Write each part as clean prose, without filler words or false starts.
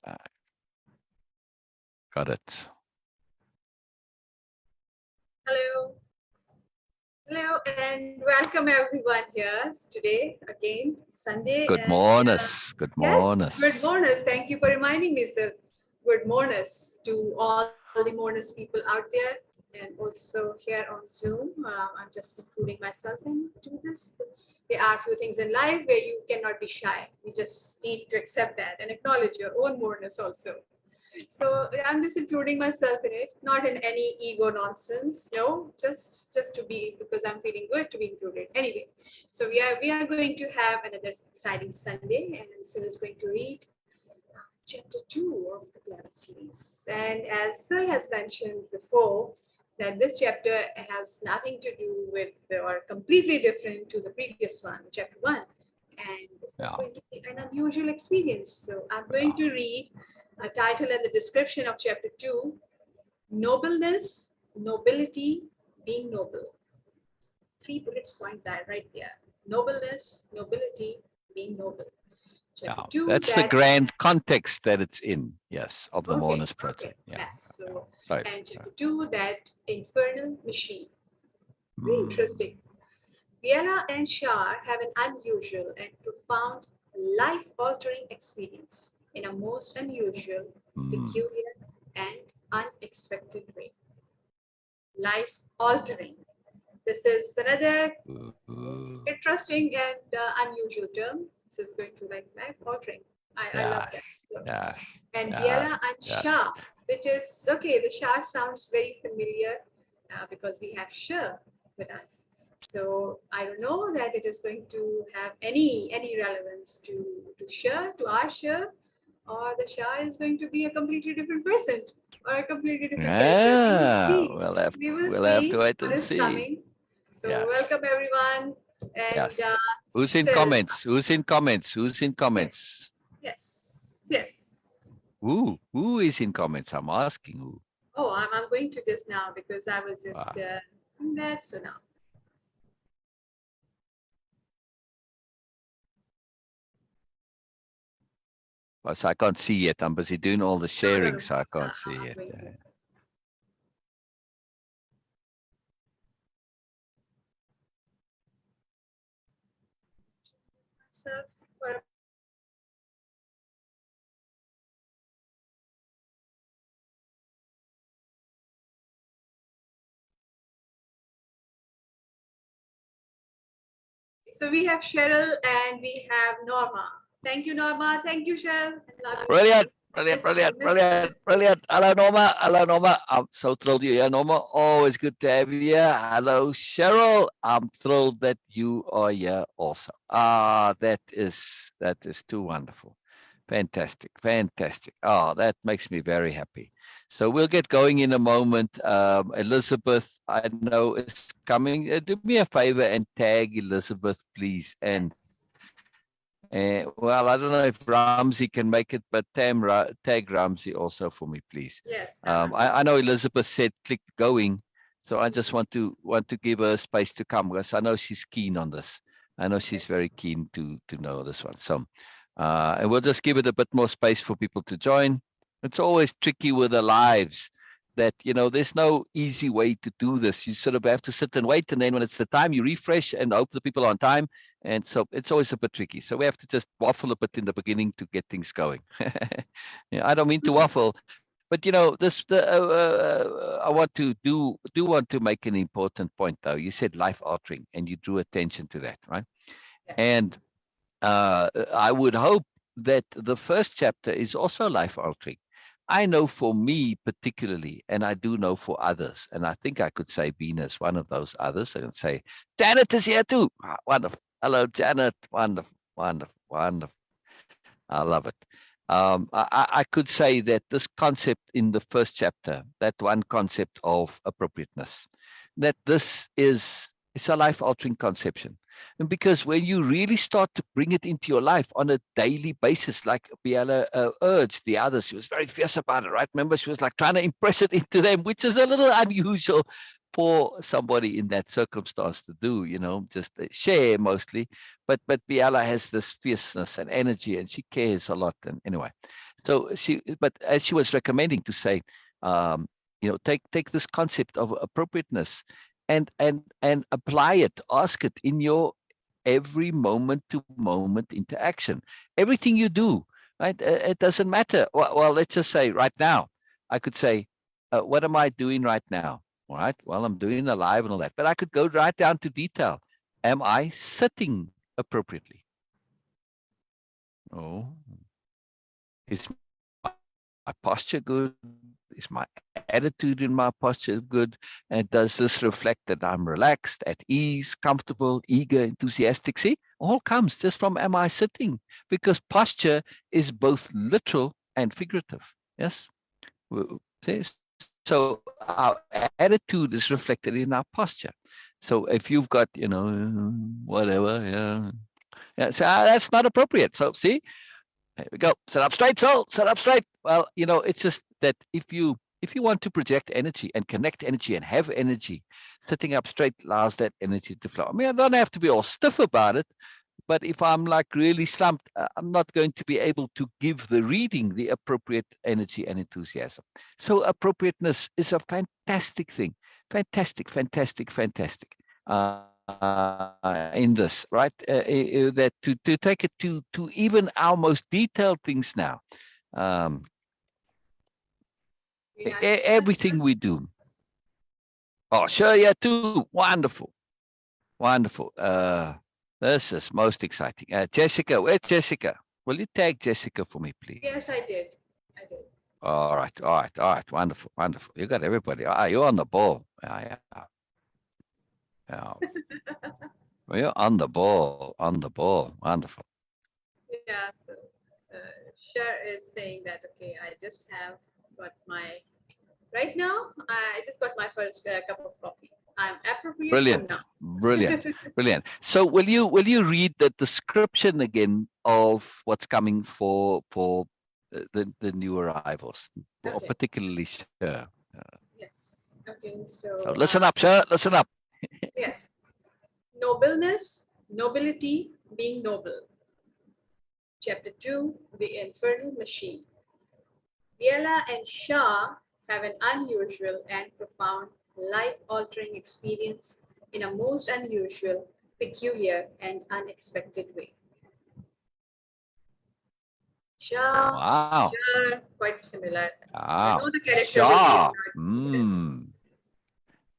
Got it. Hello. Hello and welcome everyone here today again, Sunday. Good And morning. Good morning. yes, good morning. Thank you for reminding me, sir. Good morning to all the mourners people out there and also here on Zoom. I'm just including myself into this. There are a few things in life where you cannot be shy. You just need to accept that and acknowledge your own mourners also. So I'm just including myself in it, not in any ego nonsense. No, just to be, because I'm feeling good to be included. Anyway, so we are going to have another exciting Sunday, and Sil is going to read chapter 2 of the Biella series. And as Sil has mentioned before, that this chapter has nothing to do with or completely different to the previous one, chapter 1. And this is going to be an unusual experience. So I'm going to read a title and the description of chapter 2, Nobleness, Nobility, Being Noble. 3 bullets point that right there. Nobleness, nobility, being noble. Chapter 2. That's the grand context that it's in, yes, of the Moreness project. Okay. Yes. So, and chapter 2, that infernal machine. Very interesting. Biella and Shar have an unusual and profound life-altering experience in a most unusual, peculiar, and unexpected way. Life-altering. This is another interesting and unusual term. This is going to like life-altering. I love that. Yes. And Biella and Shar, which is, okay, the Shar sounds very familiar because we have Shar with us. So I don't know that it is going to have any relevance to Shar, to our Shar, or the Shar is going to be a completely different person or a completely different character. We will see. We'll have to wait and what is see. Coming. So welcome everyone. And who's in comments? Who's in comments? Who's in comments? Yes. Who is in comments? I'm asking who. Oh, I'm going to just now because I was just that. So now. Well, so I can't see yet. I'm busy doing all the sharing, so I can't see yet. So we have Cheryl and we have Norma. Thank you, Norma. Thank you, Cheryl. Brilliant. Hello, Norma. I'm so thrilled you're here, Norma. Always good to have you here. Hello, Cheryl. I'm thrilled that you are here also. That is too wonderful. Fantastic. Oh, that makes me very happy. So we'll get going in a moment. Elizabeth, I know is coming. Do me a favor and tag Elizabeth, please. And well, I don't know if Ramsey can make it, but tag Ramsey also for me, please. Yes. I know Elizabeth said click going, so I just want to give her space to come because I know she's keen on this. I know she's very keen to know this one. So, and we'll just give it a bit more space for people to join. It's always tricky with the lives that, there's no easy way to do this. You sort of have to sit and wait. And then when it's the time, you refresh and hope the people are on time. And so it's always a bit tricky. So we have to just waffle a bit in the beginning to get things going. I don't mean to waffle, but I want to want to make an important point though. You said life altering and you drew attention to that, right? Yes. And I would hope that the first chapter is also life altering. I know for me particularly, and I do know for others, and I think I could say Bina is one of those others, and say, Janet is here too. Wonderful. Hello, Janet. Wonderful. I love it. I could say that this concept in the first chapter, that one concept of appropriateness, that this is a life-altering conception. And because when you really start to bring it into your life on a daily basis, like Biella urged the others, she was very fierce about it, right? Remember, she was like trying to impress it into them, which is a little unusual for somebody in that circumstance to do, just share mostly. But Biella has this fierceness and energy, and she cares a lot. And anyway, So but as she was recommending to say, take this concept of appropriateness and apply it, ask it in your every moment to moment interaction. Everything you do, right? It doesn't matter. Well, let's just say right now, I could say, what am I doing right now? All right. Well, I'm doing alive and all that, but I could go right down to detail. Am I sitting appropriately? Oh, is my posture good? Is my attitude in my posture good? And does this reflect that I'm relaxed, at ease, comfortable, eager, enthusiastic? See, all comes just from am I sitting? Because posture is both literal and figurative. Yes. See? So our attitude is reflected in our posture. So if you've got, whatever, yeah, so that's not appropriate. So see, there we go. Sit up straight, soul. Sit up straight. Well, it's just that if you want to project energy and connect energy and have energy, sitting up straight allows that energy to flow. I mean, I don't have to be all stiff about it, but if I'm like really slumped, I'm not going to be able to give the reading the appropriate energy and enthusiasm. So appropriateness is a fantastic thing. Fantastic, fantastic, fantastic. In this, right? That to take it to even our most detailed things now. Everything we do. Oh, sure, yeah, too. Wonderful, wonderful. This is most exciting. Jessica, where's Jessica? Will you tag Jessica for me, please? Yes, I did. All right, all right, all right. Wonderful, wonderful. You got everybody. You're on the ball. Yeah. You're on the ball, on the ball. Wonderful. Yeah, so Shar is saying that, okay, I just have got my, right now, I just got my first cup of coffee. I'm appropriate for Brilliant, now. brilliant, brilliant. So will you read the description again of what's coming for the new arrivals, or Okay. particularly Shar? Yes. Okay. So So listen up, Shar. Listen up. yes, nobleness, nobility, being noble. Chapter 2, The Infernal Machine. Biella and Shar have an unusual and profound life-altering experience in a most unusual, peculiar, and unexpected way. Shar, Wow. Shar, quite similar. I Wow. know the character will be Shar. not. Yes.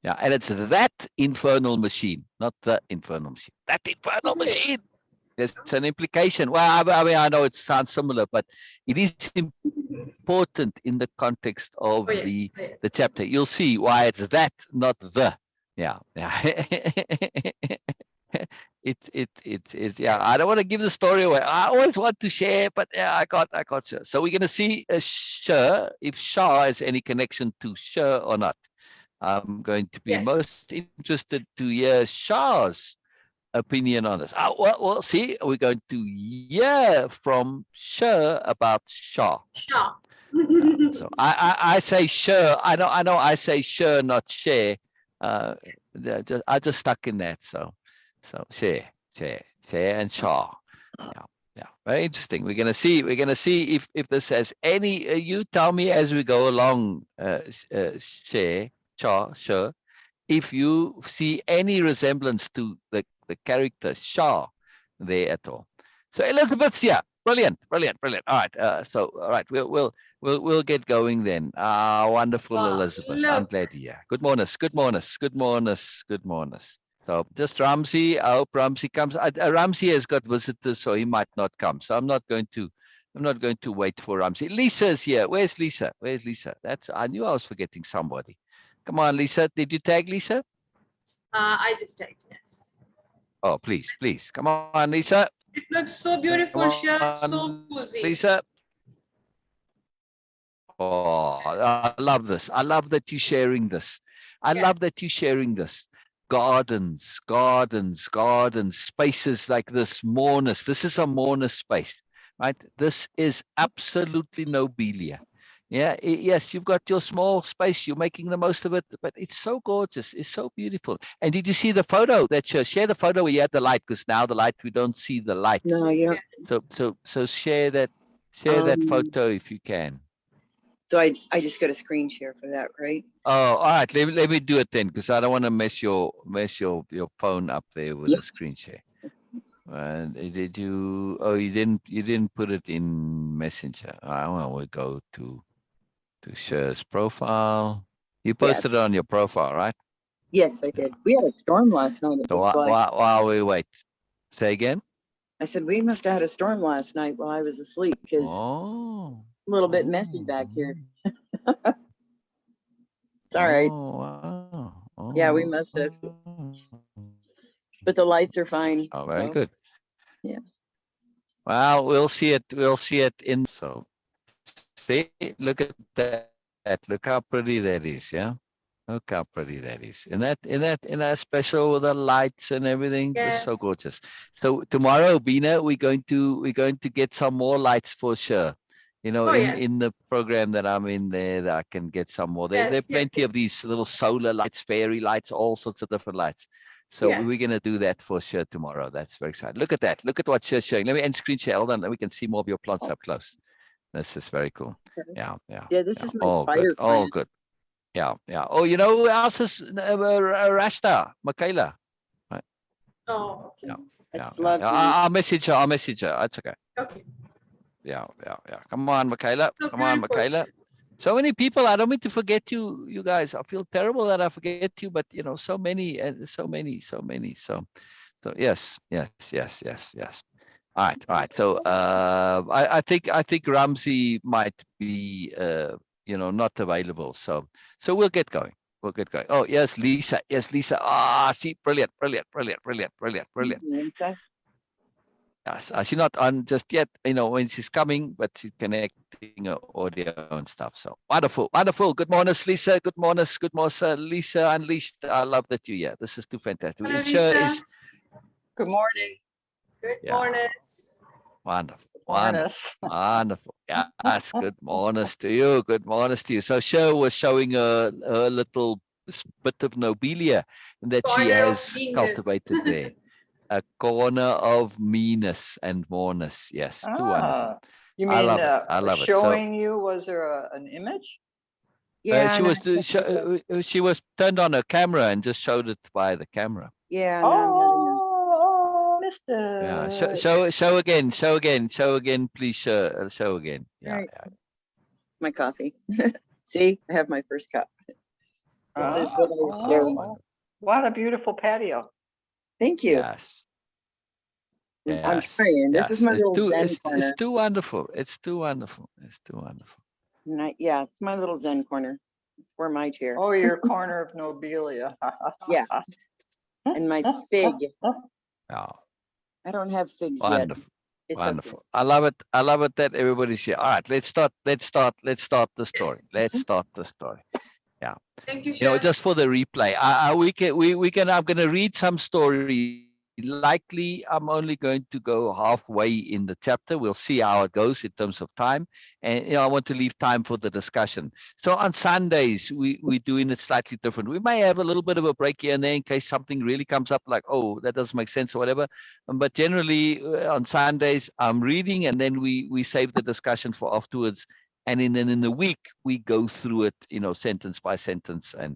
Yeah, and it's that infernal machine, not the infernal machine. That infernal Okay. machine. There's an implication. Well, I mean, I know it sounds similar, but it is important in the context of Oh the yes. Yes. chapter. You'll see why it's that, not the. Yeah. Yeah. I Yes. don't want to give the story away. I always want to share, but yeah, I can't share. So we're going to see Shar, if Shar has any connection to Shar or not. I'm going to be Yes. most interested to hear Shar's opinion on this. Well, see, we're going to hear from Shar about Shar. Shar. So I say sure. I know. I say sure, not share. I just stuck in that. So share, and Shar. Yeah. Very interesting. We're gonna see. We're gonna see if this has any. You tell me as we go along. Share, Shar, sure. If you see any resemblance to the character Shah there at all. So Elizabeth's here. Brilliant, brilliant, brilliant. All right. All right. We'll get going then. Wonderful, Wow, Elizabeth. I'm look. glad you're here. Good morning. Good morning. Good morning. Good morning. So just Ramsey. I hope Ramsey comes. Ramsey has got visitors, so he might not come. So I'm not going to wait for Ramsey. Lisa's here. Where's Lisa? Where's Lisa? I knew I was forgetting somebody. Come on, Lisa. Did you tag Lisa? I just typed yes. Oh, please. Come on, Lisa. It looks so Come beautiful, Shar. on, So cozy. Lisa. Oh, I love this. I love that you're sharing this. I love Yes. that you're sharing this. Gardens, spaces like this, Moreness. This is a Moreness space, right? This is absolutely Nobelia. Yeah, yes, you've got your small space. You're making the most of it, but it's so gorgeous. It's so beautiful. And did you see the photo that share the photo where you had the light? Because now the light, we don't see the light. No, yeah. Yes. So share Share that photo if you can. So I just got a screen share for that, right? Oh, all right. Let me do it then, because I don't want to mess your phone up there with a screen share. And did you? Oh, you didn't put it in Messenger. I want to go to Shar's profile. You posted it on your profile, right? Yes, I did. We had a storm last night. It So looks like. while we wait, say again. I said we must have had a storm last night while I was asleep because Oh, a little bit messy back here. It's all right. Wow. Yeah, we must have. But the lights are fine. Oh, very good. Yeah. Well, we'll see it. We'll see it in. So, see, look at that. Look how pretty that is. Yeah. Look how pretty that is. And that special with the lights and everything, just so Yes. gorgeous. So tomorrow, Bina, we're going to get some more lights for sure. You know, Oh, yes. in the program that I'm in there, that I can get some more. There are plenty of these little solar lights, fairy lights, all sorts of different lights. So we're going to do that for sure tomorrow. That's very exciting. Look at that. Look at what Shar's showing. Let me end screen share. Hold on. Then we can see more of your plants up close. This is very cool. Yeah. Yeah, this is my all fire good. All plant. good. Yeah. Oh, you know who else is Rashta, Michaela? Right. Oh, okay. Yeah. Love I'll message her. It's okay. Okay. Yeah. Come on, Michaela. So Come on, beautiful. Michaela. So many people. I don't mean to forget you guys. I feel terrible that I forget you, but you know, so many and so many. So yes. All right. So I think Ramsey might be not available. So we'll get going. Oh yes, Lisa. Yes, Lisa. See, brilliant. Okay. Yes, she's not on just yet. You know when she's coming, but she's connecting her audio and stuff. So wonderful. Good morning, Lisa. Good morning, Lisa Unleashed. I love that you're here. This is too fantastic. Hello, It sure Lisa. is. Good morning. Good Yeah. morning. Wonderful. Yes, good morning to you. Good morning to you. So Sher was showing her little bit of Nobelia that she Corner of has meanness. cultivated there. A corner of meanness and moreness. Yes, too wonderful. You I mean love it. I love it. So showing you? Was there an image? Yeah. she was turned on her camera and just showed it by the camera. Yeah. Now I'm having Missed it. Yeah. Show again, please. Show again. Yeah. Right. My coffee. See, I have my first cup. This is what I was sharing. What a beautiful patio. Thank you. Yes. I'm trying. This is my little zen corner. It's too wonderful. It's too wonderful. Yeah, it's my little zen corner. It's where my chair. Oh, your corner of Nobelia. Yeah. And my fig. Yeah. I don't have figs Wonderful. yet. Wonderful. I love it that everybody's here. All right, let's start the story. Yes. Let's start the story. Yeah. Thank you, You know, Shar. just for the replay. I'm gonna read some stories. Likely I'm only going to go halfway in the chapter. We'll see how it goes in terms of time. And I want to leave time for the discussion. So on Sundays, we're doing it slightly different. We may have a little bit of a break here and there in case something really comes up like, oh, that doesn't make sense or whatever. But generally on Sundays, I'm reading and then we save the discussion for afterwards. And then in the week, we go through it, sentence by sentence, and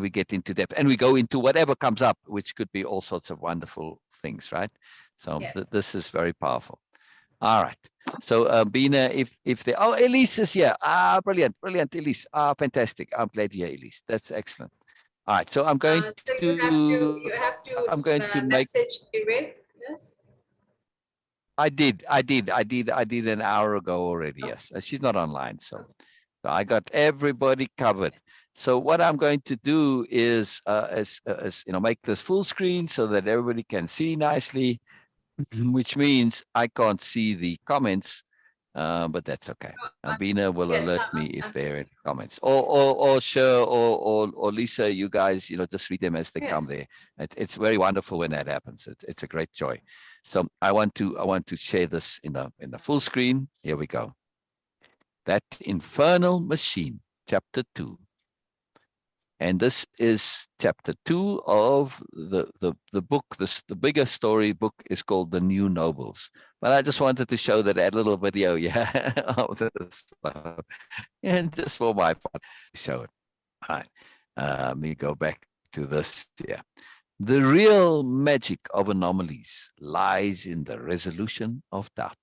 we get into depth. And we go into whatever comes up, which could be all sorts of wonderful things, right? So Yes. this is very powerful. All right. So Bina, if they, Elise is here. Brilliant, Elise. Fantastic. I'm glad you're here, Elise. That's excellent. All right. So I'm going So you have to make. message Iwe. Yes. I did an hour ago already. Yes, she's not online, so I got everybody covered. So what I'm going to do is make this full screen so that everybody can see nicely, which means I can't see the comments, but that's okay. Bina will alert me if there are any comments, or Sher or Lisa. You guys, just read them as they come there. It's very wonderful when that happens. It's a great joy. So I want to share this in the full screen. Here we go. That Infernal Machine, Chapter 2. And this is chapter 2 of the book. The bigger story book is called The New Nobles. But I just wanted to show that little video, yeah, of this, and just for my part, show it. All right. Let me go back to this here. The real magic of anomalies lies in the resolution of doubt.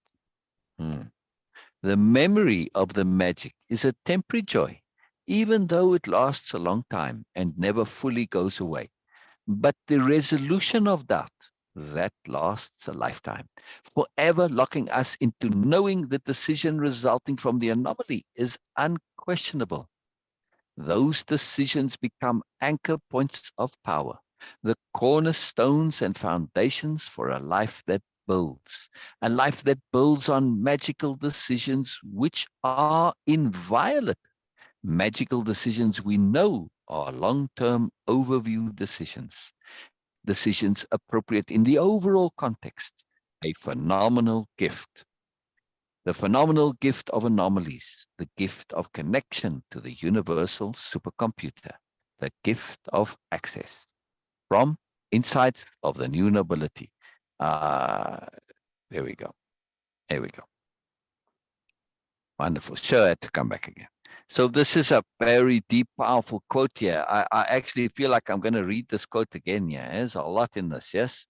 The memory of the magic is a temporary joy, even though it lasts a long time and never fully goes away. But the resolution of doubt, that lasts a lifetime, forever locking us into knowing the decision resulting from the anomaly is unquestionable. Those decisions become anchor points of power, the cornerstones and foundations for a life that builds, a life that builds on magical decisions which are inviolate. Magical decisions we know are long-term overview decisions, decisions appropriate in the overall context, a phenomenal gift. The phenomenal gift of anomalies, the gift of connection to the universal supercomputer, the gift of access from Insights of the New Nobility. There we go. There we go. Wonderful. Sure, I had to come back again. So this is a very deep, powerful quote here. I actually feel like I'm going to read this quote again. Yeah, there's a lot in this, yes?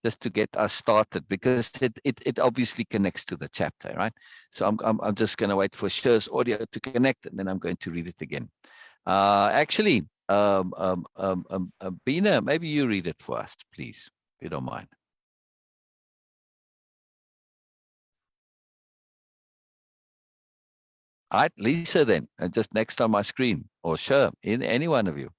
Just to get us started, because it obviously connects to the chapter, right? So I'm just going to wait for Sher's audio to connect, and then I'm going to read it again. Actually, Bina, maybe you read it for us, please, if you don't mind. All right, Lisa, then, just next on my screen, or Sher, any one of you.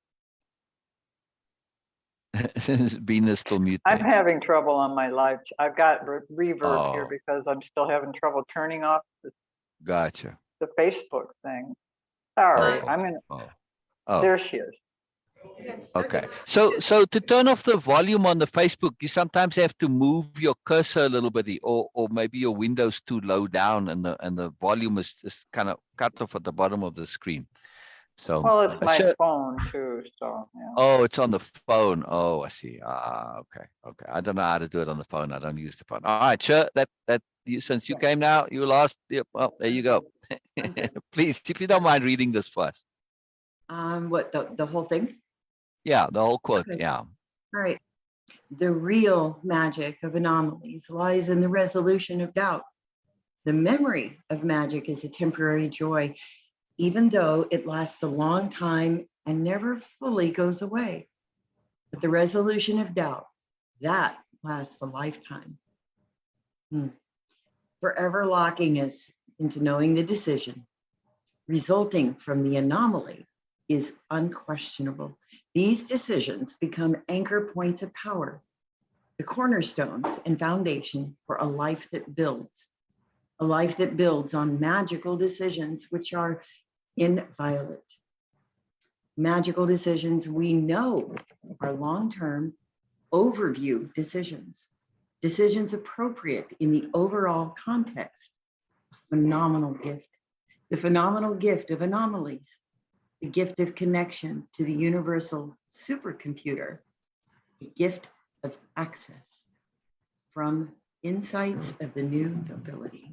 Bina's still muted. I'm having trouble on my live. I've got reverb here Oh. because I'm still having trouble turning off Gotcha. the Facebook thing. Sorry, Oh, I'm gonna. oh. There she is. Yes. Okay. So to turn off the volume on the Facebook, you sometimes have to move your cursor a little bit, or maybe your window's too low down, and the volume is just kind of cut off at the bottom of the screen. So Well, it's my Sher, phone too, so yeah. oh, it's on the phone. Oh, I see. Okay. I don't know how to do it on the phone. I don't use the phone. All right, sure. Since you came now, you lost. Yep. Well, there you go. Please, if you don't mind reading this for us. What, the whole thing? Yeah, the whole quote. Okay. Yeah. All right. The real magic of anomalies lies in the resolution of doubt. The memory of magic is a temporary joy, even though it lasts a long time and never fully goes away. But the resolution of doubt, that lasts a lifetime. Forever locking us into knowing the decision resulting from the anomaly is unquestionable. These decisions become anchor points of power, the cornerstones and foundation for a life that builds on magical decisions which are inviolate. Magical decisions we know are long-term overview decisions, decisions appropriate in the overall context. A phenomenal gift, the phenomenal gift of anomalies, the gift of connection to the universal supercomputer, the gift of access from Insights of the New Nobility.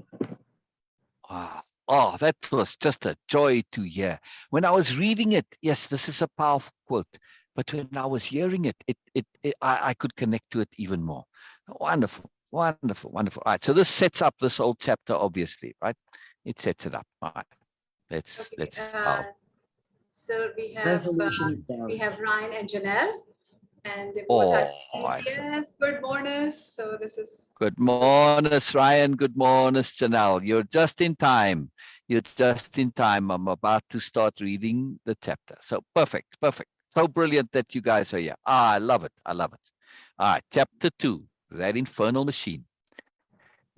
Oh, that was just a joy to hear. When I was reading it, yes, this is a powerful quote. But when I was hearing it, I could connect to it even more. Wonderful. All right, so this sets up this whole chapter, obviously, right? It sets it up. All right, let's. So we have Resolution of doubt. Ryan and Janelle, and they both are excellent. yes. Good morning. So this is Good morning, Ryan. Good morning, Janelle. You're just in time. I'm about to start reading the chapter. So perfect. So brilliant that you guys are here. I love it. All right, chapter 2, that infernal machine.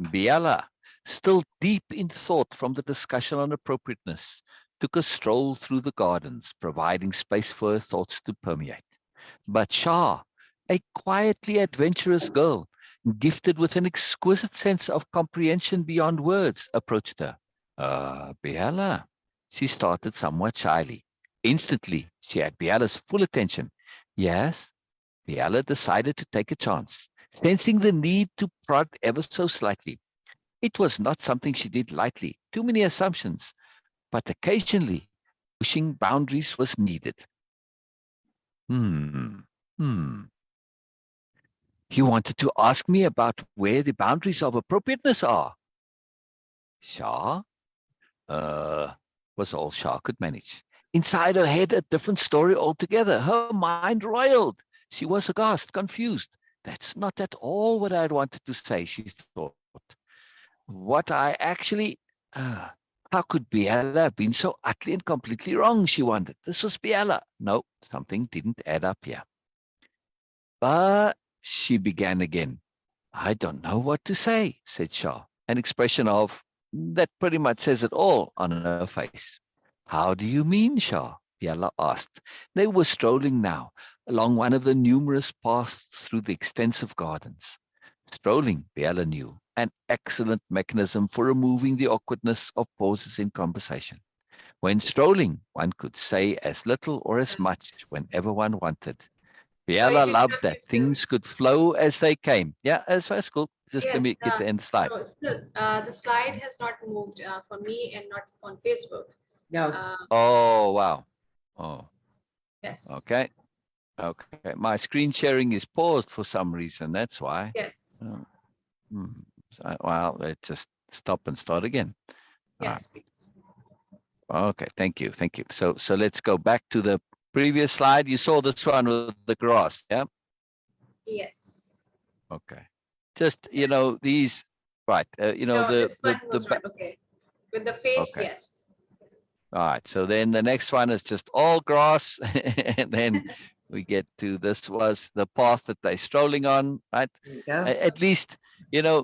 Biella, still deep in thought from the discussion on appropriateness, took a stroll through the gardens, providing space for her thoughts to permeate. But Shar, a quietly adventurous girl, gifted with an exquisite sense of comprehension beyond words, approached her. Biella, she started somewhat shyly. Instantly, she had Biela's full attention. Yes, Biella decided to take a chance, sensing the need to prod ever so slightly. It was not something she did lightly, too many assumptions, but occasionally pushing boundaries was needed. Hmm, hmm. You wanted to ask me about where the boundaries of appropriateness are. Shah, uh, was all Shah could manage. Inside her head, a different story altogether. Her mind roiled. She was aghast, confused. That's not at all what I had wanted to say, she thought. What I actually, uh, how could Biella have been so utterly and completely wrong, she wondered. This was Biella. No, something didn't add up here. But she began again. I don't know what to say, said Shah, an expression of that pretty much says it all on her face. How do you mean, Shah? Biella asked. They were strolling now along one of the numerous paths through the extensive gardens. Strolling, Biella knew, an excellent mechanism for removing the awkwardness of pauses in conversation. When strolling, one could say as little or as much whenever one wanted. Sorry Biella to loved interrupt you, that Sil. things could flow as they came. Yeah, that's cool. Just let Yes, me get the end slide. no, still, the slide has not moved for me and not on Facebook. No, Oh, wow. Oh, Yes, okay. Okay. My screen sharing is paused for some reason. That's why. yes, Oh, hmm. Well, let's just stop and start again. All right. yes, please. Okay. Thank you. Thank you. So let's go back to the previous slide. You saw this one with the grass. Yeah. Yes, Okay. Just, yes. these, right. No, this one The was not okay. With the face, okay. yes. All right. So then the next one is just all grass. And then we get to this was the path that they're strolling on, right? there you go. At least,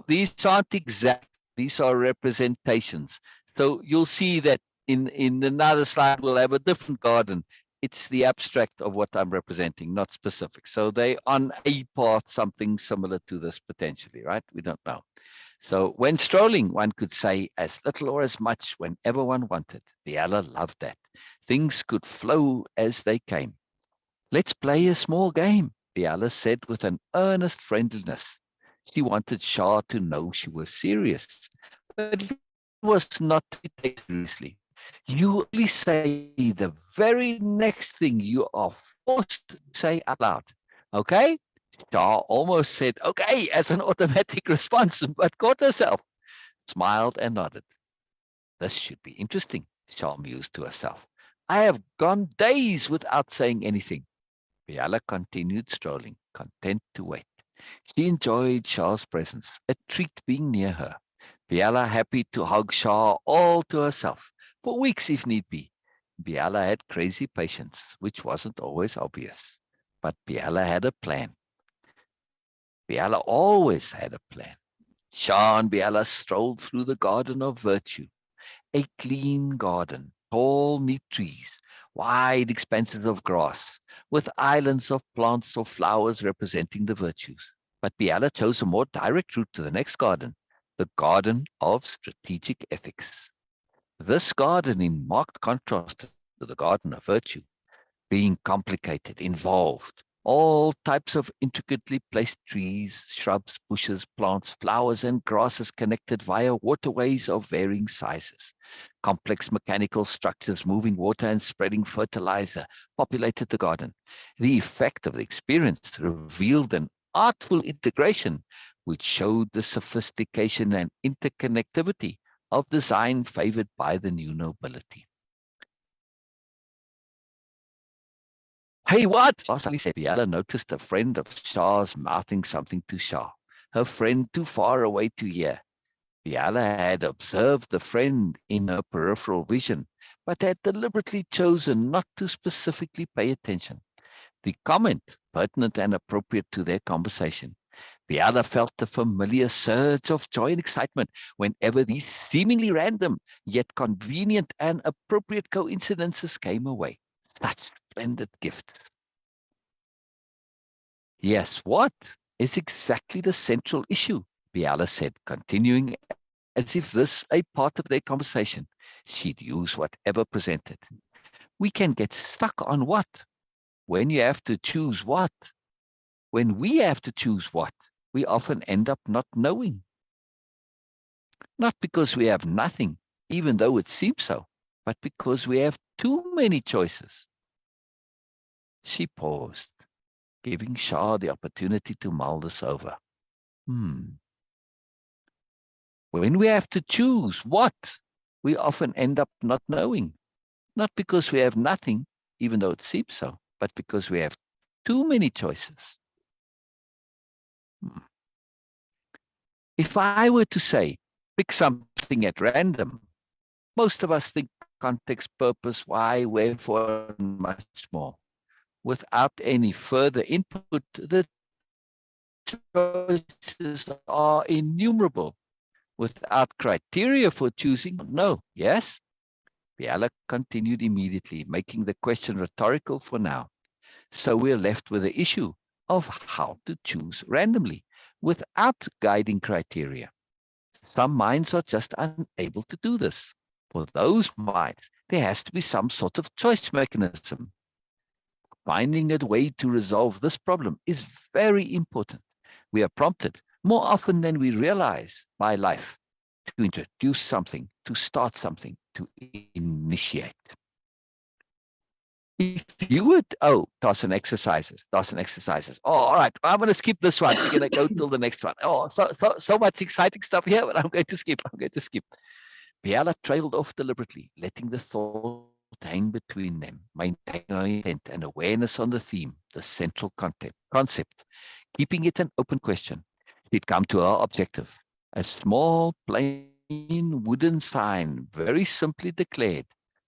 these aren't exact, these are representations. So you'll see that in another slide, we'll have a different garden. It's the abstract of what I'm representing, not specific. So they on a path, something similar to this potentially, right? We don't know. So when strolling, one could say as little or as much whenever one wanted. Biella loved that. Things could flow as they came. Let's play a small game, Biella said with an earnest friendliness. She wanted Shah to know she was serious, but it was not to be taken seriously. You only say the very next thing you are forced to say out loud. Okay? Shah almost said, okay, as an automatic response, but caught herself, smiled and nodded. This should be interesting, Shah mused to herself. I have gone days without saying anything. Biella continued strolling, content to wait. She enjoyed Shah's presence, a treat being near her. Biella happy to hug Shah all to herself, for weeks if need be. Biella had crazy patience, which wasn't always obvious. But Biella had a plan. Biella always had a plan. Shah and Biella strolled through the garden of virtue, a clean garden, tall, neat trees, wide expanses of grass, with islands of plants or flowers representing the virtues. But Biella chose a more direct route to the next garden, the garden of strategic ethics. This garden, in marked contrast to the garden of virtue, being complicated, involved, all types of intricately placed trees, shrubs, bushes, plants, flowers, and grasses connected via waterways of varying sizes. Complex mechanical structures moving water and spreading fertilizer populated the garden. The effect of the experience revealed an artful integration which showed the sophistication and interconnectivity of design favored by the new nobility. Hey, what? Shah suddenly said. Biella noticed a friend of Shah's mouthing something to Shah, her friend too far away to hear. Biella had observed the friend in her peripheral vision, but had deliberately chosen not to specifically pay attention. The comment, pertinent and appropriate to their conversation. Biella felt the familiar surge of joy and excitement whenever these seemingly random, yet convenient and appropriate coincidences came away. Such splendid gifts. Yes, what is exactly the central issue? Biella said, continuing as if this a part of their conversation. She'd use whatever presented. We can get stuck on what? When you have to choose what? When we have to choose what, we often end up not knowing. Not because we have nothing, even though it seems so, but because we have too many choices. She paused, giving Shar the opportunity to mull this over. When we have to choose what, we often end up not knowing. Not because we have nothing, even though it seems so, but because we have too many choices. If I were to say, pick something at random, most of us think context, purpose, why, wherefore, and much more. Without any further input, the choices are innumerable. Without criteria for choosing, no, yes? Biella continued immediately, making the question rhetorical for now. So we're left with the issue of how to choose randomly without guiding criteria. Some minds are just unable to do this. For those minds, there has to be some sort of choice mechanism. Finding a way to resolve this problem is very important. We are prompted more often than we realize by life to introduce something, to start something, to initiate. If you would, task and exercises. Oh, all right, I'm going to skip this one. We're going to go till the next one. Oh, so much exciting stuff here, but I'm going to skip. Biella trailed off deliberately, letting the thought hang between them, maintaining her intent and awareness on the theme, the central concept, keeping it an open question. She'd come to her objective. A small, plain wooden sign, very simply declared,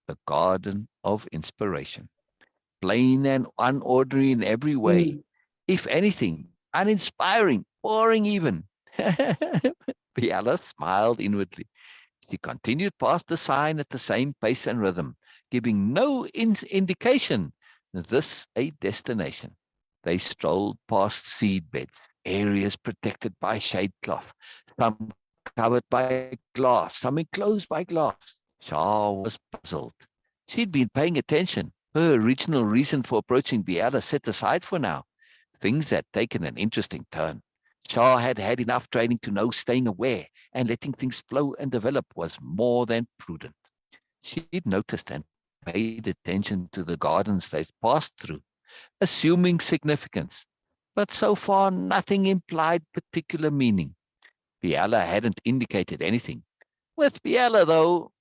the Garden of Inspiration. Plain and unordinary in every way. If anything, uninspiring, boring even. Biella smiled inwardly. She continued past the sign at the same pace and rhythm, giving no indication this a destination. They strolled past seed beds, areas protected by shade cloth, some covered by glass, some enclosed by glass. Shar was puzzled. She'd been paying attention, her original reason for approaching Biella set aside for now. Things had taken an interesting turn. Shar had had enough training to know staying aware and letting things flow and develop was more than prudent. She'd noticed and paid attention to the gardens they passed through, assuming significance. But so far, nothing implied particular meaning. Biella hadn't indicated anything. With Biella, though,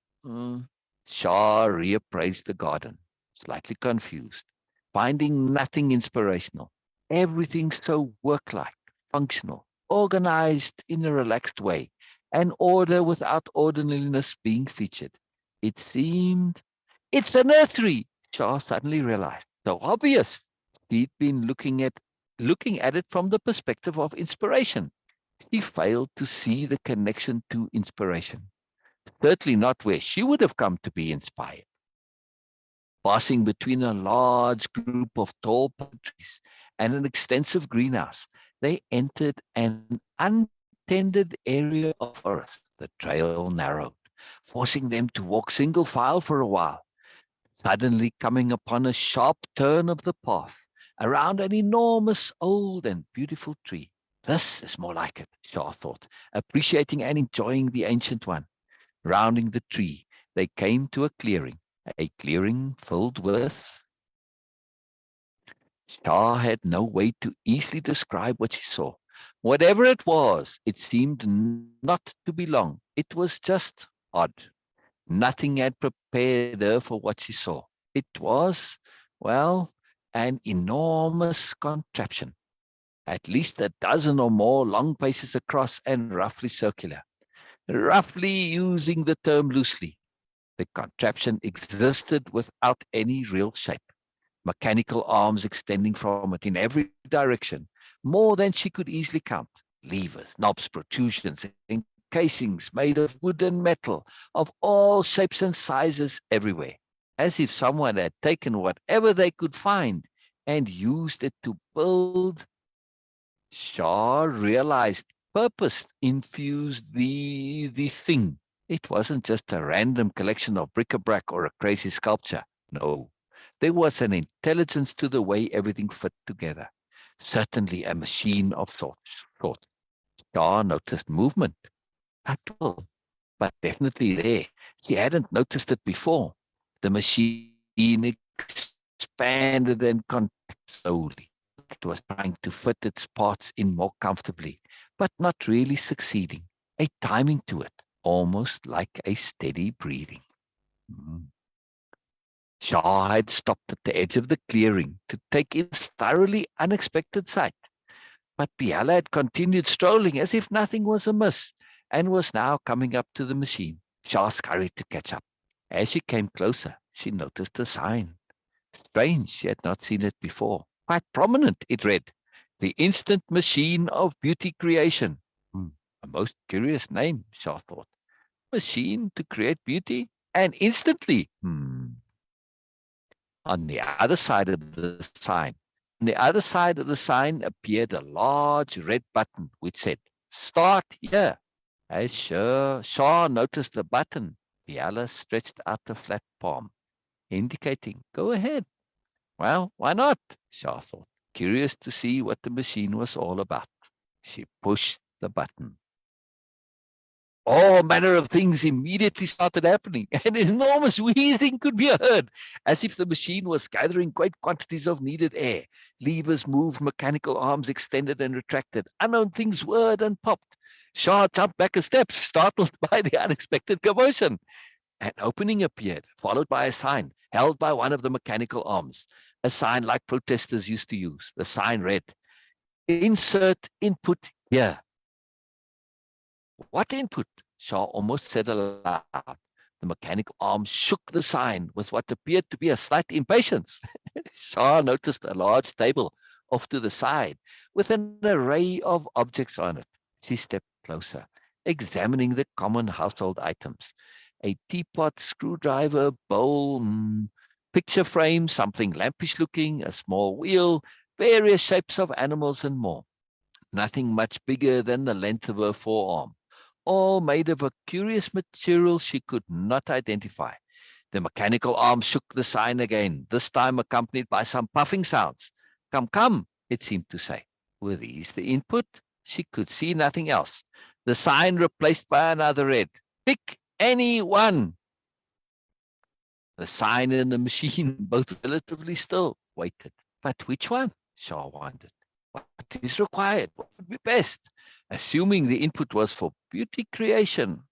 Shar reappraised the garden, slightly confused, finding nothing inspirational. Everything so work-like, functional, organized in a relaxed way, and order without ordinariness being featured. It seemed, it's a nursery, Shah suddenly realized. So obvious. She'd been looking at it from the perspective of inspiration. She failed to see the connection to inspiration. Certainly not where she would have come to be inspired. Passing between a large group of tall palm trees and an extensive greenhouse, they entered an untended area of forest. The trail narrowed, forcing them to walk single file for a while, suddenly coming upon a sharp turn of the path around an enormous old and beautiful tree. This is more like it, Shah thought, appreciating and enjoying the ancient one. Rounding the tree, they came to a clearing filled with. Shah had no way to easily describe what she saw. Whatever it was, it seemed not to belong. It was just odd. Nothing had prepared her for what she saw. It was, well, an enormous contraption, at least a dozen or more long paces across and roughly circular. Roughly using the term loosely. The contraption existed without any real shape. Mechanical arms extending from it in every direction, more than she could easily count. Levers, knobs, protrusions, and casings made of wood and metal, of all shapes and sizes everywhere, as if someone had taken whatever they could find and used it to build. Shaw realized purpose infused the thing. It wasn't just a random collection of bric-a-brac or a crazy sculpture. No, There was an intelligence to the way everything fit together. Certainly a machine of sorts. Shar noticed movement, subtle, but definitely there. She hadn't noticed it before. The machine expanded and contracted slowly. It was trying to fit its parts in more comfortably, but not really succeeding. A timing to it, almost like a steady breathing. Mm. Shah had stopped at the edge of the clearing to take in this thoroughly unexpected sight. But Biella had continued strolling as if nothing was amiss, and was now coming up to the machine. Shah scurried to catch up. As she came closer, she noticed a sign. Strange, she had not seen it before. Quite prominent, it read. The Instant Machine of Beauty Creation. A most curious name, Shah thought. Machine to create beauty, and instantly. On the other side of the sign, appeared a large red button which said, Start here. As Shah noticed the button, Biella stretched out a flat palm, indicating, Go ahead. Well, why not? Shah thought, curious to see what the machine was all about. She pushed the button. All manner of things immediately started happening. An enormous wheezing could be heard, as if the machine was gathering great quantities of needed air. Levers moved, mechanical arms extended and retracted. Unknown things whirred and popped. Shah jumped back a step, startled by the unexpected commotion. An opening appeared, followed by a sign held by one of the mechanical arms, a sign like protesters used to use. The sign read, Insert input here. What input? Shah almost said aloud. The mechanical arm shook the sign with what appeared to be a slight impatience. Shah noticed a large table off to the side with an array of objects on it. She stepped closer, examining the common household items. A teapot, screwdriver, bowl, picture frame, something lampish looking, a small wheel, various shapes of animals and more. Nothing much bigger than the length of her forearm. All made of a curious material she could not identify. The mechanical arm shook the sign again, this time accompanied by some puffing sounds. Come, come, it seemed to say. Were these the input? She could see nothing else. The sign replaced by another read, Pick any one. The sign and the machine, both relatively still, waited. But which one? Shah wondered. What is required? What would be best? Assuming the input was for beauty creation.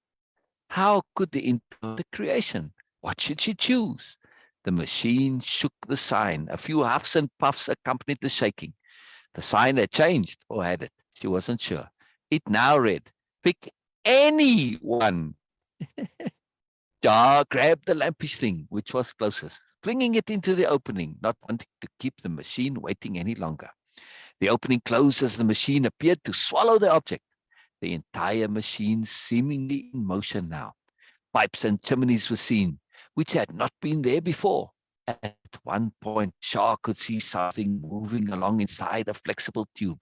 How could the input the creation? What should she choose? The machine shook the sign. A few huffs and puffs accompanied the shaking. The sign had changed, or had it? She wasn't sure. It now read, Pick any one. Shah grabbed the lampish thing, which was closest, flinging it into the opening, not wanting to keep the machine waiting any longer. The opening closed as the machine appeared to swallow the object. The entire machine seemingly in motion now. Pipes and chimneys were seen, which had not been there before. At one point, Shah could see something moving along inside a flexible tube.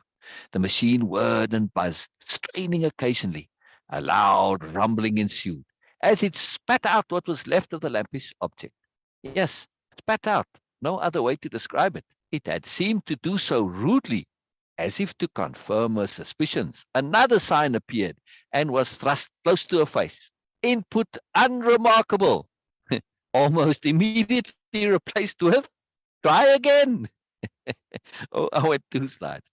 The machine whirred and buzzed, straining occasionally. A loud rumbling ensued, as it spat out what was left of the lampish object. Yes, spat out, no other way to describe it. It had seemed to do so rudely, as if to confirm her suspicions. Another sign appeared and was thrust close to her face. Input unremarkable. Almost immediately replaced with try again. Oh, I went 2 slides.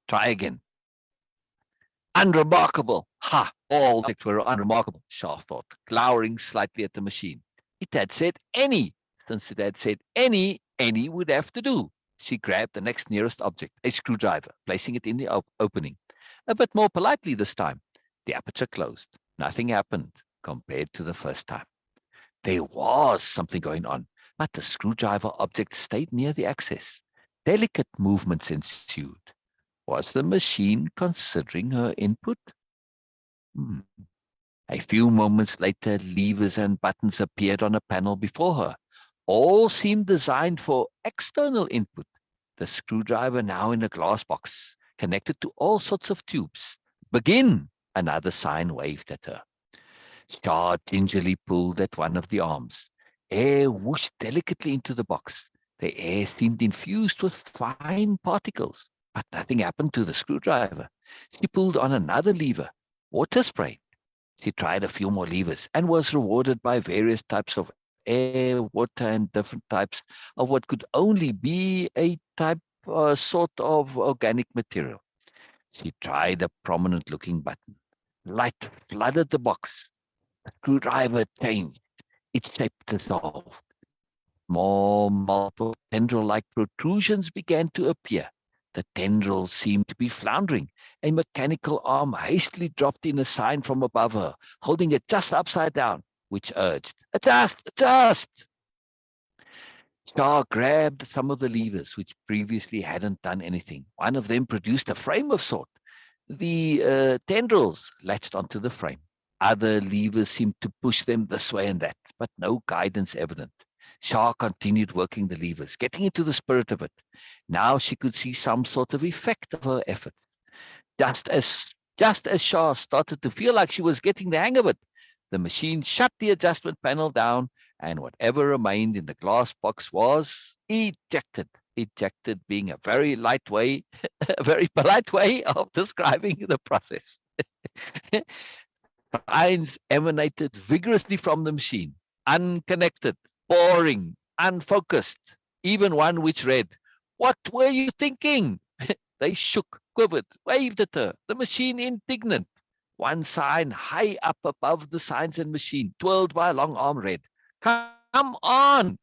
Try again. Unremarkable. Ha! All objects were unremarkable, Shah thought, glowering slightly at the machine. It had said any. Since it had said any would have to do. She grabbed the next nearest object, a screwdriver, placing it in the opening. A bit more politely this time. The aperture closed. Nothing happened compared to the first time. There was something going on, but the screwdriver object stayed near the access. Delicate movements ensued. Was the machine considering her input? A few moments later, levers and buttons appeared on a panel before her. All seemed designed for external input. The screwdriver now in a glass box, connected to all sorts of tubes. Begin, Another sign waved at her. Shar gingerly pulled at one of the arms. Air whooshed delicately into the box. The air seemed infused with fine particles, but nothing happened to the screwdriver. She pulled on another lever. Water sprayed. She tried a few more levers and was rewarded by various types of air, water, and different types of what could only be a type sort of organic material. She tried a prominent-looking button. Light flooded the box. The screwdriver changed. Its shape dissolved. More multiple tendril-like protrusions began to appear. The tendrils seemed to be floundering. A mechanical arm hastily dropped in a sign from above her, holding it just upside down, which urged, "Adjust! Adjust!" Shar grabbed some of the levers, which previously hadn't done anything. One of them produced a frame of sort. The tendrils latched onto the frame. Other levers seemed to push them this way and that, but no guidance evident. Shar continued working the levers, getting into the spirit of it. Now she could see some sort of effect of her effort. Just as Shar started to feel like she was getting the hang of it, the machine shut the adjustment panel down, and whatever remained in the glass box was ejected. Ejected being a very light way, a very polite way of describing the process. Signs emanated vigorously from the machine, unconnected, boring, unfocused, even one which read, "What were you thinking?" They shook, quivered, waved at her, the machine indignant. One sign high up above the signs and machine, twirled by a long arm, read, "Come on!"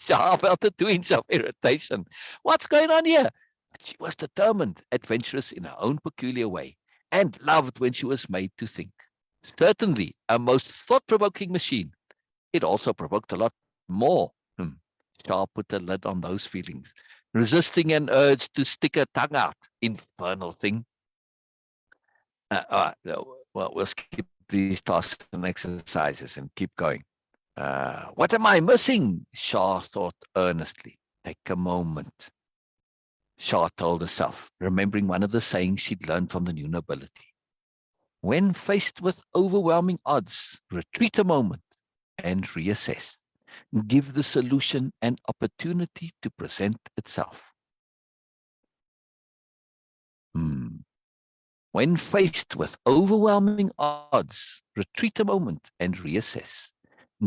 Shah felt a twinge of irritation. What's going on here? But she was determined, adventurous in her own peculiar way, and loved when she was made to think. Certainly a most thought-provoking machine. It also provoked a lot more. Shah put a lid on those feelings, resisting an urge to stick her tongue out. Infernal thing. Well, we'll skip these tasks and exercises and keep going. What am I missing? Shah thought earnestly. Take a moment. Shah told herself, remembering one of the sayings she'd learned from the new nobility. When faced with overwhelming odds, retreat a moment and reassess. Give the solution an opportunity to present itself. When faced with overwhelming odds, retreat a moment and reassess.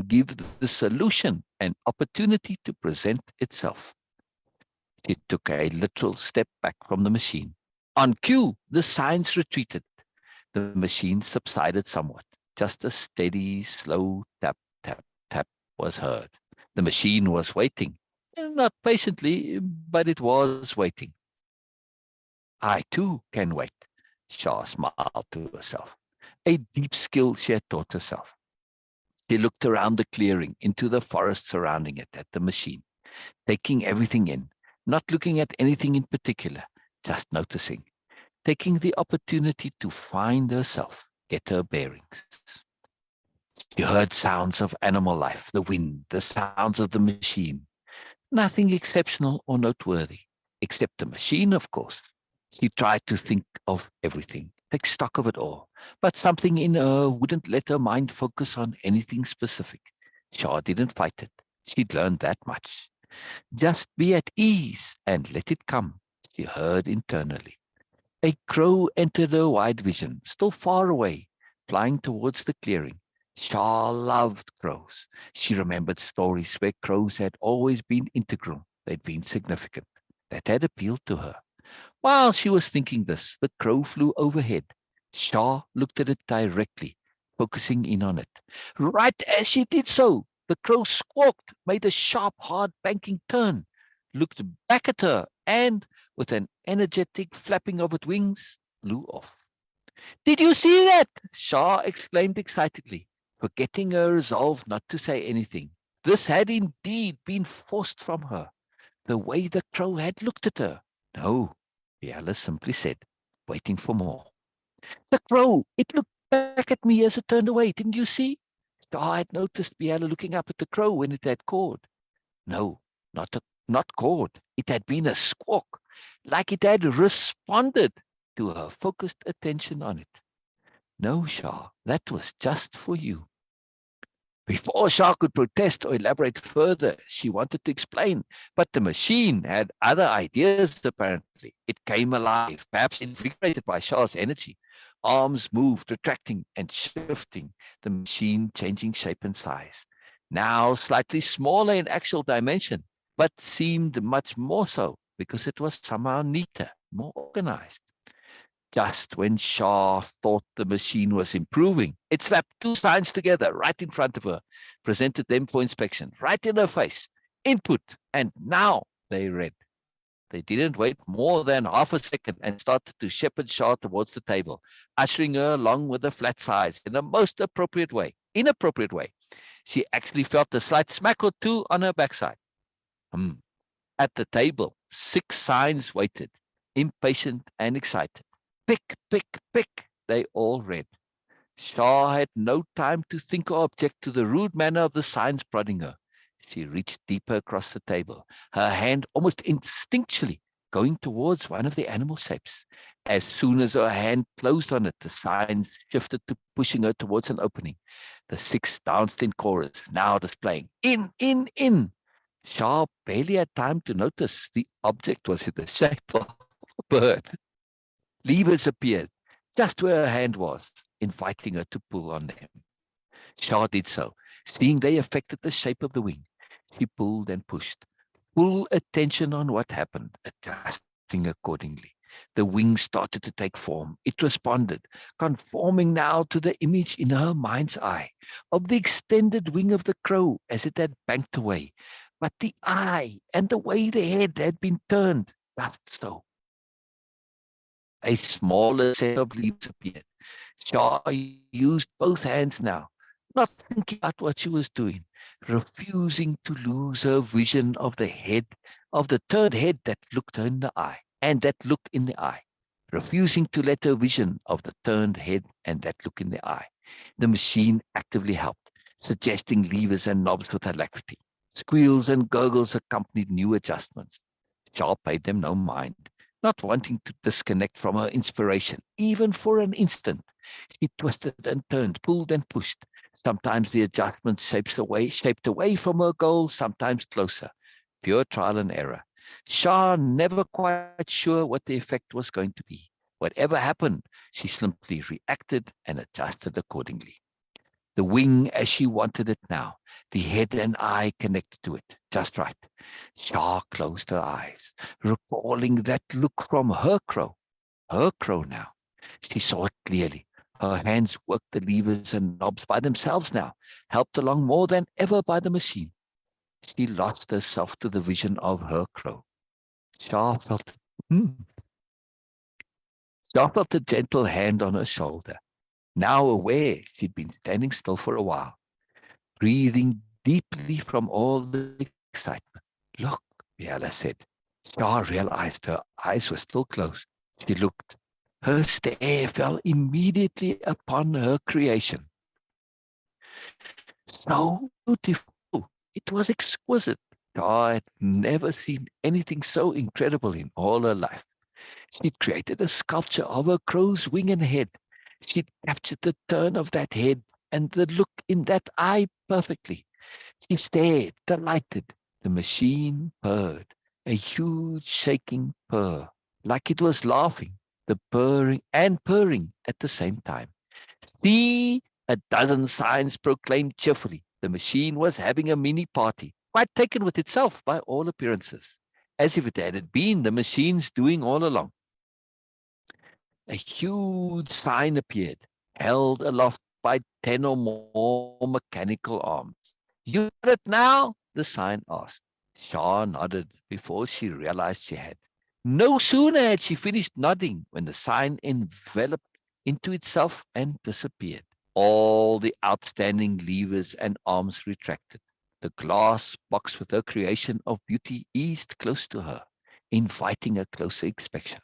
Give the solution an opportunity to present itself. She took a literal step back from the machine. On cue, the signs retreated. The machine subsided somewhat. Just a steady, slow tap, tap, tap was heard. The machine was waiting. Not patiently, but it was waiting. I too can wait. Shah smiled to herself. A deep skill she had taught herself. She looked around the clearing, into the forest surrounding it, at the machine, taking everything in, not looking at anything in particular, just noticing, taking the opportunity to find herself, get her bearings. She heard sounds of animal life, the wind, the sounds of the machine. Nothing exceptional or noteworthy, except the machine, of course. She tried to think of everything, take stock of it all, but something in her wouldn't let her mind focus on anything specific. Shah didn't fight it. She'd learned that much. Just be at ease and let it come, she heard internally. A crow entered her wide vision, still far away, flying towards the clearing. Shah loved crows. She remembered stories where crows had always been integral, they'd been significant. That had appealed to her. While she was thinking this, the crow flew overhead. Shah looked at it directly, focusing in on it. Right as she did so, the crow squawked, made a sharp, hard banking turn, looked back at her, and, with an energetic flapping of its wings, flew off. Did you see that? Shah exclaimed excitedly, forgetting her resolve not to say anything. This had indeed been forced from her, the way the crow had looked at her. No, Biella simply said, waiting for more. The crow, it looked back at me as it turned away, didn't you see? Shah had noticed Biella looking up at the crow when it had cawed. No, not cawed. It had been a squawk, like it had responded to her focused attention on it. No, Shar, that was just for you. Before Shar could protest or elaborate further, she wanted to explain, but the machine had other ideas apparently. It came alive, perhaps invigorated by Shar's energy. Arms moved, retracting and shifting, the machine changing shape and size. Now slightly smaller in actual dimension, but seemed much more so because it was somehow neater, more organized. Just when Shah thought the machine was improving, it slapped two signs together right in front of her, presented them for inspection, right in her face. Input, and now they read. They didn't wait more than half a second and started to shepherd Shah towards the table, ushering her along with the flat sides in the most appropriate way. Inappropriate way. She actually felt a slight smack or two on her backside. At the table, 6 signs waited, impatient and excited. Pick, pick, pick, they all read. Shah had no time to think or object to the rude manner of the signs prodding her. She reached deeper across the table, her hand almost instinctually going towards one of the animal shapes. As soon as her hand closed on it, the signs shifted to pushing her towards an opening. The 6 danced in chorus, now displaying in, in, in. Shah barely had time to notice the object was in the shape of a bird. Levers appeared just where her hand was, inviting her to pull on them. Shah did so, seeing they affected the shape of the wing. She pulled and pushed. Full attention on what happened, adjusting accordingly. The wing started to take form. It responded, conforming now to the image in her mind's eye of the extended wing of the crow as it had banked away. But the eye and the way the head had been turned, just so. A smaller set of leaves appeared. Shah used both hands now, not thinking about what she was doing, refusing to lose her vision of the head, of the turned head that looked her in the eye, and that look in the eye, refusing to let her vision of the turned head and that look in the eye. The machine actively helped, suggesting levers and knobs with alacrity. Squeals and gurgles accompanied new adjustments. Shah paid them no mind, not wanting to disconnect from her inspiration, even for an instant. She twisted and turned, pulled and pushed. Sometimes the adjustment shaped away from her goal, sometimes closer. Pure trial and error. Shah never quite sure what the effect was going to be. Whatever happened, she simply reacted and adjusted accordingly. The wing as she wanted it now, the head and eye connected to it, just right. Shah closed her eyes, recalling that look from her crow now. She saw it clearly. Her hands worked the levers and knobs by themselves now, helped along more than ever by the machine. She lost herself to the vision of her crow. Shah felt, hmm. Shah felt a gentle hand on her shoulder. Now aware she'd been standing still for a while, breathing deeply from all the excitement. Look, Biella said. Shah realized her eyes were still closed. She looked. Her stare fell immediately upon her creation. So beautiful. It was exquisite. Shah had never seen anything so incredible in all her life. She'd created a sculpture of a crow's wing and head. She'd captured the turn of that head and the look in that eye perfectly. She stared, delighted. The machine purred, a huge shaking purr, like it was laughing, the purring and purring at the same time. See, a dozen signs proclaimed cheerfully. The machine was having a mini party, quite taken with itself by all appearances, as if it had been the machine's doing all along. A huge sign appeared, held aloft by 10 or more mechanical arms. You got it now? The sign asked. Shah nodded before she realized she had. No sooner had she finished nodding when the sign enveloped into itself and disappeared. All the outstanding levers and arms retracted. The glass box with her creation of beauty eased close to her, inviting a closer inspection,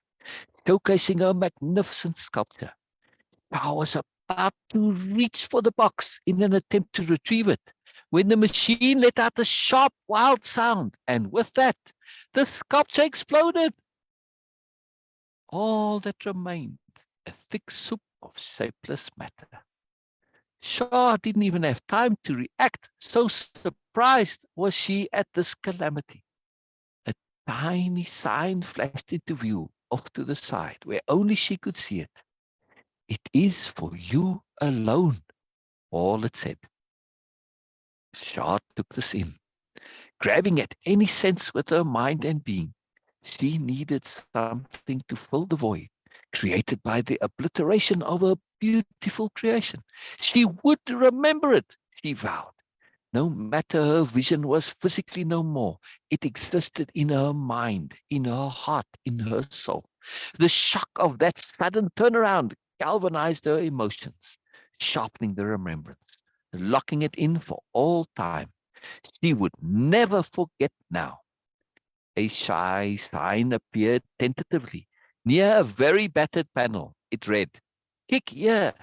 showcasing her magnificent sculpture. I was about to reach for the box in an attempt to retrieve it when the machine let out a sharp, wild sound, and with that, the sculpture exploded. All that remained, a thick soup of shapeless matter. Shar didn't even have time to react. So surprised was she at this calamity. A tiny sign flashed into view off to the side, where only she could see it. It is for you alone, all it said. Shar took this in, grabbing at any sense with her mind and being. She needed something to fill the void created by the obliteration of her beautiful creation. She would remember it, she vowed. No matter her vision was physically no more, it existed in her mind, in her heart, in her soul. The shock of that sudden turnaround galvanized her emotions, sharpening the remembrance, locking it in for all time. She would never forget now. A shy sign appeared tentatively near a very battered panel. It read, "Kick here."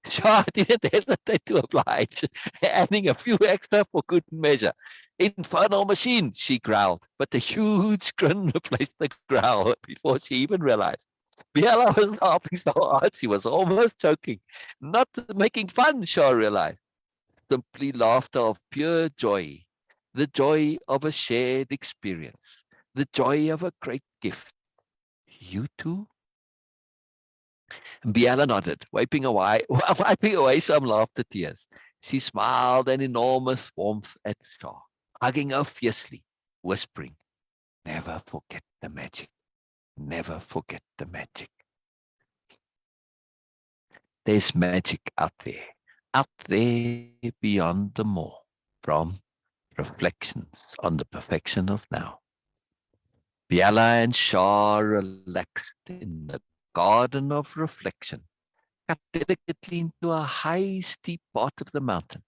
Shah didn't hesitate to oblige, adding a few extra for good measure. "Infernal machine," she growled, but a huge grin replaced the growl before she even realized. Biella was laughing so hard she was almost choking. Not making fun, Shah realized. Simply laughter of pure joy. The joy of a shared experience. The joy of a great gift. You too? Biella nodded, wiping away some laughter tears. She smiled an enormous warmth at Shah, hugging her fiercely, whispering, "Never forget the magic. Never forget the magic." There's magic out there beyond the more, from Reflections on the Perfection of Now. Biella and Shar relaxed in the garden of reflection, cut delicately into a high, steep part of the mountain,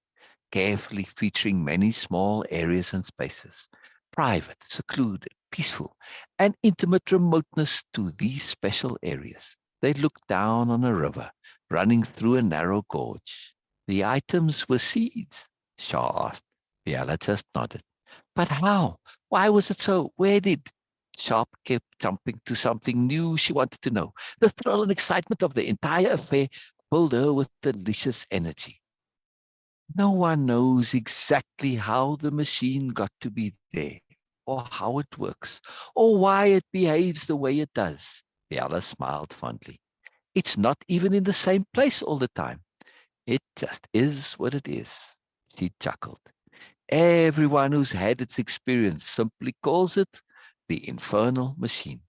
carefully featuring many small areas and spaces, private, secluded, peaceful, and intimate remoteness to these special areas. They looked down on a river running through a narrow gorge. The items were seeds, Shah asked. Biella just nodded. But how? Why was it so? Where did? Sharp kept jumping to something new she wanted to know. The thrill and excitement of the entire affair filled her with delicious energy. No one knows exactly how the machine got to be there, or how it works, or why it behaves the way it does. Biella smiled fondly. It's not even in the same place all the time. It just is what it is. She chuckled. Everyone who's had its experience simply calls it the infernal machine.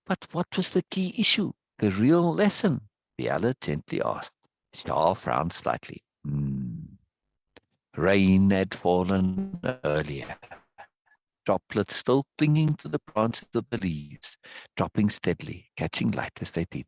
But what was the key issue? The real lesson? Biella gently asked. Shah frowned slightly. Rain had fallen earlier, droplets still clinging to the branches of the leaves, dropping steadily, catching light as they did.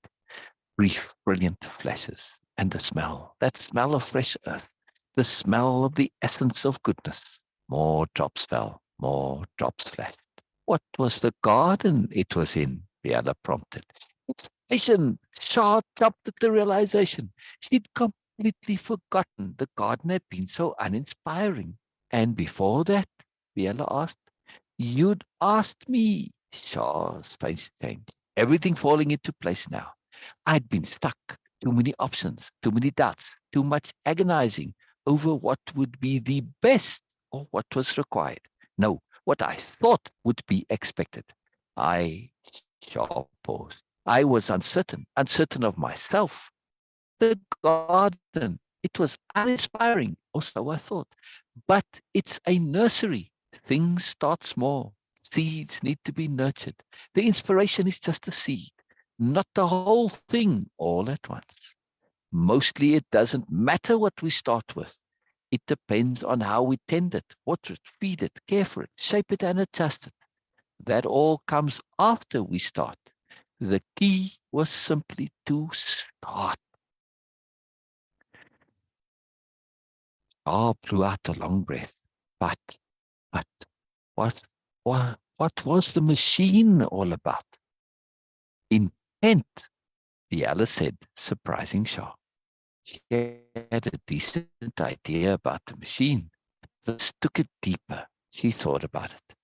Brief, brilliant flashes. And the smell, that smell of fresh earth, the smell of the essence of goodness. More drops fell, more drops flashed. What was the garden it was in? Biella prompted. It's vision. Shah jumped at the realization. She'd completely forgotten the garden had been so uninspiring. And before that, Biella asked, "You'd asked me." Shah's face changed. Everything falling into place now. I'd been stuck. Too many options, too many doubts, too much agonizing over what would be the best or what was required. No, what I thought would be expected. I Shaw paused. I was uncertain of myself. The garden, it was uninspiring, or so I thought. But it's a nursery. Things start small. Seeds need to be nurtured. The inspiration is just a seed, not the whole thing all at once. Mostly it doesn't matter what we start with. It depends on how we tend it, water it, feed it, care for it, shape it, and adjust it. That all comes after we start. The key was simply to start. Ah, blew out a long breath. But what, what was the machine all about? Intent, Biella said, surprising Shah. She had a decent idea about the machine. This took it deeper. She thought about it.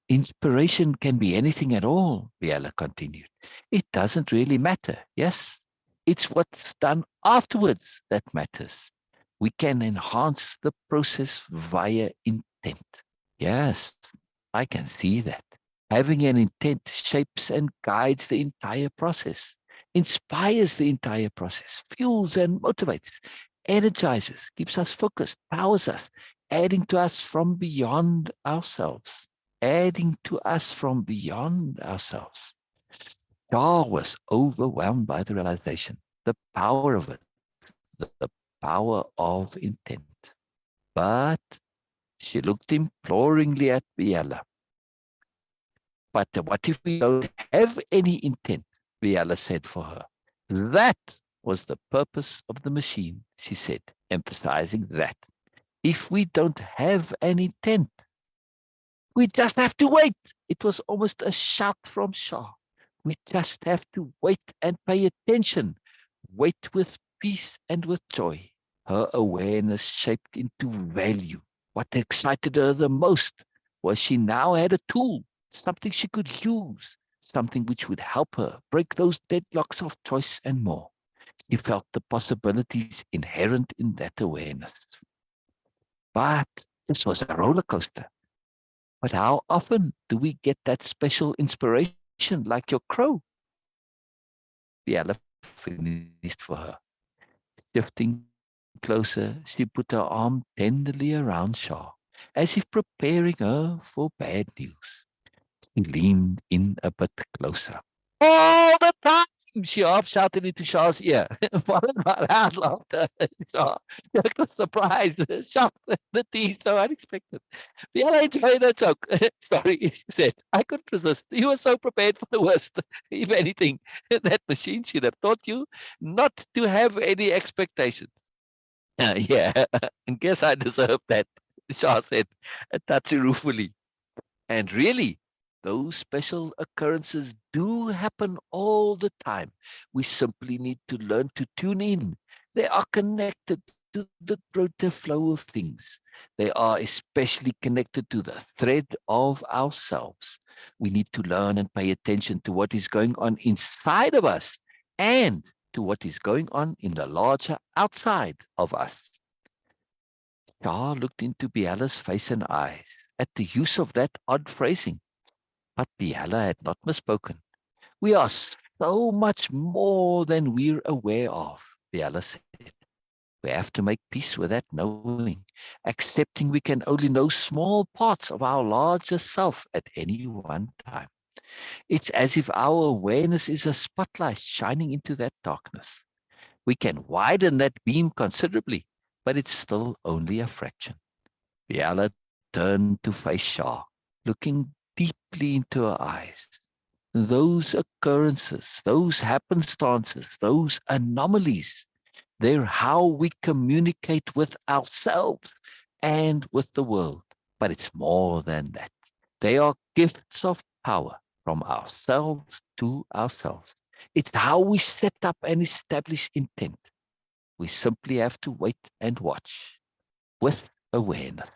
Inspiration can be anything at all, Biella continued. It doesn't really matter, yes? It's what's done afterwards that matters. We can enhance the process via intent. Yes, I can see that. Having an intent shapes and guides the entire process, inspires the entire process, fuels and motivates, energizes, keeps us focused, powers us, adding to us from beyond ourselves. Adding to us from beyond ourselves. Shar was overwhelmed by the realization, the power of it, the power of intent. But she looked imploringly at Biella. But what if we don't have any intent? Biella said for her. That was the purpose of the machine, she said, emphasizing that. If we don't have an intent, we just have to wait. It was almost a shout from Shar. We just have to wait and pay attention. Wait with peace and with joy. Her awareness shaped into value. What excited her the most was she now had a tool, something she could use, something which would help her break those deadlocks of choice and more. She felt the possibilities inherent in that awareness. But this was a roller coaster. But how often do we get that special inspiration like your crow? Biella finished for her. Shifting closer, she put her arm tenderly around Shar, as if preparing her for bad news. She leaned in a bit closer. All the time! She half shouted into Shar's ear, followed by loud laughter. Shar was surprised, shocked, the tea so unexpected. Biella enjoyed the joke. Sorry, she said. I couldn't resist. You were so prepared for the worst. If anything, that machine should have taught you not to have any expectations. Yeah, and guess I deserve that, Shah said, a touch ruefully. And really, those special occurrences do happen all the time. We simply need to learn to tune in. They are connected to the greater flow of things. They are especially connected to the thread of ourselves. We need to learn and pay attention to what is going on inside of us and to what is going on in the larger outside of us. Shah looked into Biella's face and eyes at the use of that odd phrasing. But Biella had not misspoken. We are so much more than we're aware of, Biella said. We have to make peace with that knowing, accepting we can only know small parts of our larger self at any one time. It's as if our awareness is a spotlight shining into that darkness. We can widen that beam considerably, but it's still only a fraction. Biella turned to face Shah, looking deeply into her eyes. Those occurrences, those happenstances, those anomalies, they're how we communicate with ourselves and with the world. But it's more than that. They are gifts of power from ourselves to ourselves. It's how we set up and establish intent. We simply have to wait and watch with awareness.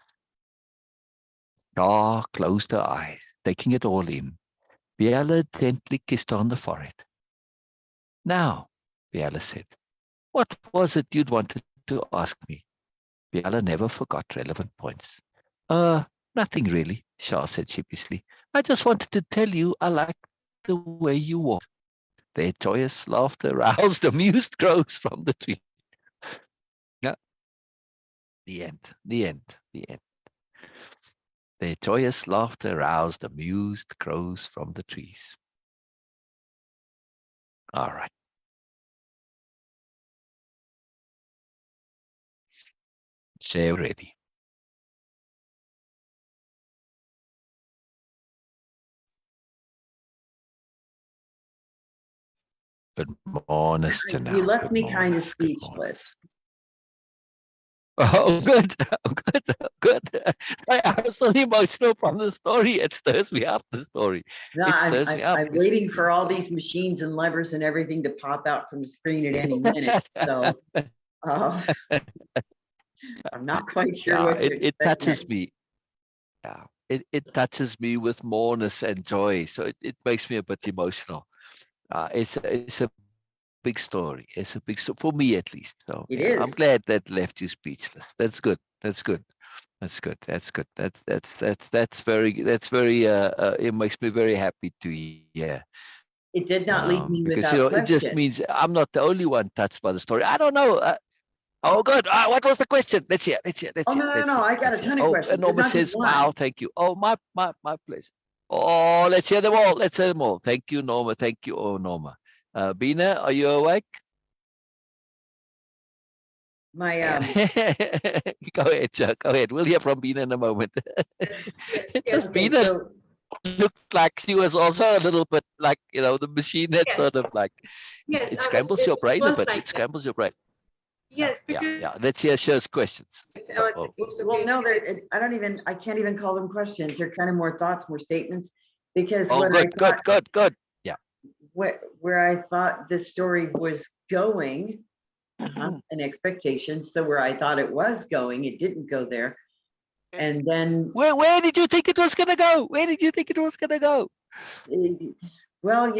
Shah closed her eyes, taking it all in. Biella gently kissed her on the forehead. Now, Biella said, what was it you'd wanted to ask me? Biella never forgot relevant points. Nothing really, Shah said sheepishly. I just wanted to tell you I like the way you walk. Their joyous laughter roused amused crows from the tree. Yeah. The end, the end, the end. Their joyous laughter roused amused crows from the trees. All right. Share ready. Good morning, Janelle. You left Good me kind of morning. Good morning. speechless. Oh, good, good, good. I was so emotional from the story. It stirs me up, the story. No, It stirs me up. I'm waiting for all these machines and levers and everything to pop out from the screen at any minute. So I'm not quite sure Yeah, what to it expect touches next. me. Yeah, it touches me with moreness and joy. So it makes me a bit emotional. It's a big story. It's a big story for me, at least. So It yeah, I'm is. glad that left you speechless. That's good. That's good. That's good. That's good. That's very. It makes me very happy to hear. It did not leave me Because without it just question. means I'm not the only one touched by the story. I don't know. Oh, good. What was the question? Let's hear. Let's hear. Let's Oh, hear. no, no, Let's no. hear. I got a Let's hear. ton of Oh, questions, but Enormous not just says, one. "Wow, thank you." Oh, my pleasure. Oh, let's hear them all. Let's hear them all. Thank you, Norma. Thank you, oh, Norma. Bina, are you awake? My Go ahead, sir. Go ahead. We'll hear from Bina in a moment. Yes. okay, Bina so looked like she was also a little bit like, the machine that sort Yes. of like, Yes. it I was. scrambles your It brain a was bit. like It that. scrambles your brain. Yes, Yeah. because Let's hear Sher's questions. Oh. well, no, I can't even call them questions. They're kind of more thoughts, more statements, because Oh, what I good, thought, good, good, good. Yeah. where I thought the story was going, an expectation. So where I thought it was going, it didn't go there. And then, Where did you think it was gonna go? Where did you think it was gonna go? well,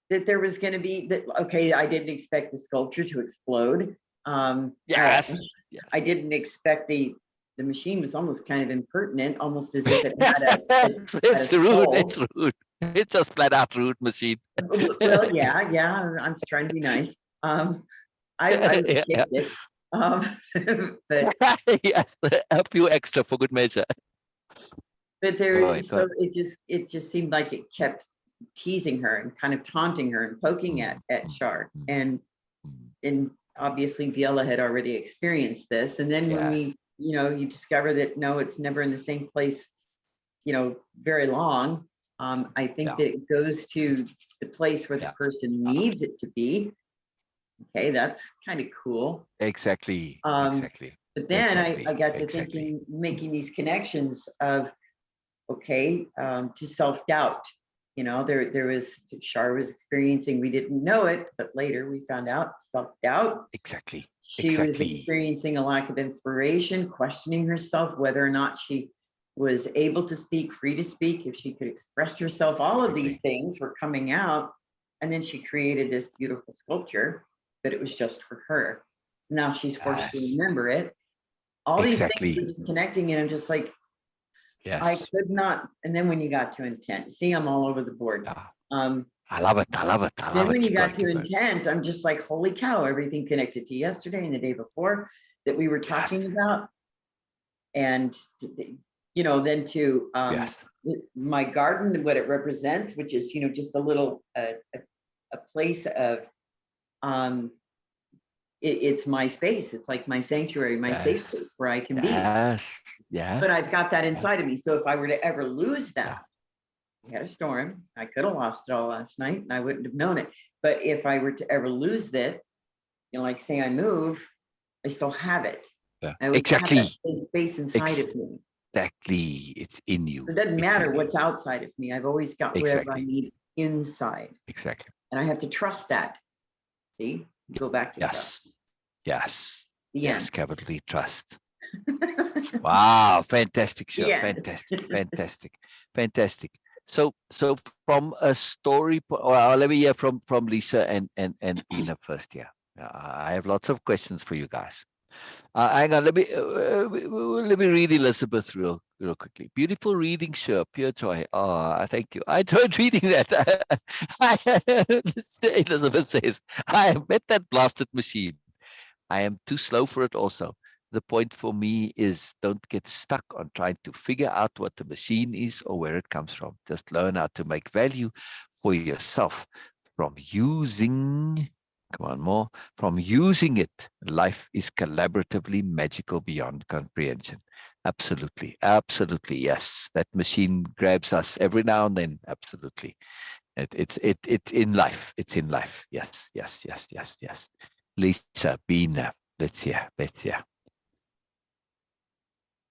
that there was going to be that. Okay, I didn't expect the sculpture to explode. Yes. Yes. I didn't expect the machine was almost kind of impertinent, almost as if it had It's a rude. soul. It's rude. It's just flat out rude machine. Well, yeah, I'm just trying to be nice. I would have Yeah. kicked it. But Yes, a few extra for good measure. but Go there, ahead, go so ahead. it just seemed like it kept teasing her and kind of taunting her and poking at Shar. Mm. And obviously Biella had already experienced this. And then when Yes. you discover that no, it's never in the same place, very long. I think Yeah. that it goes to the place where the Yeah. person needs it to be. Okay, that's kind of cool. Exactly. But then I got to Exactly. thinking, making these connections of, okay, to self-doubt. There was, Shar was experiencing, we didn't know it, but later we found out self-doubt. Exactly. She was experiencing a lack of inspiration, questioning herself, whether or not she was able to speak, free to speak, if she could express herself. All of these things were coming out. And then she created this beautiful sculpture, but it was just for her. Now she's forced to remember it. All these things were just connecting, and I'm just like, I Yes. could not. And then when you got to intent, see, I'm all over the board. Yeah. I love it. Then when you got to intent, I'm just like, holy cow, everything connected to yesterday and the day before that we were talking about. And, then to my garden, what it represents, which is, just a little, a place of, it's my space. It's like my sanctuary, my safe space where I can be. Yes. Yeah. But I've got that inside of me. So if I were to ever lose that, we had a storm. I could have lost it all last night and I wouldn't have known it. But if I were to ever lose that, like say I move, I still have it. Yeah. I would Exactly. have that space inside of me. Exactly. It's in you. So it doesn't matter what's outside of me. I've always got whatever I need inside. Exactly. And I have to trust that. See, go back to trust. Yes. The Yes. end. Capital E, trust. Wow. Fantastic show. Yeah. Fantastic. So from a story, let me hear from Lisa and Ina first here. I have lots of questions for you guys. Hang on, let me read Elizabeth real quickly. Beautiful reading, sure, pure joy. Oh, thank you. I enjoyed reading that. Elizabeth says, I have met that blasted machine. I am too slow for it also. The point for me is don't get stuck on trying to figure out what the machine is or where it comes from. Just learn how to make value for yourself from using, from using it. Life is collaboratively magical beyond comprehension. Absolutely. Yes. That machine grabs us every now and then. Absolutely. It's in life. It's in life. Yes. Lisa, Bina, let's hear.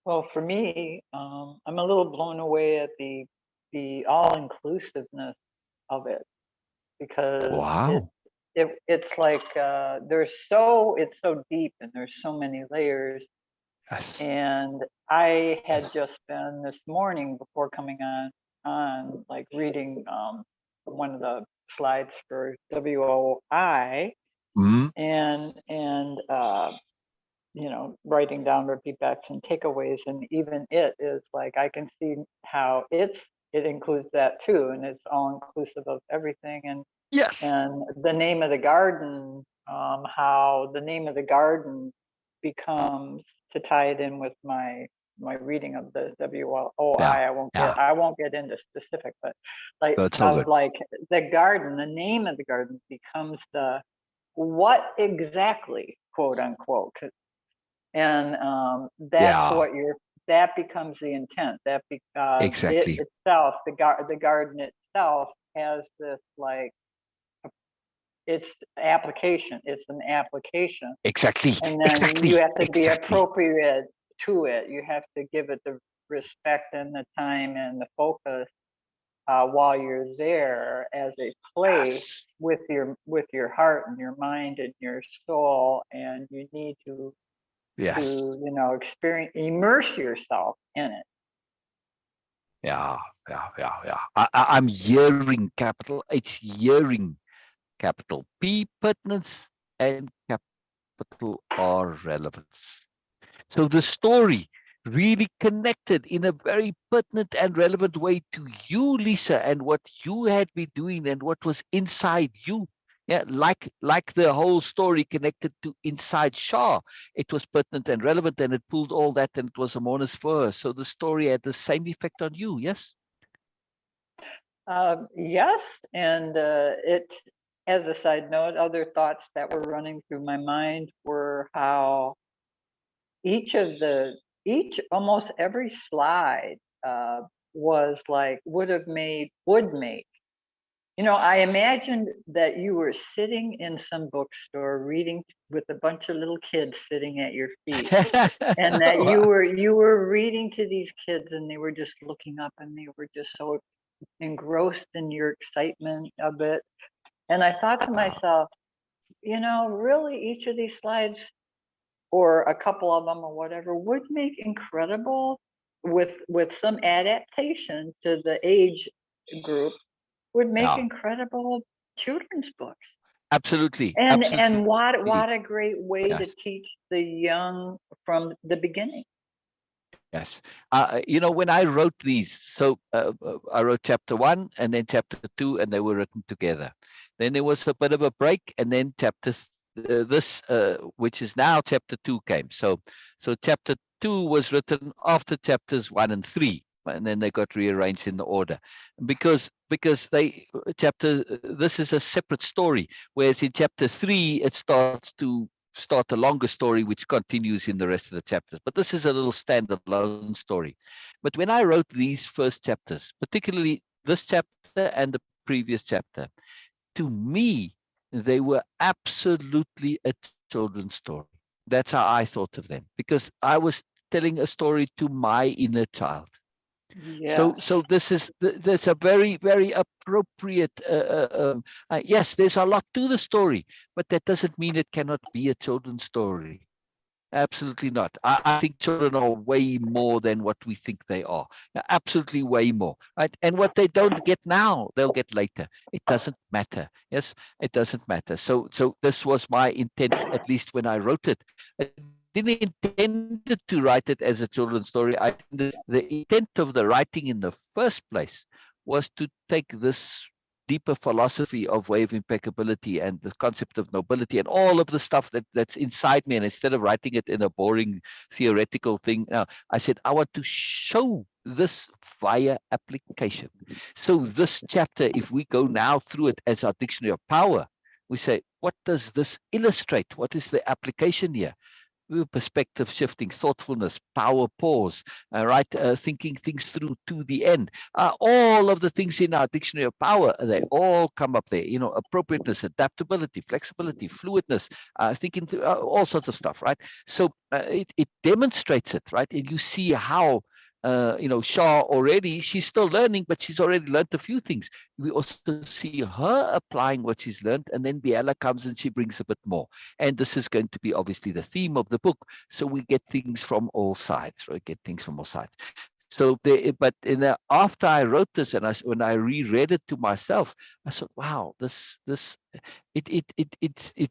Well, for me, I'm a little blown away at the all-inclusiveness of it, because Wow. it's like it's so deep and there's so many layers. Yes. And I had just been this morning before coming on like reading one of the slides for WOI, Mhm. and you know, writing down feedbacks and takeaways, and even it is like I can see how it includes that too, and it's all inclusive of everything. Yes. And the name of the garden, how the name of the garden becomes, to tie it in with my reading of the WOI. Yeah. I won't get into specific, but like That's all good. like the garden, the name of the garden becomes the what exactly, quote unquote. And that's Yeah. what that becomes the intent. That it Exactly. itself, the garden itself has this like, it's application. It's an application, Exactly. and then Exactly. you have to be Exactly. appropriate to it. You have to give it the respect and the time and the focus while you're there as a place Yes. with your heart and your mind and your soul, and you need to Yes. you know, immerse yourself in it. Yeah. Yeah. Yeah. Yeah. I'm hearing capital H, hearing capital P, pertinence, and capital R, relevance. So the story really connected in a very pertinent and relevant way to you, Lisa, and what you had been doing and what was inside you. Yeah, like the whole story connected to inside Shar. It was pertinent and relevant, and it pulled all that, and it was a bonus for her. So the story had the same effect on you, yes? Yes, and it. As a side note, other thoughts that were running through my mind were how almost every slide was like would make. You know, I imagined that you were sitting in some bookstore reading with a bunch of little kids sitting at your feet, and that you were reading to these kids, and they were just looking up, and they were just so engrossed in your excitement of it. And I thought to myself, you know, really each of these slides, or a couple of them or whatever, would make incredible, with some adaptation to the age group, would make Yeah, incredible children's books. absolutely, And absolutely. what a great way to Yes. teach the young from the beginning. Yes. You know, when I wrote these, so I wrote chapter 1 and then chapter 2, and they were written together. Then there was a bit of a break, and then which is now chapter 2, came. So chapter 2 was written after chapters 1 and 3, and then they got rearranged in the order because this is a separate story, whereas in chapter 3 it starts to start a longer story which continues in the rest of the chapters. But this is a little standalone story. But when I wrote these first chapters, particularly this chapter and the previous chapter, to me, they were absolutely a children's story. That's how I thought of them, because I was telling a story to my inner child. So, Yes. so there's a very, very appropriate. Yes, there's a lot to the story, but that doesn't mean it cannot be a children's story. Absolutely not. I think children are way more than what we think they are. Absolutely way more. Right. And what they don't get now, they'll get later. It doesn't matter. Yes, it doesn't matter. So this was my intent, at least when I wrote it. I didn't intend to write it as a children's story. The intent of the writing in the first place was to take this deeper philosophy of way of impeccability and the concept of nobility and all of the stuff that's inside me. And instead of writing it in a boring theoretical thing, I said, I want to show this via application. So this chapter, if we go now through it as our dictionary of power, we say, what does this illustrate? What is the application here? Perspective shifting, thoughtfulness, power pause, right? Thinking things through to the end. All of the things in our dictionary of power, they all come up there. You know, appropriateness, adaptability, flexibility, fluidness, thinking through all sorts of stuff, right? So it demonstrates it, right? And you see how Shar already, she's still learning, but she's already learned a few things. We also see her applying what she's learned, and then Biella comes and she brings a bit more. And this is going to be obviously the theme of the book. So we get things from all sides, right? Get things from all sides. So but after I wrote this and when I reread it to myself, I thought, wow, it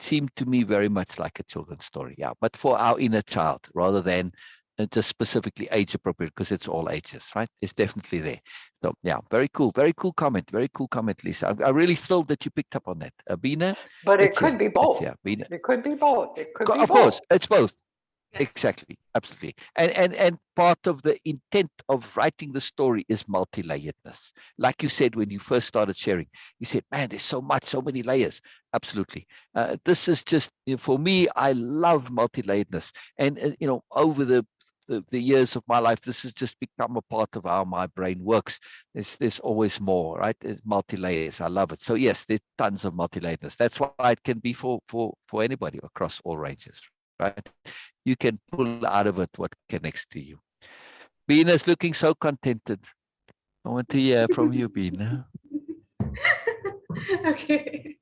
seemed to me very much like a children's story. Yeah, but for our inner child rather than just specifically age appropriate, because it's all ages, right? It's definitely there. So yeah, very cool comment, Lisa. I'm really thrilled that you picked up on that. Bina, But it let's could hear. be both. Bina. It could be both. It could be Of both. course, it's both. Yes. Exactly, absolutely. And part of the intent of writing the story is multi-layeredness. Like you said when you first started sharing, you said, man, there's so many layers. Absolutely. This is just, for me, I love multi-layeredness. And, over the years of my life, this has just become a part of how my brain works. There's always more, right? There's multi-layers. I love it. So yes, there's tons of multi-layeredness. That's why it can be for anybody across all ranges, right? You can pull out of it what connects to you. Bina's looking so contented. I want to hear from you, Bina. Okay.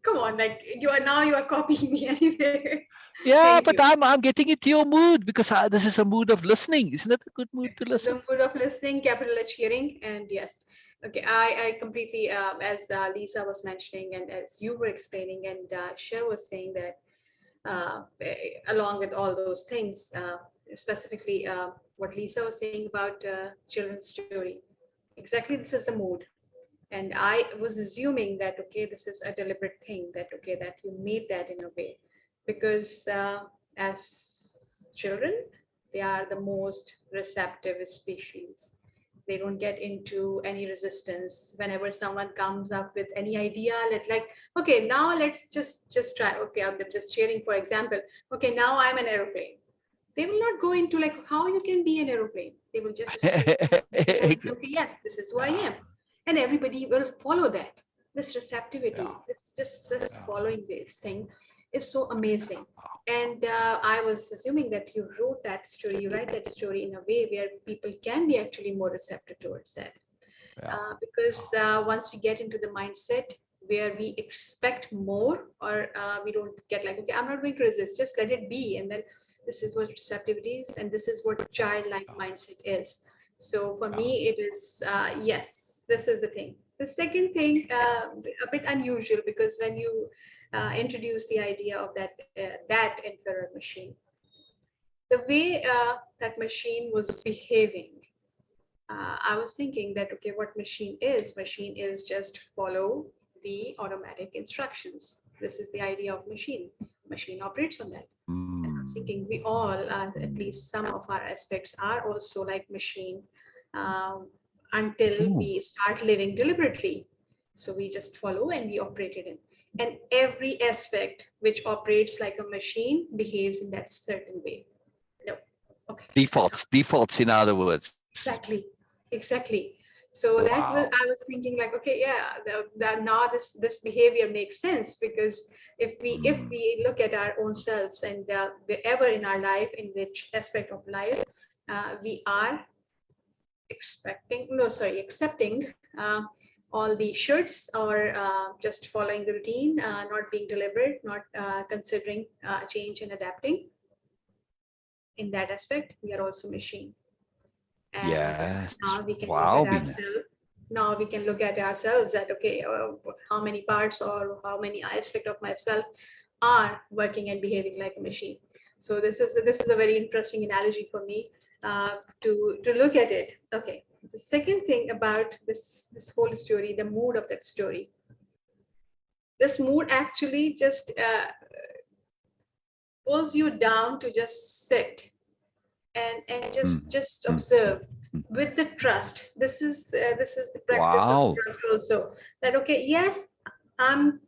Come on, like you are copying me anyway. Yeah, Thank but you. I'm getting into your mood because this is a mood of listening. Isn't it a good mood to This is a listen? mood of listening, capital H hearing, and yes. Okay, I completely, as Lisa was mentioning and as you were explaining, and Cher was saying that along with all those things, specifically what Lisa was saying about children's story, exactly this is the mood. And I was assuming that, okay, this is a deliberate thing, that, okay, that you made that in a way, because as children, they are the most receptive species. They don't get into any resistance whenever someone comes up with any idea. Okay, now let's just try. Okay, I'm just sharing, for example. Okay, now I'm an aeroplane. They will not go into like how you can be an aeroplane. They will just straight okay, yes, this is who I am, and everybody will follow that. This receptivity, Yeah. this following this thing is so amazing. And I was assuming that you wrote that story, you write that story in a way where people can be actually more receptive towards that. Yeah. Because once we get into the mindset where we expect more, or we don't get like, okay, I'm not going to resist, just let it be. And then this is what receptivity is, and this is what childlike mindset is. So for me, it is, yes, this is the thing. The second thing, a bit unusual, because when you introduce the idea of that infrared machine, the way that machine was behaving, I was thinking that, okay, what machine is just follow the automatic instructions. This is the idea of machine operates on that. And I was thinking we all, at least some of our aspects are also like machine, until we start living deliberately. So we just follow and we operate it in. And every aspect which operates like a machine behaves in that certain way. No, okay. Defaults, in other words. Exactly. So that was, I was thinking like, okay, yeah, that now this behavior makes sense, because if we look at our own selves, and wherever in our life, in which aspect of life, we are accepting all the shirts, or just following the routine, not being deliberate, not considering change and adapting. In that aspect, we are also machine. And Yes. now we can look Wow, at Bina. ourselves. Now we can look at ourselves that, okay, how many parts or how many aspect of myself are working and behaving like a machine. So this is a very interesting analogy for me, to look at it. Okay, the second thing about this whole story, the mood of that story. This mood actually just pulls you down to just sit and just observe with the trust. This is the practice of Wow. trust also, that, okay, yes, I'm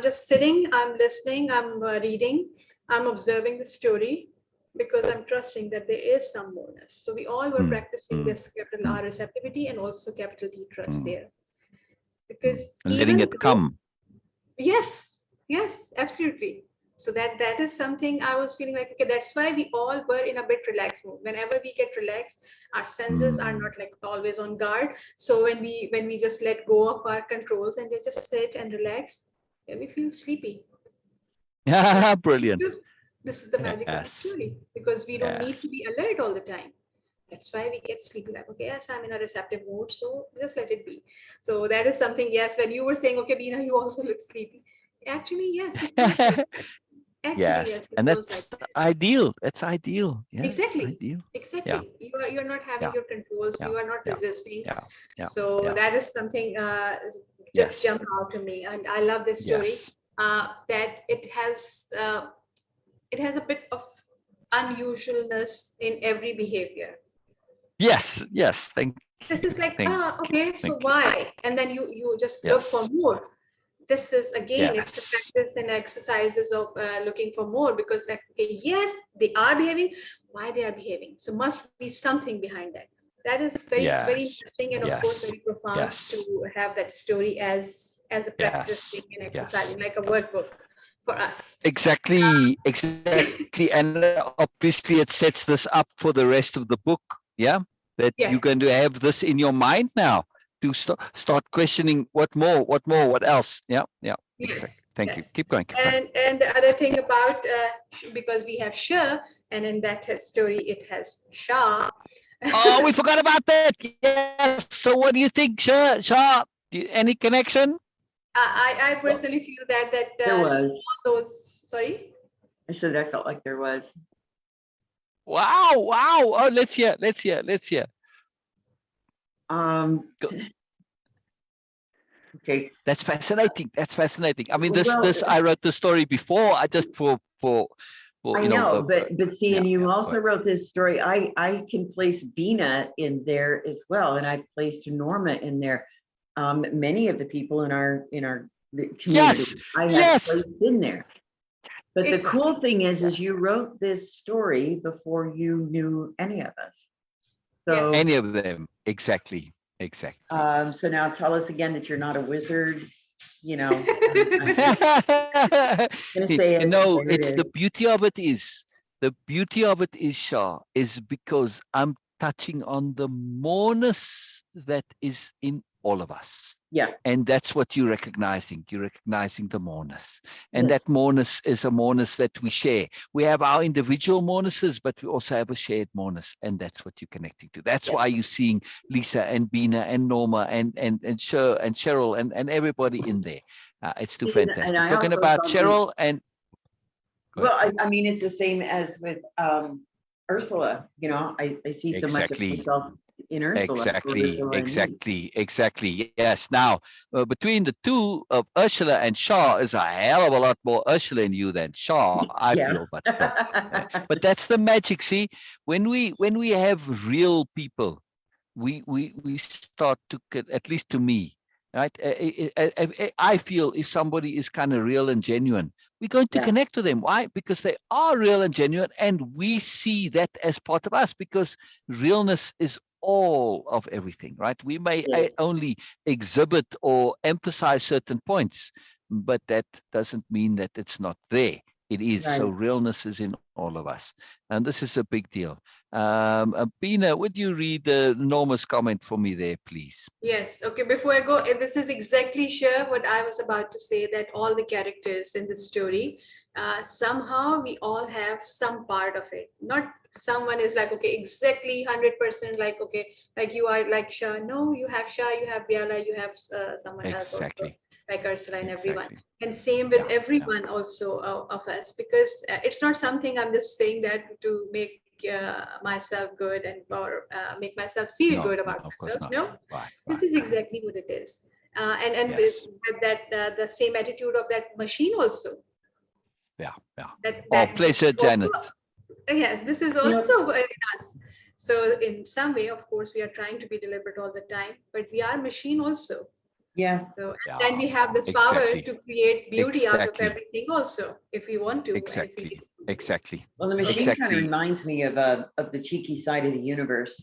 just sitting, I'm listening, I'm reading, I'm observing the story, because I'm trusting that there is some moreness. So we all were practicing this capital R receptivity and also capital D trust there, because Letting even it come. yes, absolutely. So that is something I was feeling like, okay, that's why we all were in a bit relaxed mood. Whenever we get relaxed, our senses are not like always on guard. So when we just let go of our controls and we just sit and relax, then we feel sleepy. Brilliant. This is the magic of the Yes. story, because we don't need to be alert all the time. That's why we get sleepy. Like, okay, yes, I'm in a receptive mode, so just let it be. So that is something. Yes, when you were saying, okay, Beena, you also look sleepy. Actually, yes, it feels like. Actually, Yes, yes, it and feels that's like that. ideal. That's ideal. Yes, Exactly. ideal. Yeah, Exactly. You're not having yeah, your controls. yeah, You are not yeah, resisting. yeah, yeah, So yeah. that is something just Yes, jumped out to me, and I love this story. yes, That it has a bit of unusualness in every behavior. yes, yes. Thank you. This is like, Thank you. okay, Thank so you. why? And then you just look Yes, for more. This is again, it's a yes, practice and exercises of looking for more, because like, okay, yes, they are behaving. Why they are behaving? So must be something behind that. That is very, very yes, interesting, and of course yes, very profound yes, to have that story as a practice thing yes, and yes. exercising, like a workbook for us. Exactly, exactly. And obviously it sets this up for the rest of the book. Yeah. That you're going to Yes. have this in your mind now to start questioning what more, what else. Yeah. Yeah. Exactly. Yes, Thank you. yes. Keep going. Keep going. And the other thing about because we have Shah, and in that story it has Shah. Oh, we forgot about that. Yes. So what do you think, Shah? Any connection? I personally feel that There was. all those, sorry. I said I felt like there was. Wow. Wow. Oh, let's hear. Let's hear. Let's hear. Um, Go. okay. That's fascinating. That's fascinating. I mean, Well, this I wrote the story before. I just for I you know. know, but see, Yeah. and you Yeah. also Right. wrote this story. I can place Bina in there as well, and I've placed Norma in there. Many of the people in our community Yes. I have Yes. placed in there. But the It's cool thing Yeah. is you wrote this story before you knew any of us. So, Any yes. of them. Exactly. Exactly. so now tell us again that you're not a wizard. You know, I'm gonna say You it. know, There it it's the is. beauty of it is Shah, is because I'm touching on the moreness that is in all of us. Yeah. And that's what you're recognizing. You're recognizing the moreness. And Yes. that moreness is a moreness that we share. We have our individual morenesses, but we also have a shared moreness. And that's what you're connecting to. That's Yes. why you're seeing Lisa and Bina and Norma and Cher and Cheryl and everybody in there. It's too See, and fantastic. I Talking also about saw the. Cheryl and go Well, ahead. I mean, it's the same as with Ursula. You know, I see so much of Exactly. myself in Ursula, Exactly, Ursula and me. exactly. Yes. Now, between the two of Ursula and Shah is a hell of a lot more Ursula in you than Shah, I Yeah. feel, but still. But that's the magic. See, when we have real people, we start to get, at least to me, right? I feel if somebody is kind of real and genuine, we're going to Yeah. connect to them. Why? Because they are real and genuine, and we see that as part of us. Because realness is all of everything, right? We may Yes. only exhibit or emphasize certain points, but that doesn't mean that it's not there. It is. So Right. realness is in all of us, and this is a big deal. Bina, would you read Norma's comment for me there, please? Yes. Okay. Before I go, this is exactly sure what I was about to say, that all the characters in the story, somehow we all have some part of it. Not someone is like, okay, exactly 100% like, okay, like you are like Shah. No, you have Shah, you have Biala, you have someone else also, Exactly. like Ursula and everyone. Exactly. And same with Yeah. Yeah. everyone also of us, because it's not something I'm just saying that to make myself good and or make myself feel No, good no, about of course myself. not. No, Right. this Right. is exactly what it is. And with Yes. that the same attitude of that machine also, Yeah. Yeah. Oh, that this pleasure, is also, Janet. yes, this is You know, also in us. So in some way, of course, we are trying to be deliberate all the time, but we are machine also. yeah. So and then Yeah. we have this power Exactly. to create beauty out of Exactly. everything also, if we want to and if we Exactly. need to. Exactly. Well, the Okay. machine kind of Exactly. reminds me of the cheeky side of the universe.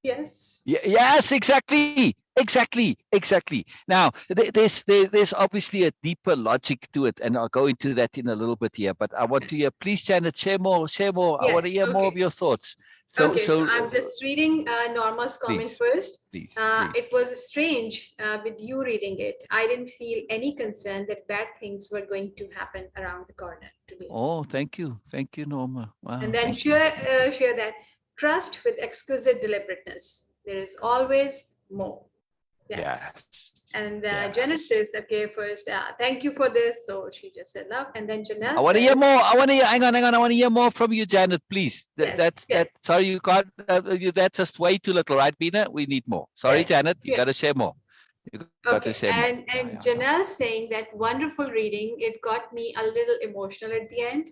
Yes. Yes, exactly, exactly, exactly. Now, there's obviously a deeper logic to it, and I'll go into that in a little bit here. But I want to Yes. hear, please, Janet, share more, share more. I want to Yes. hear more of Okay. your thoughts. So, Okay, so so I'm just reading Norma's comment please, first. please, please. It was strange with you reading it. I didn't feel any concern that bad things were going to happen around the corner to me. Oh, thank you, Norma. And Wow, then thank you. share that trust with exquisite deliberateness. There is always more. Yes. And Janet says, okay, first, thank you for this. So she just said love. And then Janelle I want to says, hear more. I want to hear, hang on. I want to hear more from you, Janet, please. yes, Sorry, you can't, that's just way too little, right, Bina? We need more. Sorry, yes, Janet, you got to share more. You got to share more. And Janelle saying that wonderful reading, it got me a little emotional at the end.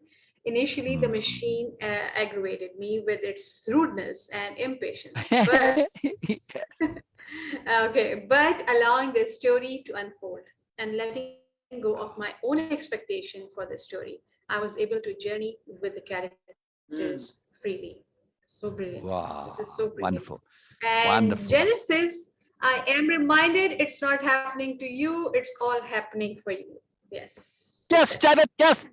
Initially, the machine aggravated me with its rudeness and impatience. But okay, but allowing the story to unfold and letting go of my own expectation for the story, I was able to journey with the characters freely. So brilliant. Wow, This is so brilliant. wonderful. And Wonderful. Janet says, I am reminded it's not happening to you, it's all happening for you. Yes. Yes, Janet. Yes,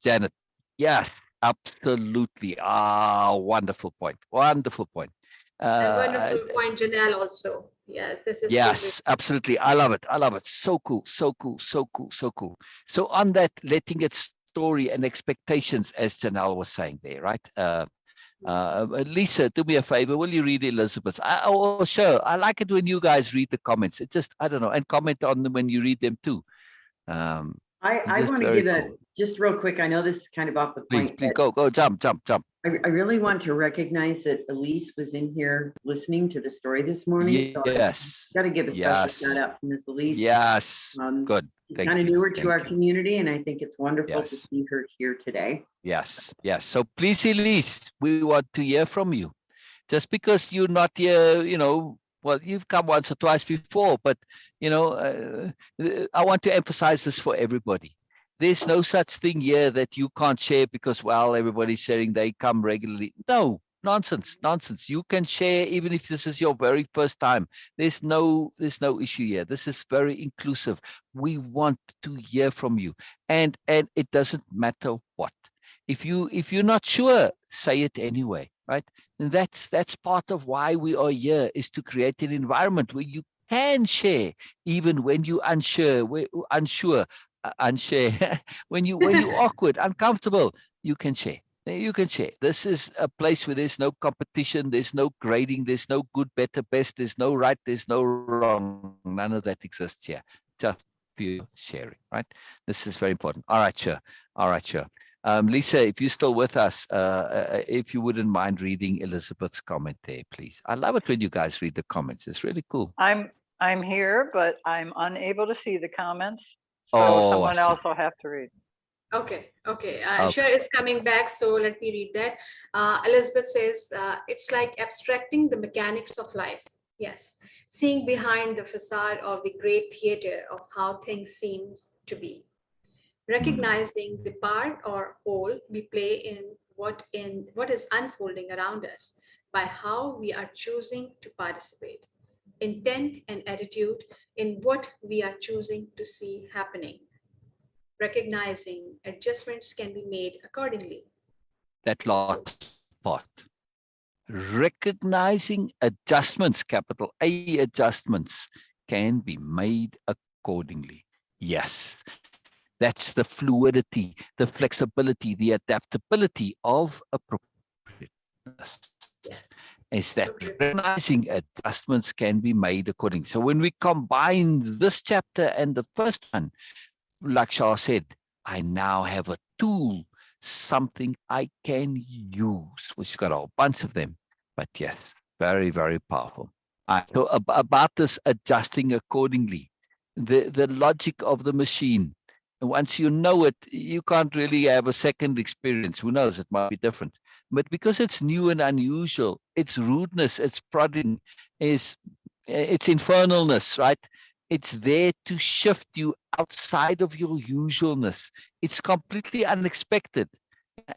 Janet. Yes, absolutely. Ah, wonderful point. Wonderful point. And wonderful point, Janelle, also. Yes, this is yes, absolutely. I love it. I love it. So cool. So cool. So cool. So cool. So on that, letting it story and expectations, as Janelle was saying there, right? Lisa, do me a favor. Will you read Elizabeth's? Sure. I like it when you guys read the comments. It just, I don't know, and comment on them when you read them too. I want to give just real quick. I know this is kind of off the point. Please go, jump. I really want to recognize that Elise was in here listening to the story this morning. Yes. So got to give a special shout out to Miss Elise. Yes. Good. Kind of newer to our community, and I think it's wonderful to see her here today. Yes. So please, Elise, we want to hear from you. Just because you're not here, well, you've come once or twice before, but, I want to emphasize this for everybody. There's no such thing here that you can't share because, well, everybody's sharing, they come regularly. No, nonsense. You can share even if this is your very first time. There's no issue here. This is very inclusive. We want to hear from you. And it doesn't matter what. If you're not sure, say it anyway, right? And that's part of why we are here, is to create an environment where you can share even when you're unsure, unshare. when you're awkward, uncomfortable, you can share. This is a place where there's no competition, there's no grading, there's no good, better, best, there's no right, there's no wrong. None of that exists here. Just pure sharing, right? This is very important. All right, sure. Lisa, if you're still with us, if you wouldn't mind reading Elizabeth's comment there, please. I love it when you guys read the comments. It's really cool. I'm here, but I'm unable to see the comments. So someone else will have to read. Okay. Sure, it's coming back. So let me read that. Elizabeth says, it's like abstracting the mechanics of life. Yes. Seeing behind the facade of the great theater of how things seem to be. Recognizing the part or role we play in what is unfolding around us by how we are choosing to participate. Intent and attitude in what we are choosing to see happening. Recognizing adjustments can be made accordingly. That last part. Recognizing adjustments, capital A adjustments, can be made accordingly. Yes. That's the fluidity, the flexibility, the adaptability of appropriateness. Yes. Is that recognizing adjustments can be made accordingly. So when we combine this chapter and the first one, like Shar said, I now have a tool, something I can use, which has got a bunch of them. But yes, very, very powerful. So about this adjusting accordingly, the logic of the machine. Once you know it, you can't really have a second experience. Who knows? It might be different. But because it's new and unusual, its rudeness, its prodding, its infernalness, right? It's there to shift you outside of your usualness. It's completely unexpected.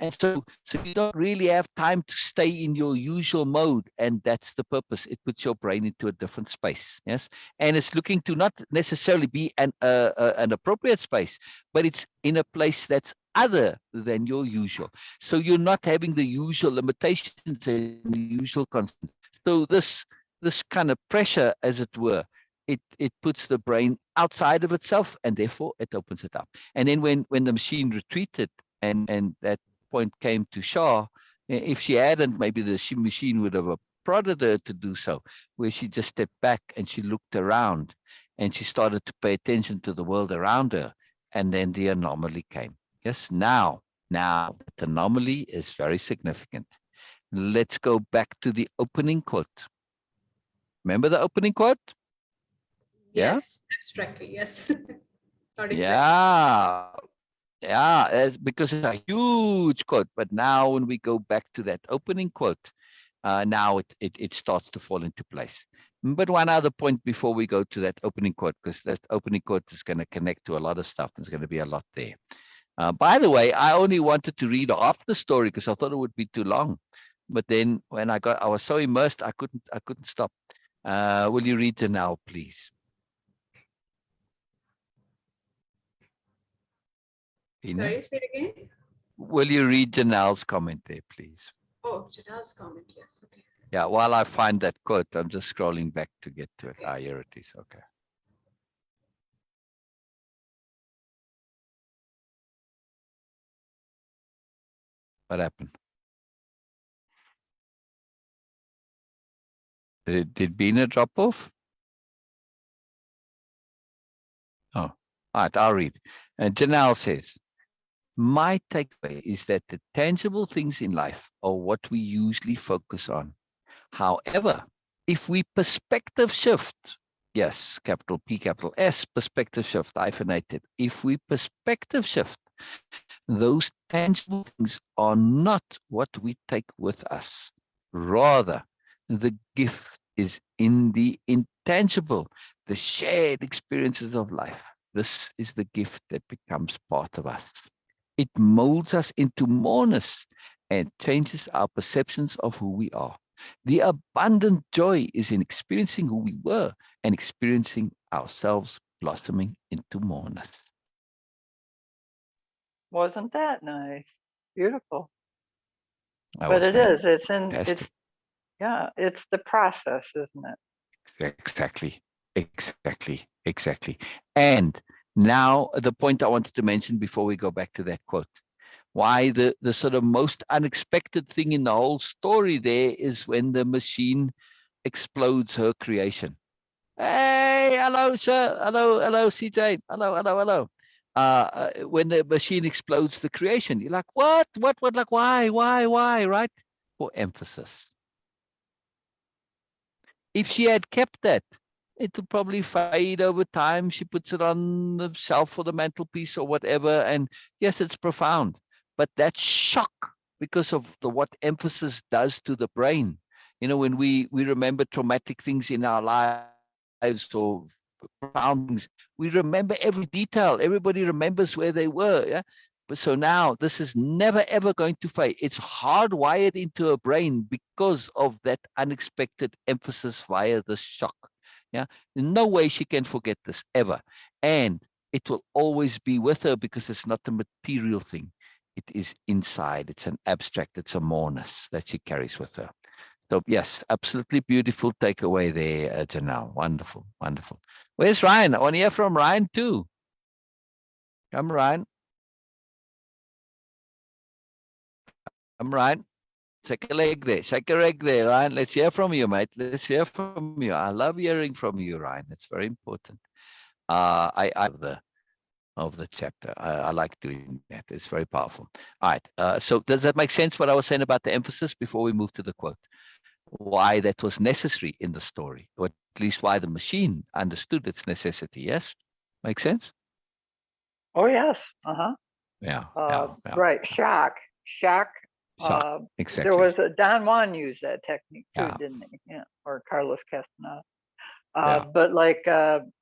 And so you don't really have time to stay in your usual mode. And that's the purpose. It puts your brain into a different space. Yes. And it's looking to not necessarily be an appropriate space, but it's in a place that's other than your usual. So you're not having the usual limitations and the usual constants. So this kind of pressure, as it were, it puts the brain outside of itself, and therefore it opens it up. And then when the machine retreated, and that point came to Shar, If she hadn't, maybe the machine would have prodded her to do so, where she just stepped back and she looked around and she started to pay attention to the world around her. And then the anomaly came. Yes, now that anomaly is very significant. Let's go back to the opening quote. Remember the opening quote? Yeah? Yes, abstractly, yes. Not exactly. Yeah. Yeah, it's because it's a huge quote. But now when we go back to that opening quote, now it starts to fall into place. But one other point before we go to that opening quote, because that opening quote is going to connect to a lot of stuff. There's going to be a lot there. By the way, I only wanted to read off the story because I thought it would be too long. But then when I was so immersed, I couldn't stop. Will you read it now, please? Ina? Sorry, say it again. Will you read Janelle's comment there, please? Oh, Janelle's comment, yes. Okay. Yeah, while I find that quote, I'm just scrolling back to get to it. Ah, here it is. Okay. What happened? Did Bina drop off? Oh, all right, I'll read. And Janelle says, my takeaway is that the tangible things in life are what we usually focus on. However, if we perspective shift, yes, capital P, capital S, perspective shift, hyphenated. If we perspective shift, those tangible things are not what we take with us. Rather, the gift is in the intangible, the shared experiences of life. This is the gift that becomes part of us. It molds us into moreness and changes our perceptions of who we are. The abundant joy is in experiencing who we were and experiencing ourselves blossoming into moreness. Wasn't that nice? Beautiful. That But was it is. It's fantastic. it's the process, isn't it? Exactly. And now the point I wanted to mention before we go back to that quote. Why the sort of most unexpected thing in the whole story there is when the machine explodes her creation. Hey, hello, sir. Hello, CJ. Hello. When the machine explodes the creation, you're like, what, like, why, right? For emphasis. If she had kept that, it would probably fade over time. She puts it on the shelf or the mantelpiece or whatever. And yes, it's profound. But that shock because of what emphasis does to the brain. You know, when we remember traumatic things in our lives or profound things, we remember every detail. Everybody remembers where they were. Yeah. But so now this is never, ever going to fade. It's hardwired into a brain because of that unexpected emphasis via the shock. Yeah. In no way she can forget this ever. And it will always be with her because it's not a material thing. It is inside. It's an abstract. It's a moreness that she carries with her. So yes, absolutely beautiful takeaway there, Janelle. Wonderful. Where's Ryan? I want to hear from Ryan too. Come, Ryan. Shake a leg there, Ryan. Let's hear from you, mate. Let's hear from you. I love hearing from you, Ryan. It's very important. I of the chapter. I like doing that. It's very powerful. All right. So does that make sense what I was saying about the emphasis before we move to the quote? Why that was necessary in the story, or at least why the machine understood its necessity. Yes? Make sense? Oh yes. Uh-huh. Yeah. Right. Shock. Shock. There Exactly. was a Don Juan used that technique too, Yeah. didn't he? Yeah. Or Carlos Castaneda. Yeah. But like,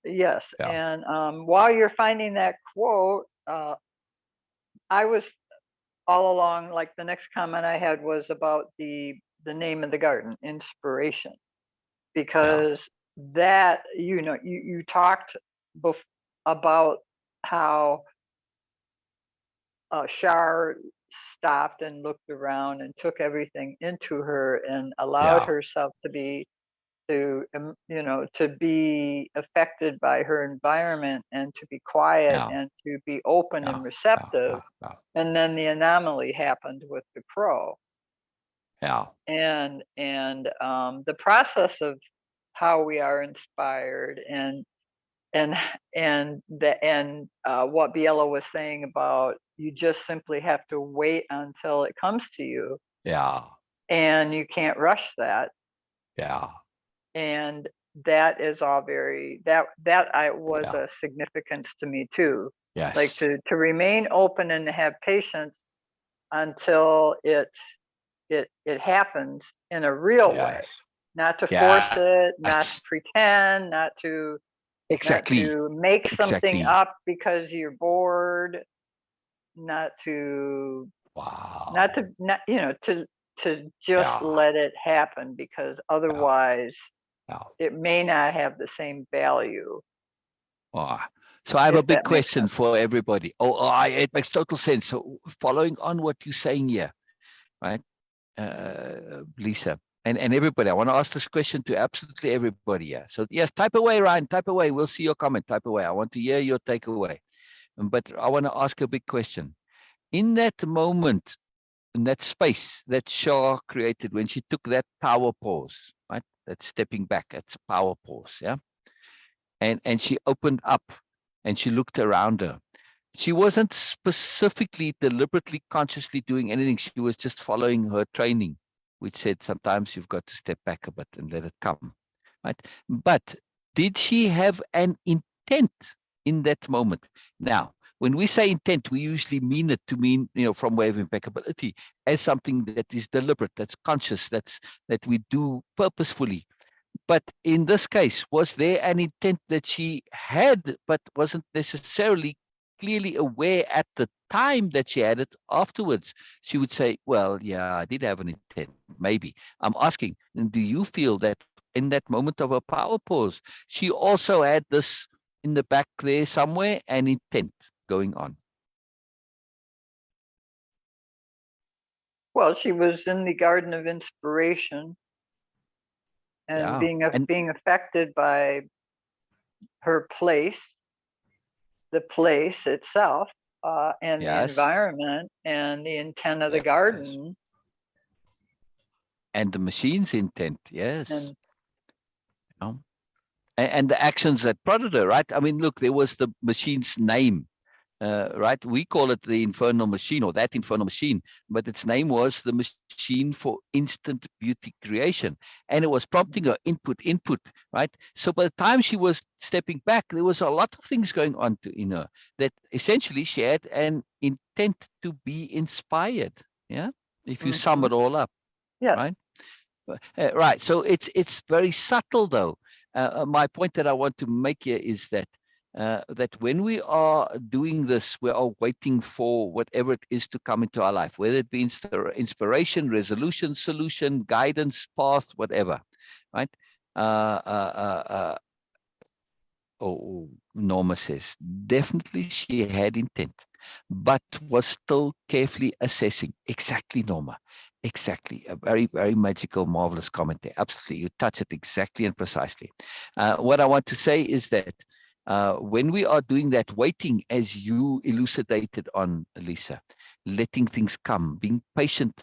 yes. Yeah. And while you're finding that quote, I was all along, like the next comment I had was about the name of the garden, inspiration, because that, you talked about how Shar stopped and looked around and took everything into her and allowed Yeah. herself to be affected by her environment and to be quiet Yeah. and to be open and receptive. And then the anomaly happened with the crow. Yeah. The process of how we are inspired and what Biella was saying about you just simply have to wait until it comes to you, Yeah. and you can't rush that. Yeah. And that is all very that I was Yeah. a significance to me too. Yes. Like to remain open and have patience until it happens in a real way, Yes. not to force Yes. it, not to pretend, not to Exactly. make something Exactly. up because you're bored, not to Wow. to just Yeah. let it happen, because Yeah. otherwise Yeah. it may not have the same value, Wow. So I have a if big that makes question sense. for everybody. It makes total sense. So following on what you're saying here, right, Lisa, and everybody, I want to ask this question to absolutely everybody here. So yes, type away, Ryan, type away. We'll see your comment. Type away. I want to hear your takeaway. But I want to ask a big question. In that moment, in that space that Shar created when she took that power pause, right? That stepping back, that's power pause, yeah. And she opened up and she looked around her. She wasn't specifically, deliberately, consciously doing anything. She was just following her training, which said sometimes you've got to step back a bit and let it come, right? But did she have an intent in that moment? Now, when we say intent, we usually mean it to mean, from Way of Impeccability, as something that is deliberate, that's conscious, that we do purposefully. But in this case, was there an intent that she had, but wasn't necessarily clearly aware at the time that she had it? Afterwards, she would say, well, yeah, I did have an intent, maybe. I'm asking, do you feel that in that moment of a power pause, she also had this in the back there somewhere, an intent going on? Well, she was in the garden of inspiration and Yeah. And being affected by her place, the place itself, and the yes, environment and the intent of the yes. garden. And the machine's intent, yes. And And the actions that prodded her, right? I mean, look, there was the machine's name, right? We call it the Infernal machine, or that Infernal machine, but its name was the machine for instant beauty creation. And it was prompting her input, right? So by the time she was stepping back, there was a lot of things going on in her that essentially she had an intent to be inspired. Yeah. If you sum it all up, yeah, right? Right. So it's very subtle, though. My point that I want to make here is that that when we are doing this, we are waiting for whatever it is to come into our life, whether it be inspiration, resolution, solution, guidance, path, whatever, right? Norma says, definitely she had intent, but was still carefully assessing. Exactly, Norma. Exactly. A very, very magical, marvelous comment there. Absolutely. You touch it exactly and precisely. What I want to say is that when we are doing that waiting, as you elucidated on, Lisa, letting things come, being patient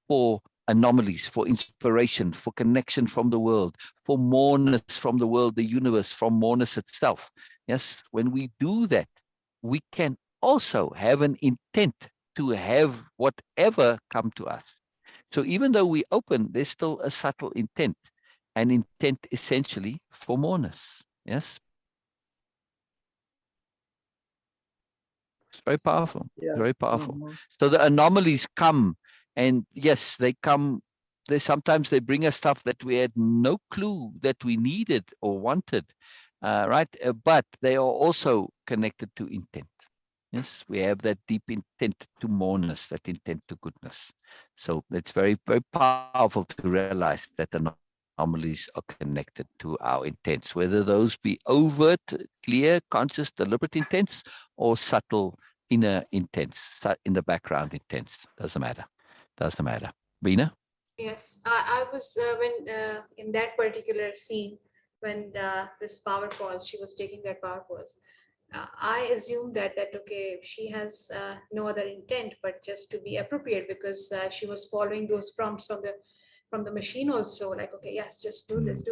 for anomalies, for inspiration, for connection from the world, for moreness from the world, the universe, from moreness itself. Yes, when we do that, we can also have an intent to have whatever come to us. So even though we open, there's still a subtle intent, an intent essentially for moreness. Yes, it's very powerful, yeah. very powerful. So the anomalies come, and yes, they come. Sometimes they bring us stuff that we had no clue that we needed or wanted, right? But they are also connected to intent. Yes, we have that deep intent to moreness, that intent to goodness. So it's very, very powerful to realize that anomalies are connected to our intents, whether those be overt, clear, conscious, deliberate intents, or subtle inner intents, in the background intents. Doesn't matter. Doesn't matter. Bina? Yes, I was when in that particular scene when this power pause, she was taking that power pause. I assume that okay, she has no other intent but just to be appropriate, because she was following those prompts from the machine also, like, okay, yes, just do this,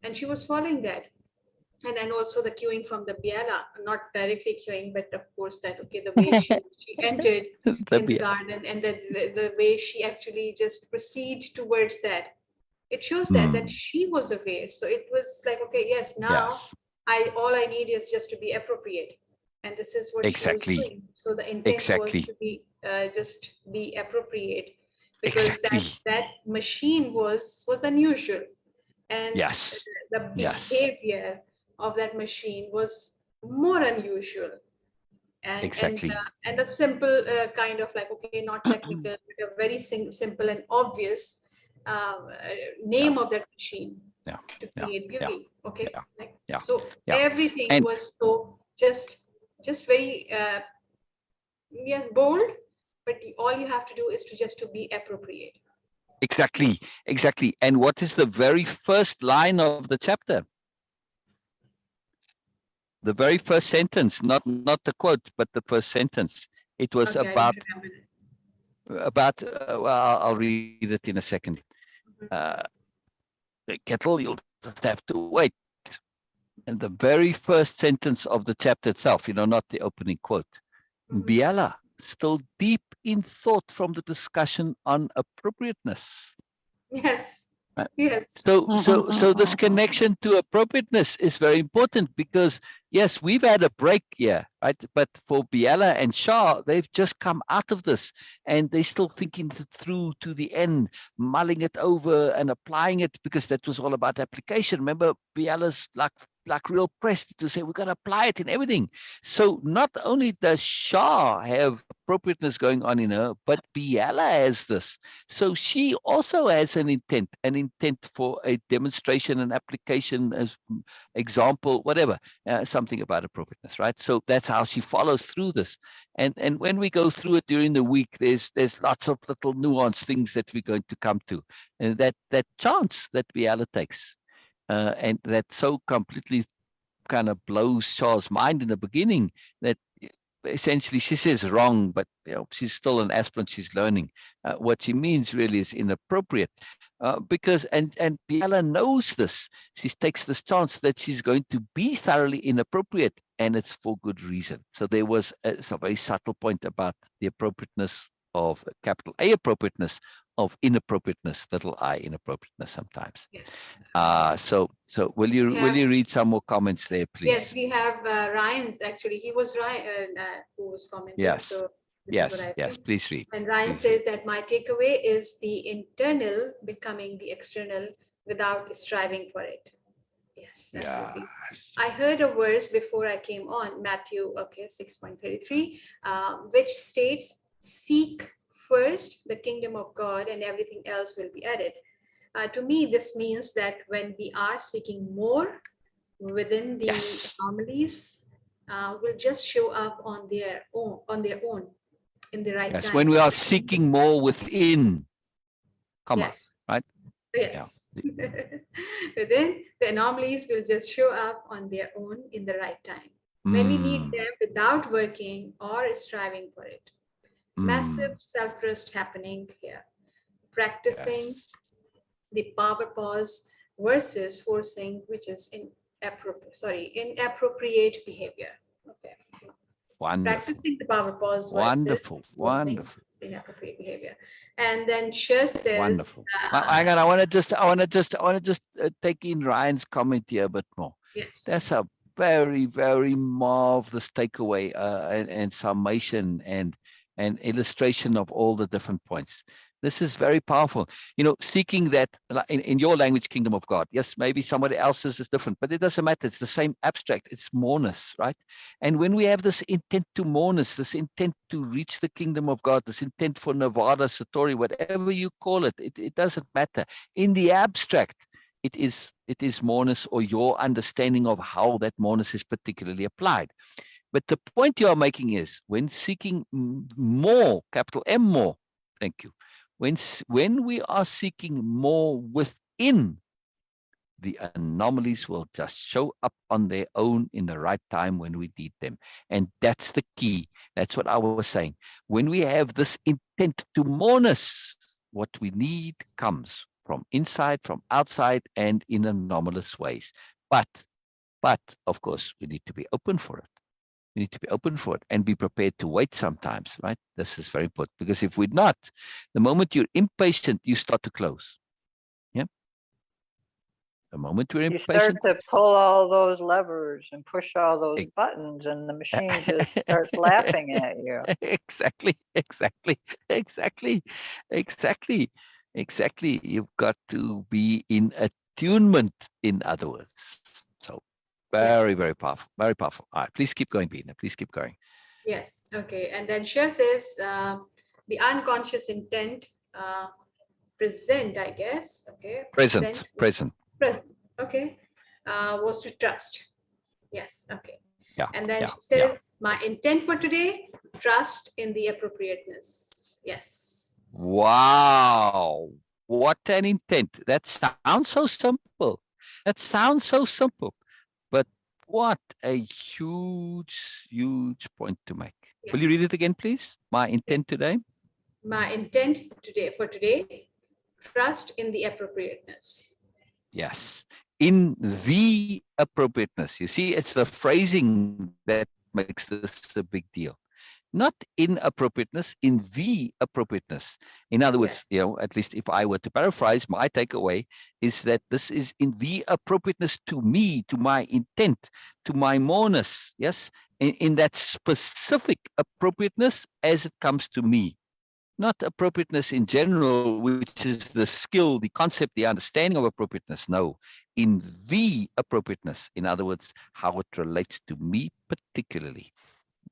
and she was following that. And also the queuing from the Biella, not directly queuing, but of course that, okay, the way she entered in the garden, and the way she actually just proceed towards that, it shows that she was aware. So it was like, okay, yes, now Yes, all I need is just to be appropriate, and this is what she was exactly, doing. So the intent was exactly, to be just be appropriate, because exactly. that machine was unusual, and Yes, the yes, behavior of that machine was more unusual, and exactly. and a simple kind of like, okay, not technical, but a very simple and obvious Yeah, name of that machine yeah, to yeah, create yeah, beauty. Okay, yeah, like, yeah, so yeah. everything And was so just very yes, bold, but all you have to do is to just to be appropriate. exactly, exactly. And what is the very first line of the chapter? The very first sentence, not the quote, but the first sentence. It was Okay, I don't remember well, I'll read it in a second. it. Uh, the kettle, you'll just have to wait. And the very first sentence of the chapter itself, not the opening quote. Mhm. Biella, still deep in thought from the discussion on appropriateness. Yes, Right? yes. So this connection to appropriateness is very important, because yes, we've had a break here, right? But for Biella and Shar, they've just come out of this, and they're still thinking it through to the end, mulling it over and applying it, because that was all about application. Remember, Biella's like real pressed to say we've got to apply it in everything. So not only does Shar have appropriateness going on in her, but Biella has this. So she also has an intent for a demonstration and application as example, whatever, something about appropriateness, right? So that's how she follows through this. And when we go through it during the week, there's lots of little nuanced things that we're going to come to, and that chance that Biella takes, and that so completely kind of blows Charles' mind in the beginning, that essentially she says wrong, but she's still an aspirant, she's learning. What she means really is inappropriate, because and Biella knows this. She takes this chance that she's going to be thoroughly inappropriate, and it's for good reason. So there was a very subtle point about the appropriateness of capital A appropriateness, of inappropriateness, little I inappropriateness sometimes. Yes. So will We you have, read some more comments there, yes, please? we have Ryan's, actually. He was Ryan who was commenting. Yes, So this is what yes, I yes. think. Please read. And Ryan Please read. says that my takeaway is the internal becoming the external without striving for it. Yes, absolutely. Yes. I heard a verse before I came on, Matthew, okay, 6.33, which states, seek first the kingdom of God and everything else will be added. To me, this means that when we are seeking more within the Yes. anomalies, will just show up on their own in the right Yes. When time. we are seeking more within, comma, Yes, right? Yeah. yes. Within, the anomalies will just show up on their own in the right time. When we meet Mm, them without working or striving for it. Massive mm, self-trust happening here. yes. Practicing the power pause versus forcing, which is inappropriate behavior. Okay. Wonderful. Practicing the power pause Wonderful. versus forcing Wonderful. inappropriate behavior. And then Shir says, Wonderful. Hang on. I want to just take in Ryan's comment here a bit more. yes, That's a very, very marvelous takeaway, and summation and illustration of all the different points. This is very powerful. Seeking that in your language, kingdom of God. Yes, maybe somebody else's is different, but it doesn't matter. It's the same abstract. It's moreness, right? And when we have this intent to moreness, this intent to reach the kingdom of God, this intent for Nirvana, Satori, whatever you call it, it doesn't matter. In the abstract, it is moreness, or your understanding of how that moreness is particularly applied. But the point you are making is, when seeking more, capital M more, thank you, when we are seeking more within the anomalies will just show up on their own in the right time when we need them. And that's the key. That's what I was saying. When we have this intent to moreness, what we need comes from inside, from outside, and in anomalous ways. But of course, we need to be open for it. We need to be open for it and be prepared to wait sometimes, right? This is very important, because if we're not, the moment you're impatient, you start to close. Yeah. The moment we're You start impatient, to pull all those levers and push all those buttons, and the machine just starts laughing at you. exactly, exactly, exactly, exactly, exactly. You've got to be in attunement, in other words. So very, Yes. very powerful, very powerful. All right, please keep going, Bina. Please keep going. Yes. Okay. And then Shar says the unconscious intent present, I guess. Okay. Present, present. Present. Okay. Was to trust. Yes. Okay. Yeah, And then yeah, she yeah. says, my intent for today, trust in the appropriateness. Yes. Wow, what an intent. That sounds so simple. That sounds so simple. But what a huge, huge point to make. Will you read Yes. it again, please? My intent today? My intent today for today, trust in the appropriateness. Yes. In the appropriateness. You see, it's the phrasing that makes this a big deal. Not inappropriateness, in the appropriateness. In other words, Yes. at least if I were to paraphrase, my takeaway is that this is in the appropriateness to me, to my intent, to my moreness, yes, in that specific appropriateness as it comes to me. Not appropriateness in general, which is the skill, the concept, the understanding of appropriateness. No, in the appropriateness. In other words, how it relates to me particularly.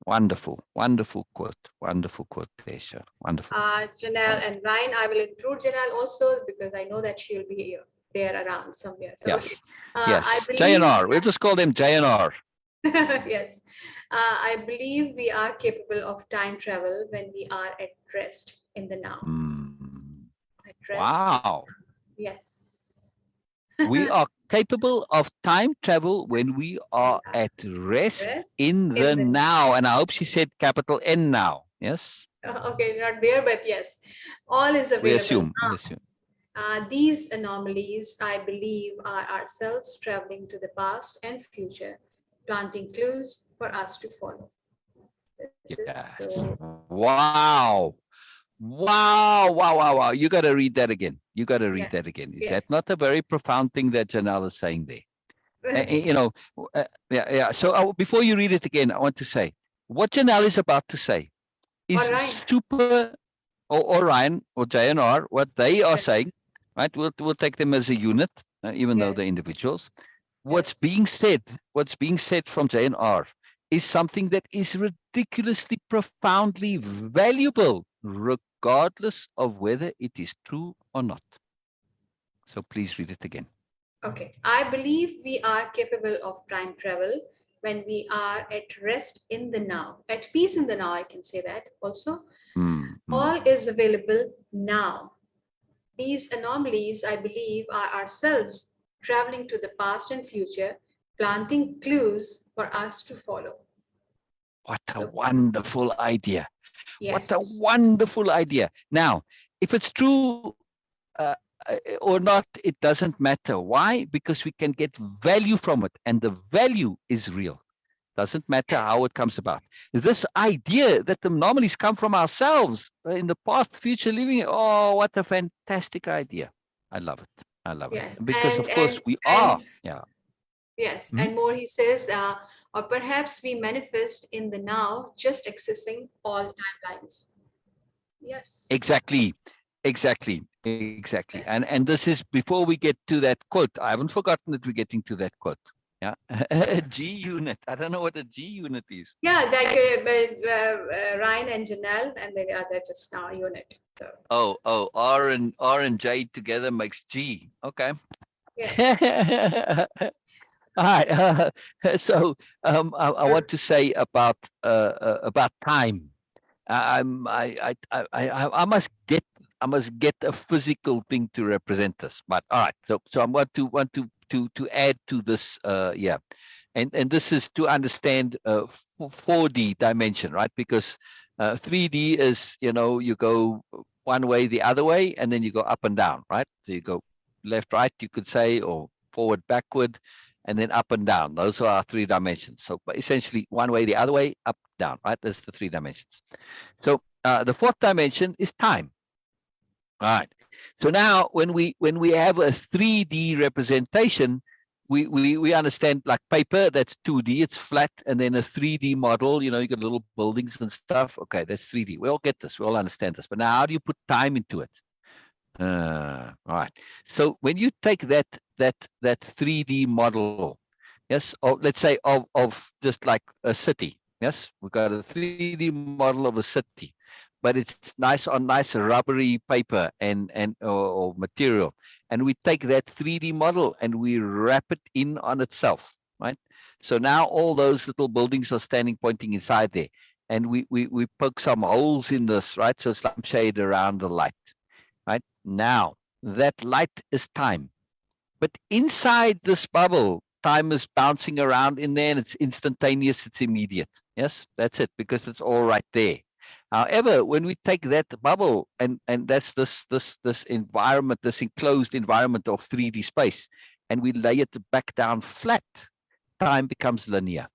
Wonderful, wonderful quote. Wonderful quote, Tesha. Wonderful. Janelle and Ryan, I will include Janelle also because I know that she'll be here, there around somewhere. So, okay. Yes. I Yes. believe, JNR. We'll just call them JNR. yes, I believe we are capable of time travel when we are at rest in the now. At rest. Wow. Yes. We are capable of time travel when we are at rest in the now. And I hope she said capital N now. Yes. Okay, not there, but yes, all is We available assume. now. We assume. These anomalies, I believe, are ourselves traveling to the past and future, planting clues for us to follow. This is Yes. so. Wow. Wow, wow, wow, wow. You got to read that again. You got to read that again. Is that Yes. not a very profound thing that Janelle is saying there? Yeah. So before you read it again, I want to say what Janelle is about to say is All right. super, or Ryan or JNR, what they are saying, right? We'll take them as a unit, even though they're individuals. What's being said from JNR is something that is ridiculously profoundly valuable, regardless of whether it is true or not. So please read it again. Okay. I believe we are capable of time travel when we are at rest in the now, at peace in the now, I can say that also. All is available now. These anomalies, I believe, are ourselves traveling to the past and future, planting clues for us to follow. What a wonderful idea. Yes. What a wonderful idea. Now, if it's true or not, it doesn't matter. Why? Because we can get value from it, and the value is real. Doesn't matter how it comes about. This idea that the anomalies come from ourselves in the past, future, living. Oh, what a fantastic idea. I love it. I love it. Because of course we are. Yeah. Yes. And more, he says, or perhaps we manifest in the now, just accessing all timelines. Yes. Exactly. And this is before we get to that quote. I haven't forgotten that we're getting to that quote. Yeah. A G unit. I don't know what a G unit is. Yeah, like Ryan and Janelle, and then they're just now a unit. So. Oh, R and J together makes G. Okay. Yeah. All right. So I want to say about time. I I must get a physical thing to represent this. But all right, so I want to add to this, yeah, and this is to understand 4D dimension, right? Because 3D is, you know, you go one way, the other way, and then you go up and down, right? So you go left, right, you could say, or forward, backward, and then up and down. Those are our 3 dimensions. So essentially one way, the other way, up, down, right? That's the 3 dimensions. So the 4th dimension is time. All right. So now when we have a 3D representation, we understand like paper, that's 2D, it's flat, and then a 3D model, you know, you got little buildings and stuff. Okay, that's 3D. We all get this, we all understand this. But now how do you put time into it? All right. So when you take that 3D model, yes, or let's say of just like a city, yes, we've got a 3D model of a city, but it's nice on nice rubbery paper and or material, and we take that 3D model and we wrap it in on itself, right? So now all those little buildings are standing pointing inside there, and we poke some holes in this, right? So some shade around the light. Right now, that light is time, but inside this bubble, time is bouncing around in there, and it's instantaneous, it's immediate. Yes, that's it, because it's all right there. However, when we take that bubble and that's this environment, this enclosed environment of 3D space, and we lay it back down flat, time becomes linear.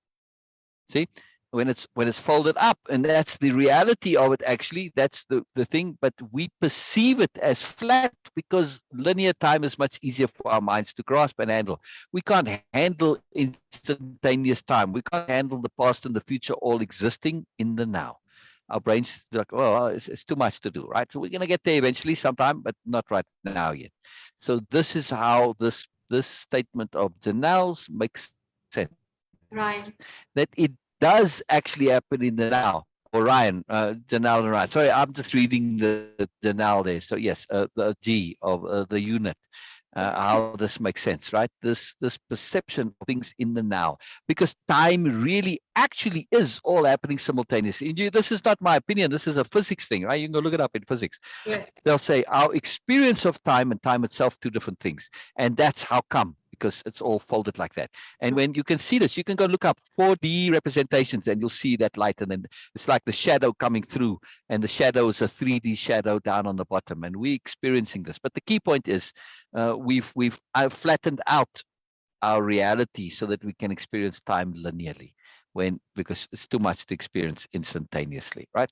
See, when it's folded up, and that's the reality of it. Actually, that's the thing, but we perceive it as flat because linear time is much easier for our minds to grasp and handle. We can't handle instantaneous time. We can't handle the past and the future all existing in the now. Our brains like, well, it's too much to do, right? So we're going to get there eventually sometime, but not right now yet. So this is how this statement of Janelle's makes sense. Right. That it does actually happen in the now. Or Ryan, Janelle and Ryan. Sorry, I'm just reading the Janelle there. So yes, the G of the unit. How this makes sense, right? This perception of things in the now, because time really actually is all happening simultaneously. And this is not my opinion. This is a physics thing, right? You can go look it up in physics. Yes. They'll say our experience of time and time itself, 2 different things, and that's how come, because it's all folded like that. And when you can see this, you can go look up 4D representations, and you'll see that light, and then it's like the shadow coming through, and the shadow is a 3D shadow down on the bottom, and we're experiencing this. But the key point is we've flattened out our reality so that we can experience time linearly, because it's too much to experience instantaneously, right?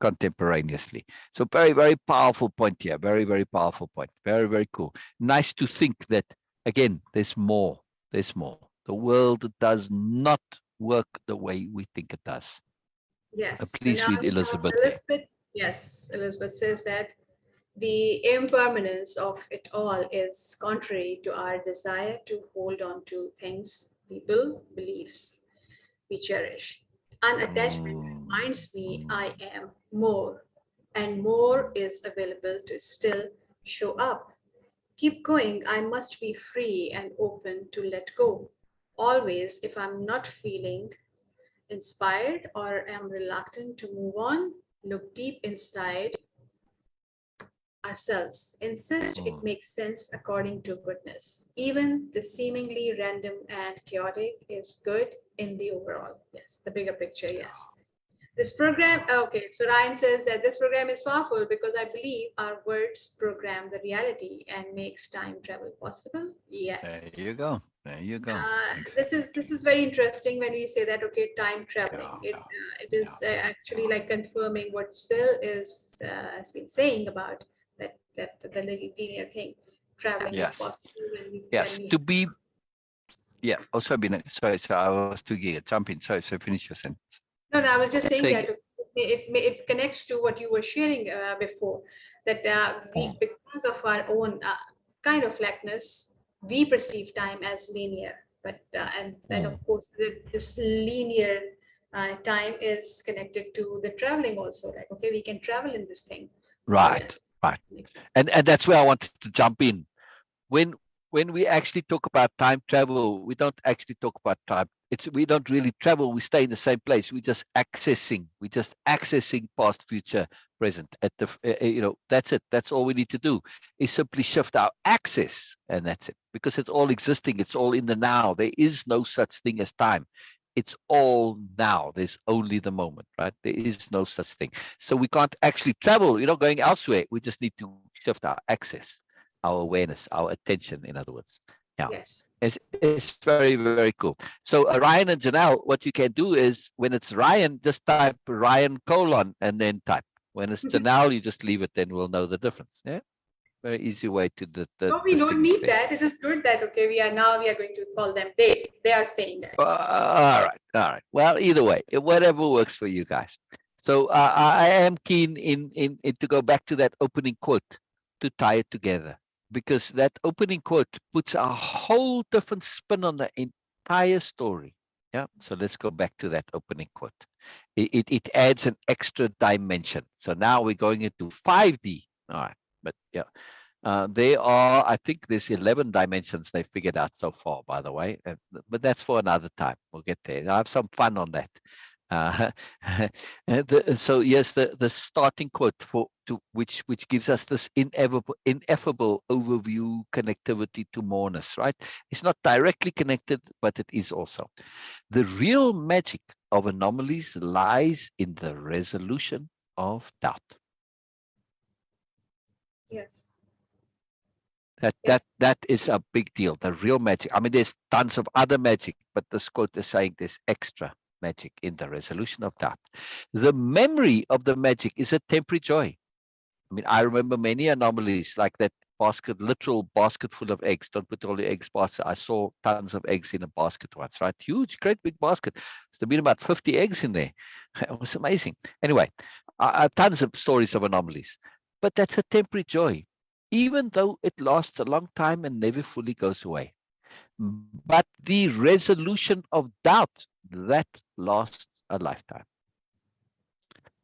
Contemporaneously. So very, very powerful point here. Very, very powerful point. Very, very cool. Nice to think that, again, there's more. There's more. The world does not work the way we think it does. Yes. So Please now read we have Elizabeth. Elizabeth. Yes, Elizabeth says that the impermanence of it all is contrary to our desire to hold on to things, people, beliefs we cherish. Unattachment reminds me I am more, and more is available to still show up. Keep going. I must be free and open to let go. Always, if I'm not feeling inspired or am reluctant to move on, look deep inside ourselves. Insist it makes sense according to goodness. Even the seemingly random and chaotic is good in the overall. Yes, the bigger picture, yes. This program, okay, so Ryan says that this program is powerful because I believe our words program the reality and makes time travel possible. Yes. There you go. There you go. This is very interesting when we say that, okay, time traveling. It is actually like confirming what Sil has been saying about that the linear thing, traveling is possible when we to be. Yeah. Oh, sorry. So I was too eager. Jump in. Sorry. So finish your sentence. No, I was just saying that it connects to what you were sharing before, that we, because of our own kind of lackness, we perceive time as linear. But and of course, this linear time is connected to the traveling also. Like, okay, we can travel in this thing. Right. So, yes. Right. And that's where I wanted to jump in. When we actually talk about time travel, we don't actually talk about time we don't really travel, we stay in the same place. We're just accessing past, future, present at the that's it. That's all we need to do is simply shift our access, and that's it, because it's all existing, it's all in the now. There is no such thing as time. It's all now. There's only the moment, right? There is no such thing. So we can't actually travel, going elsewhere. We just need to shift our access, our awareness, our attention, in other words. Yeah. Yes. It's very, very cool. So Ryan and Janelle, what you can do is when it's Ryan, just type Ryan : and then type. When it's Janelle, you just leave it, then we'll know the difference. Yeah. Very easy way to No, we don't distinguish need that. It is good that, okay, we are going to call them they. They are saying that. All right. Well, either way, whatever works for you guys. So I am keen in to go back to that opening quote to tie it together, because that opening quote puts a whole different spin on the entire story. Yeah. So let's go back to that opening quote. It adds an extra dimension. So now we're going into 5D. All right. But yeah. There are, I think there's 11 dimensions they figured out so far, by the way, but that's for another time. We'll get there. I'll have some fun on that. So yes, the starting quote which gives us this ineffable overview connectivity to moreness, right? It's not directly connected, but it is also. The real magic of anomalies lies in the resolution of doubt. Yes. That is a big deal. The real magic. I mean, there's tons of other magic, but this quote is saying there's extra magic in the resolution of doubt. The memory of the magic is a temporary joy. I mean, I remember many anomalies like that literal basket full of eggs. Don't put all the eggs basket. I saw tons of eggs in a basket once, right? Huge, great big basket. There's been about 50 eggs in there. It was amazing. Anyway, tons of stories of anomalies, but that's a temporary joy, even though it lasts a long time and never fully goes away. But the resolution of doubt, that lasts a lifetime,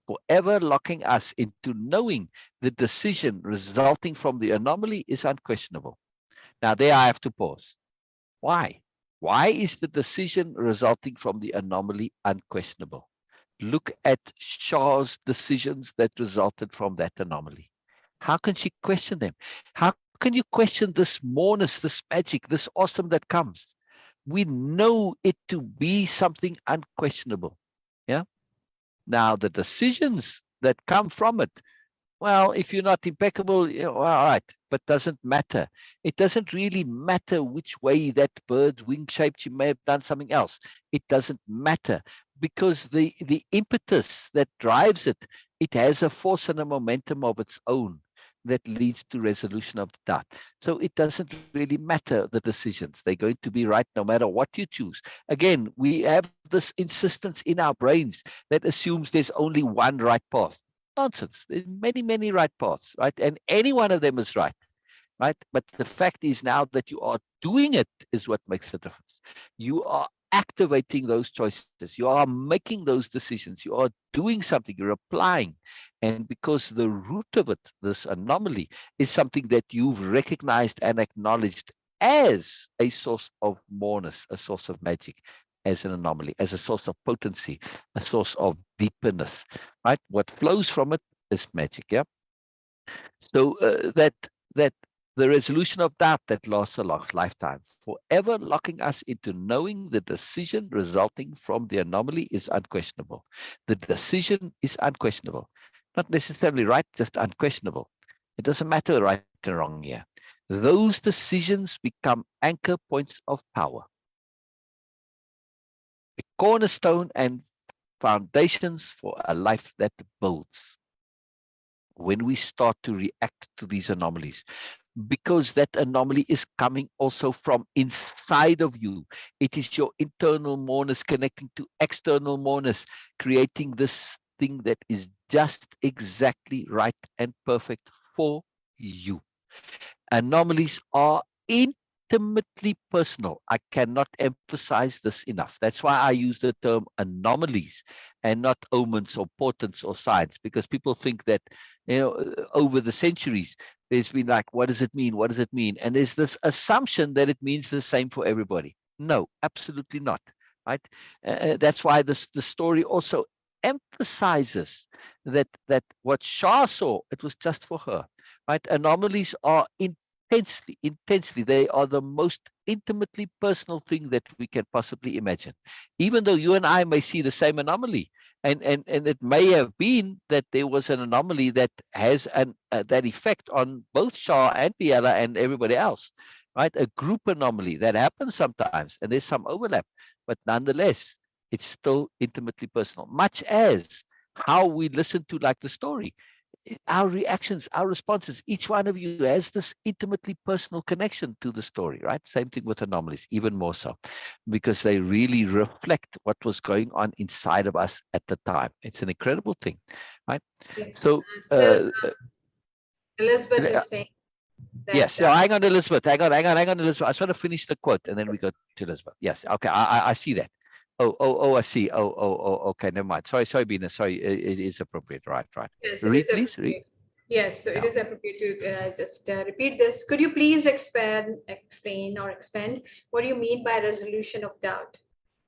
forever locking us into knowing the decision resulting from the anomaly is unquestionable. Now there I have to pause. Why? Why is the decision resulting from the anomaly unquestionable? Look at Shar's decisions that resulted from that anomaly. How can she question them? How can you question this moreness, this magic, this awesome that comes? We know it to be something unquestionable. Yeah. Now the decisions that come from it, well, if you're not impeccable, all right, but doesn't matter. It doesn't really matter which way that bird's wing shaped. You may have done something else. It doesn't matter, because the impetus that drives it, it has a force and a momentum of its own that leads to resolution of the doubt. So it doesn't really matter the decisions. They're going to be right no matter what you choose. Again, we have this insistence in our brains that assumes there's only one right path. Nonsense. There's many, many right paths, right? And any one of them is right, right? But the fact is now that you are doing it is what makes the difference. You are activating those choices. You are making those decisions. You are doing something. You're applying. And because the root of it, this anomaly, is something that you've recognized and acknowledged as a source of moreness, a source of magic, as an anomaly, as a source of potency, a source of deepness, right? What flows from it is magic, yeah? So that the resolution of doubt that lasts a lifetime, forever locking us into knowing the decision resulting from the anomaly is unquestionable. The decision is unquestionable. Not necessarily right, just unquestionable. It doesn't matter right or wrong here. Those decisions become anchor points of power, the cornerstone and foundations for a life that builds. When we start to react to these anomalies, because that anomaly is coming also from inside of you. It is your internal moreness connecting to external moreness, creating this thing that is just exactly right and perfect for you. Anomalies are intimately personal. I cannot emphasize this enough. That's why I use the term anomalies and not omens or portents or signs, because people think that, over the centuries, there's been like, what does it mean? What does it mean? And there's this assumption that it means the same for everybody. No, absolutely not. right? That's why the story also emphasizes that what Shah saw, it was just for her, right? Anomalies are intensely, they are the most intimately personal thing that we can possibly imagine. Even though you and I may see the same anomaly, and it may have been that there was an anomaly that has that effect on both Shah and Biella and everybody else, right? A group anomaly that happens sometimes, and there's some overlap, but nonetheless, it's still intimately personal, much as how we listen to like the story, our reactions, our responses, each one of you has this intimately personal connection to the story, right? Same thing with anomalies, even more so, because they really reflect what was going on inside of us at the time. It's an incredible thing, right? Yes. So, So Elizabeth uh, is saying that yes, yeah, hang on, Elizabeth. Hang on, Elizabeth. I just want to finish the quote, and then we go to Elizabeth. Yes, okay, I see that. Oh, I see. Okay, never mind. Sorry, Bina. Sorry, it is appropriate. Right. yes, it Read, is please. Read. appropriate. Yes, so it Yeah. is appropriate to just repeat this. Could you please explain or expand what do you mean by resolution of doubt?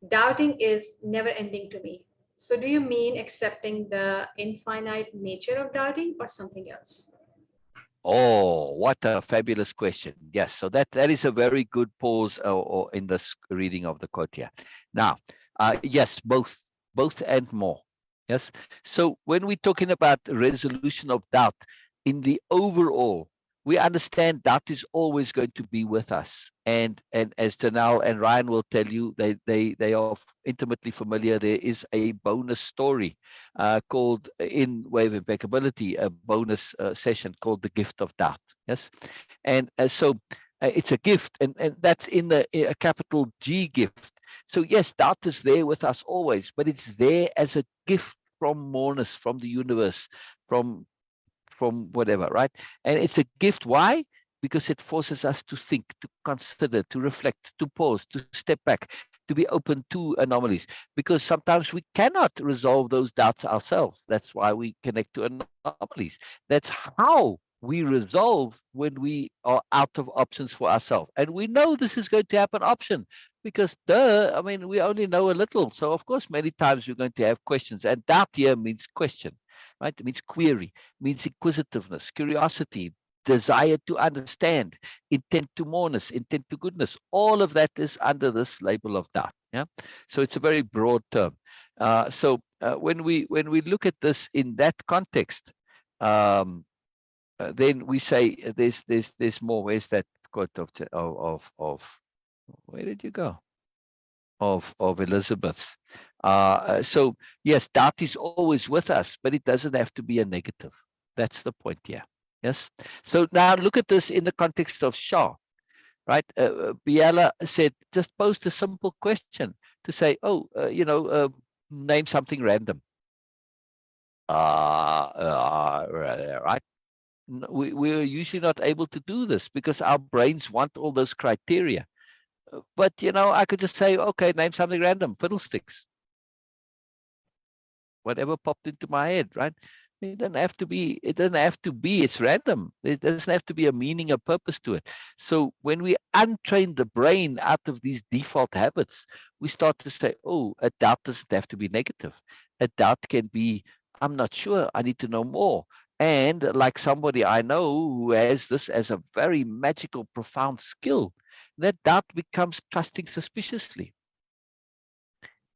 Doubting is never ending to me. So do you mean accepting the infinite nature of doubting or something else? Oh, what a fabulous question. Yes, so that is a very good pause or in this reading of the quote here. Now, yes, both and more. Yes. So when we're talking about resolution of doubt in the overall, we understand doubt is always going to be with us. And as Janelle and Ryan will tell you, they are intimately familiar. There is a bonus story called in Way of Impeccability, a bonus session called The Gift of Doubt. Yes. And so it's a gift, and that's in the a capital G gift. So yes, doubt is there with us always, but it's there as a gift from Moreness, from the universe, from whatever, right? And it's a gift. Why? Because it forces us to think, to consider, to reflect, to pause, to step back, to be open to anomalies. Because sometimes we cannot resolve those doubts ourselves. That's why we connect to anomalies. That's how we resolve when we are out of options for ourselves. And we know this is going to happen option because I mean, we only know a little. So of course, many times we're going to have questions. And doubt here means question, right? It means query, means inquisitiveness, curiosity, desire to understand, intent to moreness, intent to goodness. All of that is under this label of doubt. Yeah. So it's a very broad term. When we look at this in that context, um, then we say there's more. Where's that quote of where did you go? Of Elizabeth's. So yes, doubt is always with us, but it doesn't have to be a negative. That's the point here. Yes. So now look at this in the context of Shah, right? Biella said, just posed a simple question to say, oh, name something random. Right? We're usually not able to do this because our brains want all those criteria. But I could just say, okay, name something random, fiddlesticks, whatever popped into my head, right? It doesn't have to be, it's random. It doesn't have to be a meaning, a purpose to it. So when we untrain the brain out of these default habits, we start to say, oh, a doubt doesn't have to be negative. A doubt can be, I'm not sure, I need to know more. And like somebody I know who has this as a very magical, profound skill, that doubt becomes trusting suspiciously.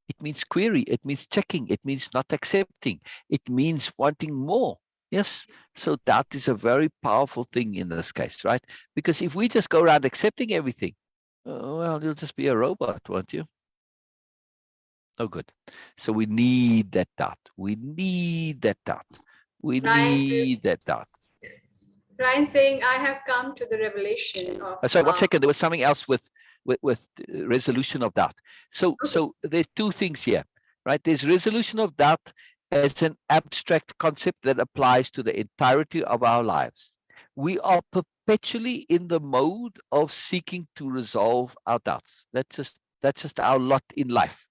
It means query, it means checking, it means not accepting, it means wanting more. Yes. So doubt is a very powerful thing in this case, right? Because if we just go around accepting everything, well, you'll just be a robot, won't you? No good. So we need that doubt. We need that doubt. We Ryan need that is, doubt. yes. Ryan saying, I have come to the revelation of, Sorry, 1 second. There was something else with resolution of doubt. okay. So there's two things here, right? There's resolution of doubt as an abstract concept that applies to the entirety of our lives. We are perpetually in the mode of seeking to resolve our doubts. That's just our lot in life.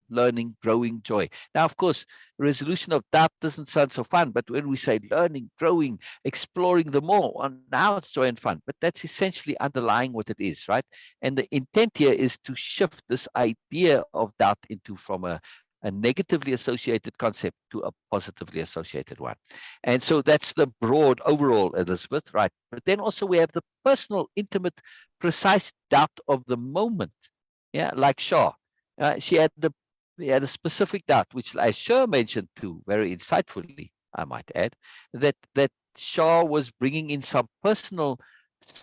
learning, growing, joy. Now, of course, resolution of doubt doesn't sound so fun, but when we say learning, growing, exploring the more, and now it's joy and fun, but that's essentially underlying what it is, right? And the intent here is to shift this idea of doubt into from a negatively associated concept to a positively associated one. And so that's the broad overall, Elizabeth, right? But then also we have the personal, intimate, precise doubt of the moment. Yeah, like Shar. He had a specific doubt, which as Shar mentioned too, very insightfully, I might add, that Shar was bringing in some personal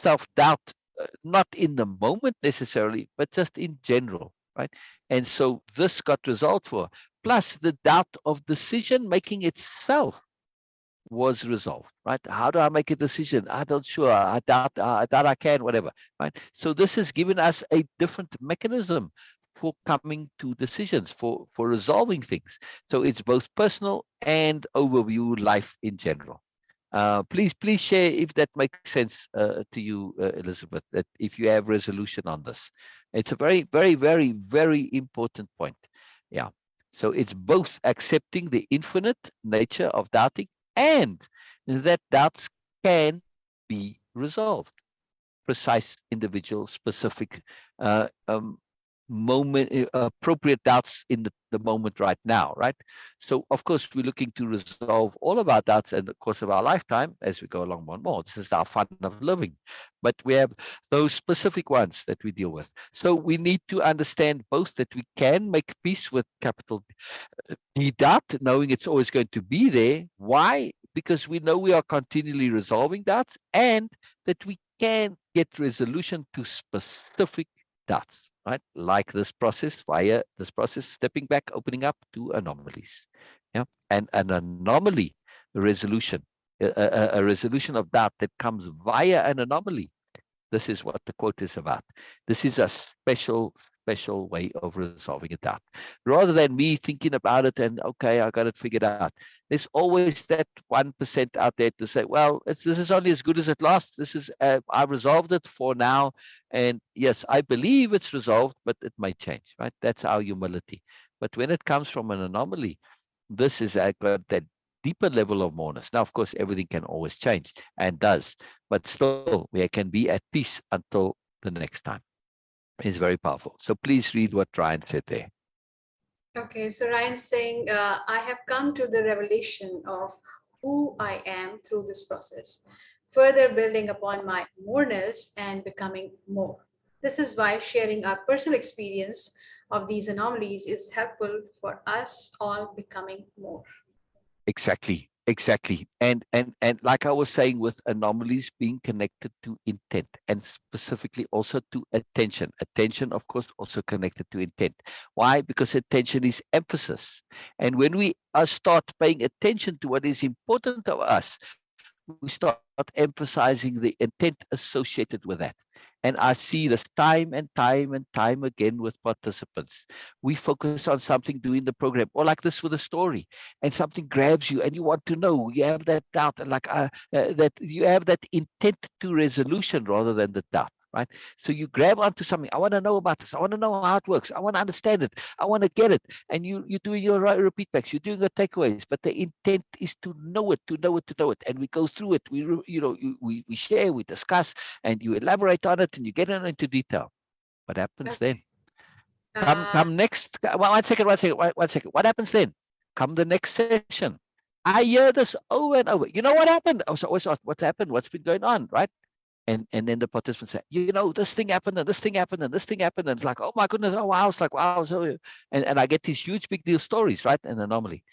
self-doubt, not in the moment necessarily, but just in general, right? And so this got resolved for her. Plus the doubt of decision making itself was resolved, right? How do I make a decision? I'm not sure. I doubt I can, whatever, right? So this has given us a different mechanism for coming to decisions, for resolving things. So it's both personal and overview life in general. Please share if that makes sense to you, Elizabeth, that if you have resolution on this. It's a very, very, very, very important point. Yeah. So it's both accepting the infinite nature of doubting and that doubts can be resolved. Precise, individual, specific, moment, appropriate doubts in the moment right now, right? So of course we're looking to resolve all of our doubts in the course of our lifetime as we go along more and more. This is our fun of living, but we have those specific ones that we deal with. So we need to understand both that we can make peace with capital D doubt, knowing it's always going to be there. Why? Because we know we are continually resolving doubts, and that we can get resolution to specific doubts, right? Like this process, via this process, stepping back, opening up to anomalies. Yeah, and an anomaly resolution, a resolution of doubt that comes via an anomaly. This is what the quote is about. This is a special way of resolving a doubt. Rather than me thinking about it and, okay, I got it figured out. There's always that 1% out there to say, well, this is only as good as it lasts. This is, I've resolved it for now. And yes, I believe it's resolved, but it might change, right? That's our humility. But when it comes from an anomaly, this is got that deeper level of moreness. Now, of course, everything can always change and does, but still we can be at peace until the next time. It's very powerful. So please read what Ryan said there. Okay, so Ryan's saying, I have come to the revelation of who I am through this process, further building upon my moreness and becoming more. This is why sharing our personal experience of these anomalies is helpful for us all becoming more. Exactly. And like I was saying, with anomalies being connected to intent, and specifically also to attention. Attention, of course, also connected to intent. Why? Because attention is emphasis. And when we start paying attention to what is important to us, we start emphasizing the intent associated with that. And I see this time and time again with participants. We focus on something doing the program, or like this with a story, and something grabs you and you want to know. You have that doubt, and that you have that intent to resolution rather than the doubt, right? So you grab onto something. I want to know about this. I want to know how it works. I want to understand it. I want to get it. And you're doing your repeat backs. You're doing your takeaways. But the intent is to know it, to know it, to know it. And we go through it. We share, we discuss, and you elaborate on it, and you get into detail. What happens then? Come next. One second. What happens then? Come the next session. I hear this over and over. You know what happened? I was always asked, what happened? What's been going on, right? And then the participants say, this thing happened, and this thing happened, and this thing happened, and it's like, oh my goodness, oh wow, it's like, wow. So, and I get these huge big deal stories, right? An anomaly.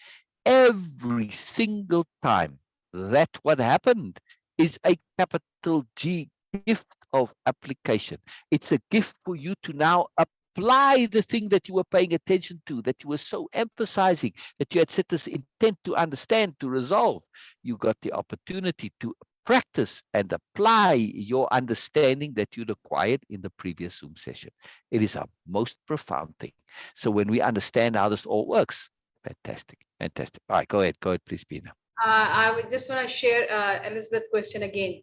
Every single time that what happened is a capital G gift of application. It's a gift for you to now apply the thing that you were paying attention to, that you were so emphasizing, that you had set this intent to understand, to resolve. You got the opportunity to practice and apply your understanding that you'd acquired in the previous Zoom session. It is a most profound thing. So when we understand how this all works, fantastic. All right, go ahead, please, Pina. I would just want to share Elizabeth's question again,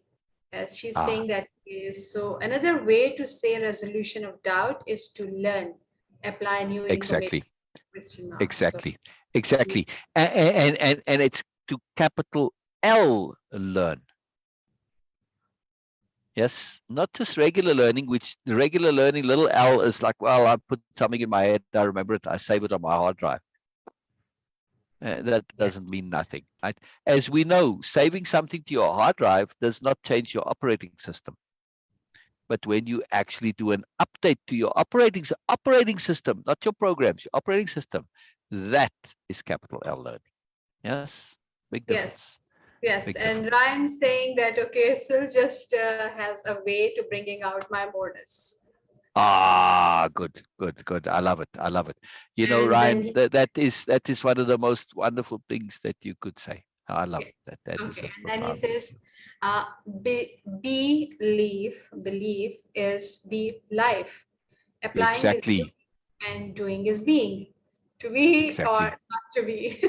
as she's saying that is, so another way to say resolution of doubt is to learn, apply new information. Exactly. question mark. So, Exactly. Exactly. And it's to capital L learn. Yes, not just regular learning, which the regular learning, little L is like, well, I put something in my head, I remember it, I save it on my hard drive. That doesn't yes. mean nothing, right? As we know, saving something to your hard drive does not change your operating system. But when you actually do an update to your operating system, not your programs, your operating system, that is capital L learning. Yes, big Yes. difference. Yes. Big And difference. Ryan saying that, okay, Sil just has a way to bringing out my moreness. Ah, good, good, good. I love it. I love it. You know, And then, Ryan, that is one of the most wonderful things that you could say. I love okay, that. That is okay. a And then he profound. says, belief is be life. Applying is Exactly, doing and doing is being. To be or exactly, not to be.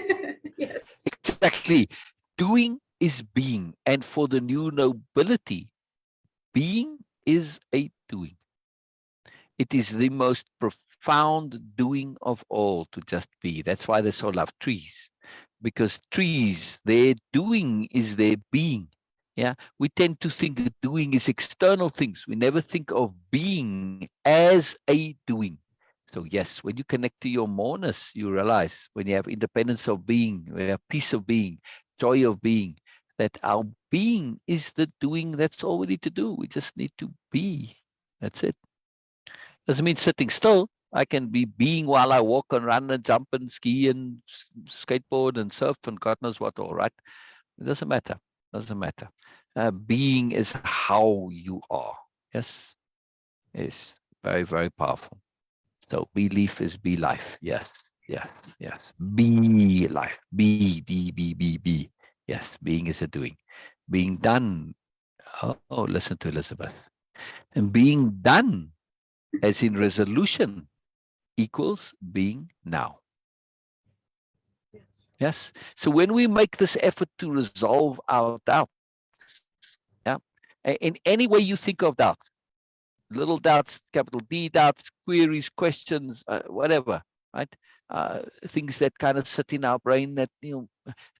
Yes. exactly. Doing is being, and for the new nobility, being is a doing. It is the most profound doing of all to just be. That's why they so love trees, because trees, their doing is their being. Yeah, we tend to think that doing is external things. We never think of being as a doing. So yes, when you connect to your moreness, you realize when you have independence of being, we have peace of being, joy of being, that our being is the doing. That's all we need to do. We just need to be. That's it. Doesn't mean sitting still. I can be being while I walk and run and jump and ski and skateboard and surf and God knows what, all right? It doesn't matter. Doesn't matter. Being is how you are. Yes, is very, very powerful. So belief is be life. Yes, yes, yes. Be life. Be. Yes, being is a doing. Being done. Oh, listen to Elizabeth. And being done, as in resolution, equals being now. Yes. Yes. So when we make this effort to resolve our doubts, yeah, in any way you think of doubts, little doubts, capital D doubts, queries, questions, whatever, right? Things that kind of sit in our brain that,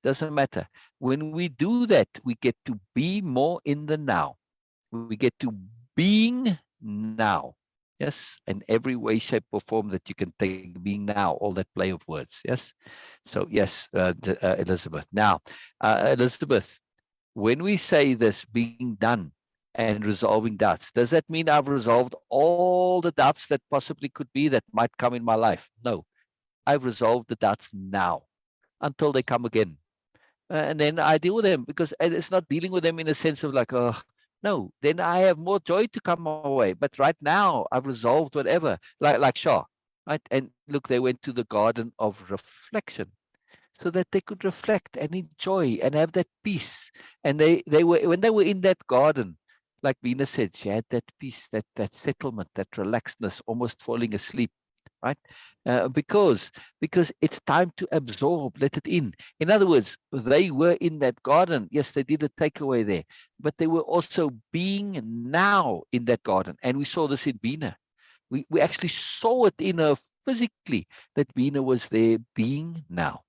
doesn't matter. When we do that, we get to be more in the now. We get to being now. Yes, in every way, shape, or form that you can take being now, all that play of words. Yes. So yes, Elizabeth. Now, Elizabeth, when we say this being done and resolving doubts, does that mean I've resolved all the doubts that possibly could be that might come in my life? No, I've resolved the doubts now until they come again. And then I deal with them because it's not dealing with them in a sense of like, oh, no, then I have more joy to come my way. But right now I've resolved whatever, like Shah, right? And look, they went to the garden of reflection so that they could reflect and enjoy and have that peace. And they were, when they were in that garden, like Vina said, she had that peace, that settlement, that relaxedness, almost falling asleep, right? Because it's time to absorb, let it in other words, they were in that garden. Yes, they did a takeaway there, but they were also being now in that garden. And we saw this in Bina. We actually saw it in her physically, that Bina was there being now.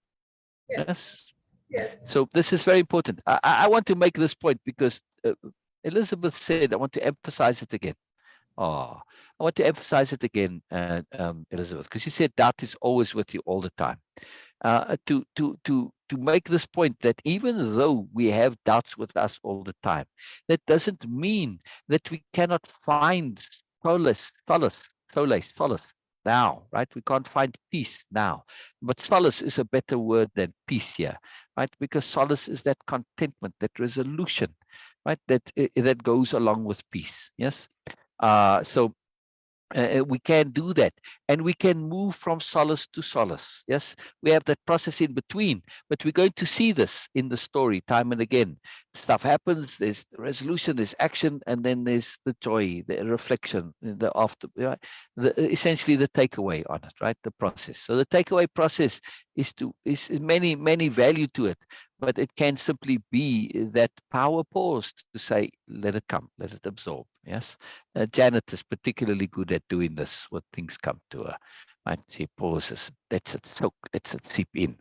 Yes. Yes. So Yes. this is very important. I want to make this point because Elizabeth said, I want to emphasize it again. Oh, I want to emphasize it again, Elizabeth, because you said doubt is always with you all the time. To make this point that even though we have doubts with us all the time, that doesn't mean that we cannot find solace now, right? We can't find peace now. But solace is a better word than peace here, right? Because solace is that contentment, that resolution, right? That goes along with peace. Yes. So we can do that, and we can move from solace to solace. Yes, we have that process in between, but we're going to see this in the story time and again. Stuff happens, there's the resolution, there's action, and then there's the joy, the reflection, the after, right? Essentially the takeaway on it, right? The process. So the takeaway process is many value to it, but it can simply be that power pause to say, let it come, let it absorb. Yes. Janet is particularly good at doing this when things come to her. Right? She pauses. Lets it soak. Lets it seep in.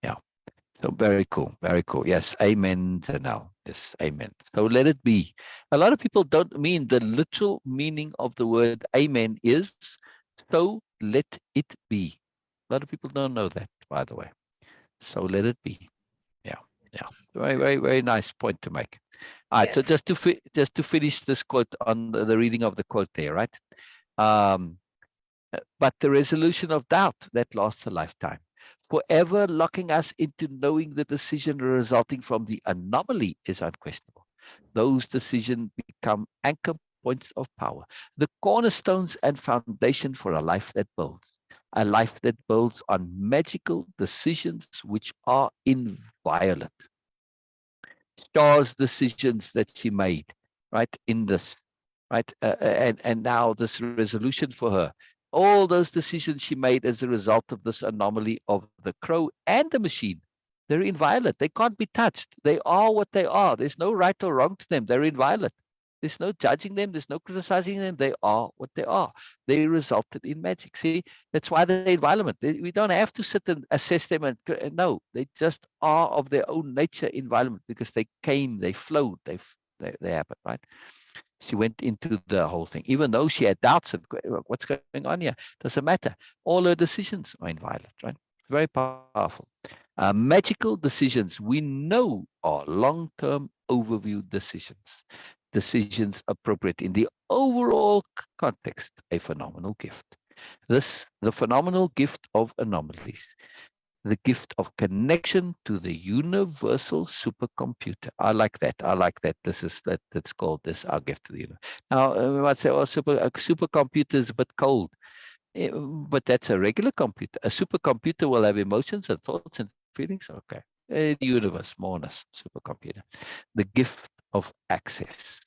Yeah. So very cool. Very cool. Yes. Amen to now. Yes. Amen. So let it be. A lot of people don't mean the literal meaning of the word amen is so let it be. A lot of people don't know that, by the way. So let it be. Yeah. Yeah. Very, very, very nice point to make. All right. So Yes. just to finish this quote on the reading of the quote there, right? Um, but the resolution of doubt that lasts a lifetime, forever locking us into knowing the decision resulting from the anomaly is unquestionable. Those decisions become anchor points of power, the cornerstones and foundation for a life that builds. A life that builds on magical decisions which are inviolate. Star's decisions that she made, right, in this, right, and now this resolution for her, all those decisions she made as a result of this anomaly of the crow and the machine, they're inviolate. They can't be touched. They are what they are. There's no right or wrong to them. They're inviolate. There's no judging them. There's no criticizing them. They are what they are. They resulted in magic. See, that's why they're inviolate. We don't have to sit and assess them. And no, they just are of their own nature inviolate because they came, they flowed, they happened, right? She went into the whole thing, even though she had doubts of what's going on here. Doesn't matter. All her decisions are inviolate, right? Very powerful. Magical decisions we know are long-term overview decisions. Decisions appropriate in the overall context, a phenomenal gift. The phenomenal gift of anomalies, the gift of connection to the universal supercomputer. I like that. I like that. That's called this our gift to the universe. Now we might say, oh, a supercomputer is a bit cold. But that's a regular computer. A supercomputer will have emotions and thoughts and feelings. Okay. The universe, Moreness, supercomputer. The gift of access.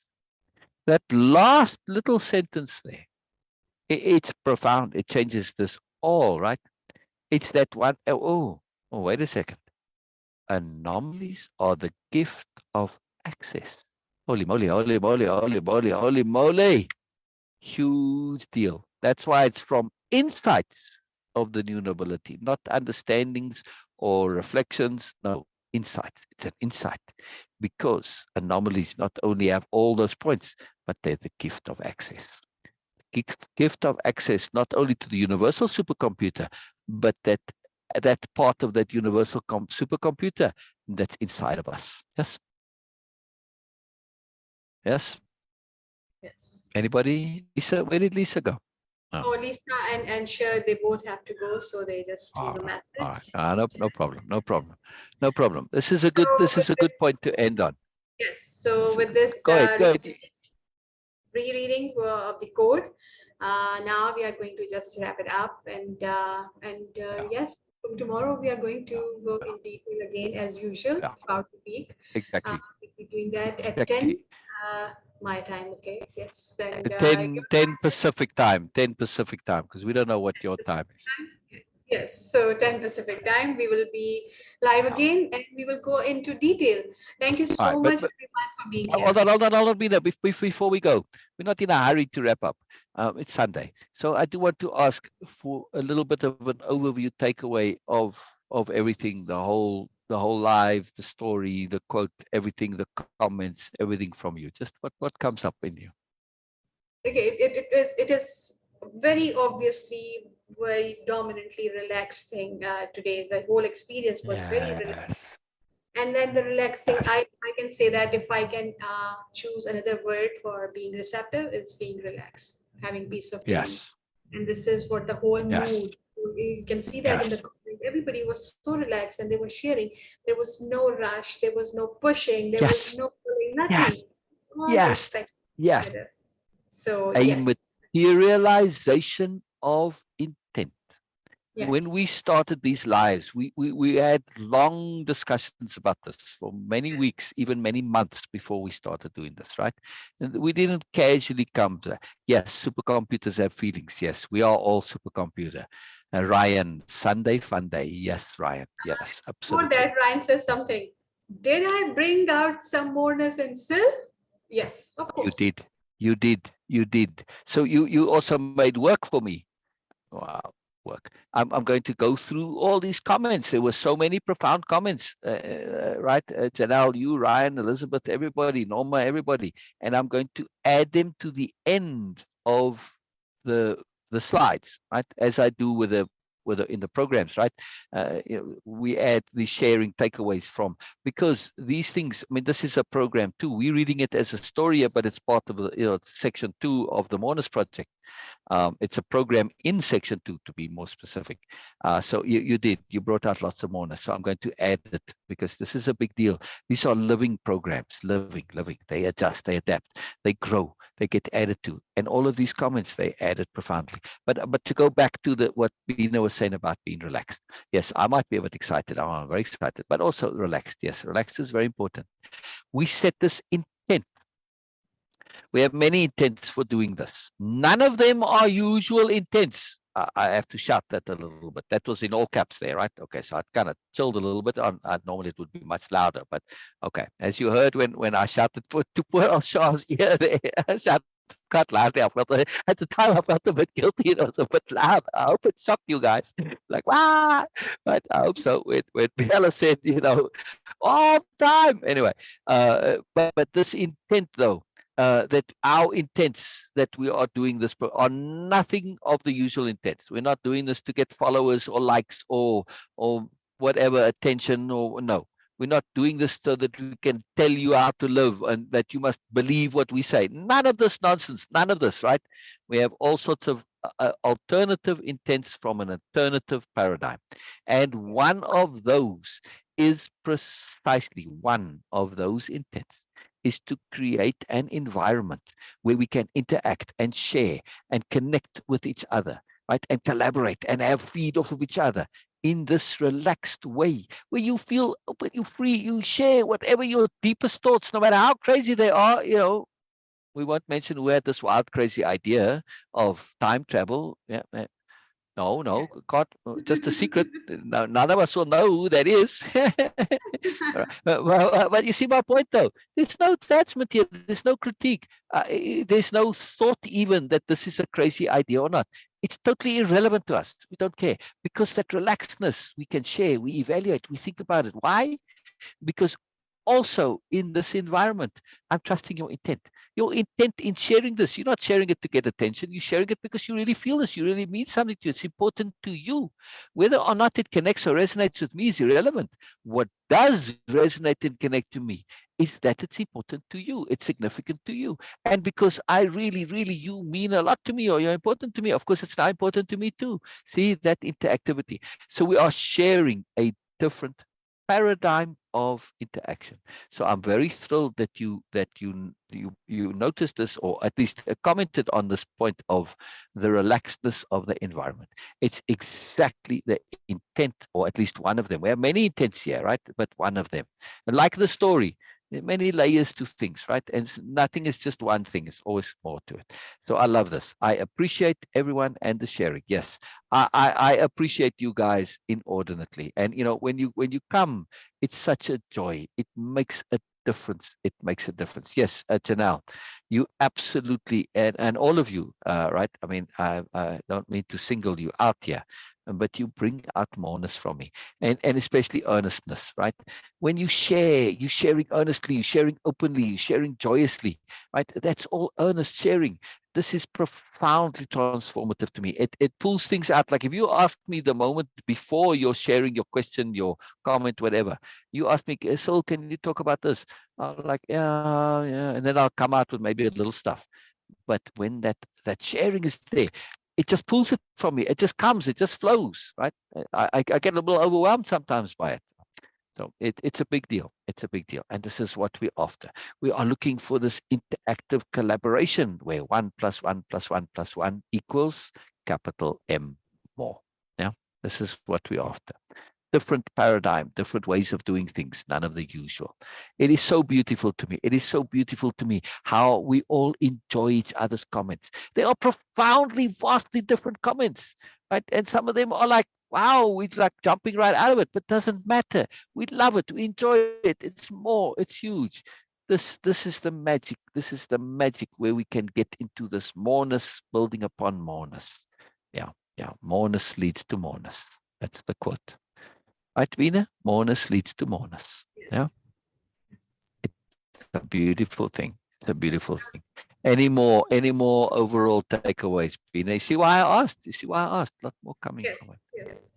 That last little sentence there, it's profound. It changes this all, right? It's that one. Oh, wait a second. Anomalies are the gift of access. Holy moly, holy moly, holy moly, holy moly. Huge deal. That's why it's from insights of the new nobility, not understandings or reflections. No, insights. It's an insight because anomalies not only have all those points, but they're the gift of access. Gift of access not only to the universal supercomputer, but that part of that universal supercomputer that's inside of us. Yes. Yes. Yes. Anybody? Lisa, where did Lisa go? Oh, Lisa and Shar, they both have to go, so they just All leave a right. All message. right. No problem. No problem. No problem. This is a So good. This with is a good this, point to end on. yes. So with this Go ahead. Go ahead. rereading of the code, now we are going to just wrap it up. Yeah. Yes, from tomorrow we are going to go in detail again as usual Yeah. throughout the week. Exactly. We'll be doing that at Exactly. 10 my time. Okay. Yes. And 10 Pacific time. 10 Pacific time, because we don't know what your time is. Yes, so 10 Pacific time, we will be live again and we will go into detail. Thank you All so right. much, everyone, for being here. Hold on, Mina. Before we go, we're not in a hurry to wrap up. It's Sunday, so I do want to ask for a little bit of an overview, takeaway of everything, the whole live, the story, the quote, everything, the comments, everything from you. Just what comes up in you. Okay, it is very obviously very dominantly relaxed thing today. The whole experience was very relaxed. Yes. And then the relaxing, Yes. I can say that if I can choose another word for being receptive, it's being relaxed, having peace of mind. Yes. And this is what the whole Yes. mood, you can see that in the Yes. comment. Everybody was so relaxed and they were sharing. There was no rush, there was no pushing, there was Yes. no pulling, nothing. Yes. All Yes. perspective Yes. together. So A yes, materialization of intent. When we yes, started these lives, we had long discussions about this for many yes. weeks, even many months before we started doing this, right? And we didn't casually come to that. Yes, supercomputers have feelings. Yes, we are all supercomputer. Ryan, Sunday fun day. Yes, Ryan. Yes, Before absolutely. that, Ryan says something. Did I bring out some moreness and Sil? Yes, of You course. did. You did. You did. So you also made work for me. Wow. work. I'm going to go through all these comments. There were so many profound comments, right? Janelle, you, Ryan, Elizabeth, everybody, Norma, everybody. And I'm going to add them to the end of the slides, right? As I do with in the programs, right? We add the sharing takeaways from, because these things, I mean, this is a program too. We're reading it as a story, but it's part of the, section 2 of the Moreness project. It's a program in section 2, to be more specific. So you brought out lots of more. So I'm going to add it because this is a big deal. These are living programs, living. They adjust, they adapt, they grow, they get added to. And all of these comments, they added profoundly. But to go back to what Bina was saying about being relaxed. Yes, I might be a bit excited. I'm very excited, but also relaxed. Yes, relaxed is very important. We set this intent. We have many intents for doing this. None of them are usual intents. I have to shout that a little bit. That was in all caps there, right? Okay, so I kind of chilled a little bit. Normally it would be much louder, but okay. As you heard when I shouted to poor Shar's ear there, I shouted quite loudly. At the time, I felt a bit guilty. It was a bit loud. I hope it shocked you guys. Like, wow. But I hope so. When Biella said, all the time. Anyway, but this intent, though, that our intents that we are doing this are nothing of the usual intents. We're not doing this to get followers or likes or whatever attention, or no. We're not doing this so that we can tell you how to live and that you must believe what we say. None of this nonsense. None of this, right? We have all sorts of alternative intents from an alternative paradigm. And one of those is precisely one of those intents is to create an environment where we can interact and share and connect with each other, right? And collaborate and have feed off of each other in this relaxed way where you feel open, you free, you share whatever your deepest thoughts, no matter how crazy they are. We won't mention who had this wild, crazy idea of time travel. Yeah, no, God, just a secret. No, none of us will know who that is. But you see my point, though. There's no judgment here. There's no critique. There's no thought even that this is a crazy idea or not. It's totally irrelevant to us. We don't care because that relaxedness we can share, we evaluate, we think about it. Why? Because also in this environment, I'm trusting your intent. Your intent in sharing this, you're not sharing it to get attention. You're sharing it because you really feel this. You really mean something to you. It's important to you. Whether or not it connects or resonates with me is irrelevant. What does resonate and connect to me is that it's important to you. It's significant to you. And because I really, you mean a lot to me or you're important to me, of course, it's now important to me too. See that interactivity. So we are sharing a different paradigm of interaction. So I'm very thrilled that you noticed this, or at least commented on this point of the relaxedness of the environment. It's exactly the intent, or at least one of them. We have many intents here, right? But one of them. And like the story, there are many layers to things, right? And nothing is just one thing. It's always more to it. So I love this. I appreciate everyone and the sharing. Yes, I appreciate you guys inordinately. And when you come, it's such a joy. It makes a difference. It makes a difference. Yes, Janelle, you absolutely, and all of you, right? I mean, I don't mean to single you out here, but you bring out moreness from me, and especially earnestness, right? When you share, you're sharing earnestly, you're sharing openly, you're sharing joyously, right? That's all earnest sharing. This is profoundly transformative to me. It pulls things out. Like if you ask me the moment before you're sharing your question, your comment, whatever, you ask me, Sil, can you talk about this? I'm like, yeah, and then I'll come out with maybe a little stuff. But when that sharing is there, it just pulls it from me. It just comes. It just flows, right? I get a little overwhelmed sometimes by it. So it's a big deal. It's a big deal. And this is what we're after. We are looking for this interactive collaboration where 1 + 1 + 1 + 1 equals capital M more. Yeah, this is what we're after. Different paradigm, different ways of doing things, none of the usual. It is so beautiful to me. It is so beautiful to me how we all enjoy each other's comments. They are profoundly, vastly different comments, right? And some of them are like, wow, it's like jumping right out of it, but doesn't matter. We love it. We enjoy it. It's more, it's huge. This is the magic. This is the magic where we can get into this moreness, building upon moreness. Yeah. Yeah, moreness leads to moreness. That's the quote. Right, Veena? Moreness leads to moreness. Yeah, Yes. Yes. it's a beautiful thing. It's a beautiful thing. Any more overall takeaways, Veena? You see why I asked? You see why I asked? A lot more coming Yes. from it. Yes.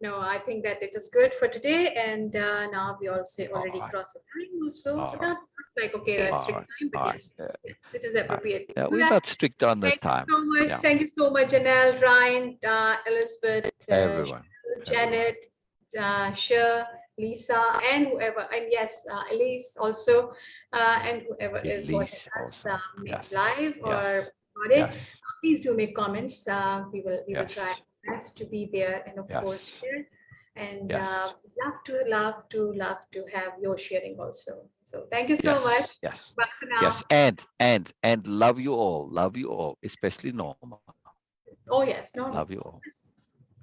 No, I think that it is good for today, and now we also All already right. crossed the time, so All right. not like okay, let's All strict right. time, but All right. yes, yes, it is appropriate to Yeah, do we're that. not strict on the Thank you time. so much. Yeah, Thank you so much, Janelle, Ryan, Elizabeth, everyone. Janet, Shir, Lisa, and whoever, and yes, Elise also, and whoever is watching Elise us, also. maybe Yes. live or Yes. recorded. Yes. Please do make comments. We will Yes. try our best to be there and of course Yes. share. And Yes. love to have your sharing also. So thank you so much. Yes. Yes. Bye for Yes. now. And love you all. Love you all, especially Norma. Oh yes, no. Love you all.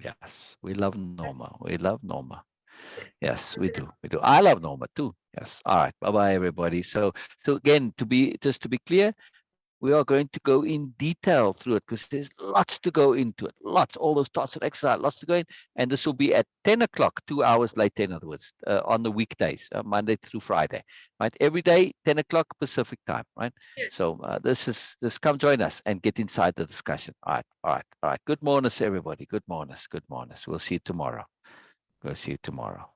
Yes. We love Norma. We love Norma. Yes. Yes, we do. We do. I love Norma too. Yes. All right. Bye-bye, everybody. So again, just to be clear, we are going to go in detail through it because there's lots to go into it. Lots, all those thoughts of exercise, lots to go in. And this will be at 10 o'clock, 2 hours later, in other words, on the weekdays, Monday through Friday, right? Every day, 10 o'clock Pacific time, right? Yes. So this come join us and get inside the discussion. All right, all right, all right. Good morning, everybody. Good morning. Good morning. We'll see you tomorrow. We'll see you tomorrow.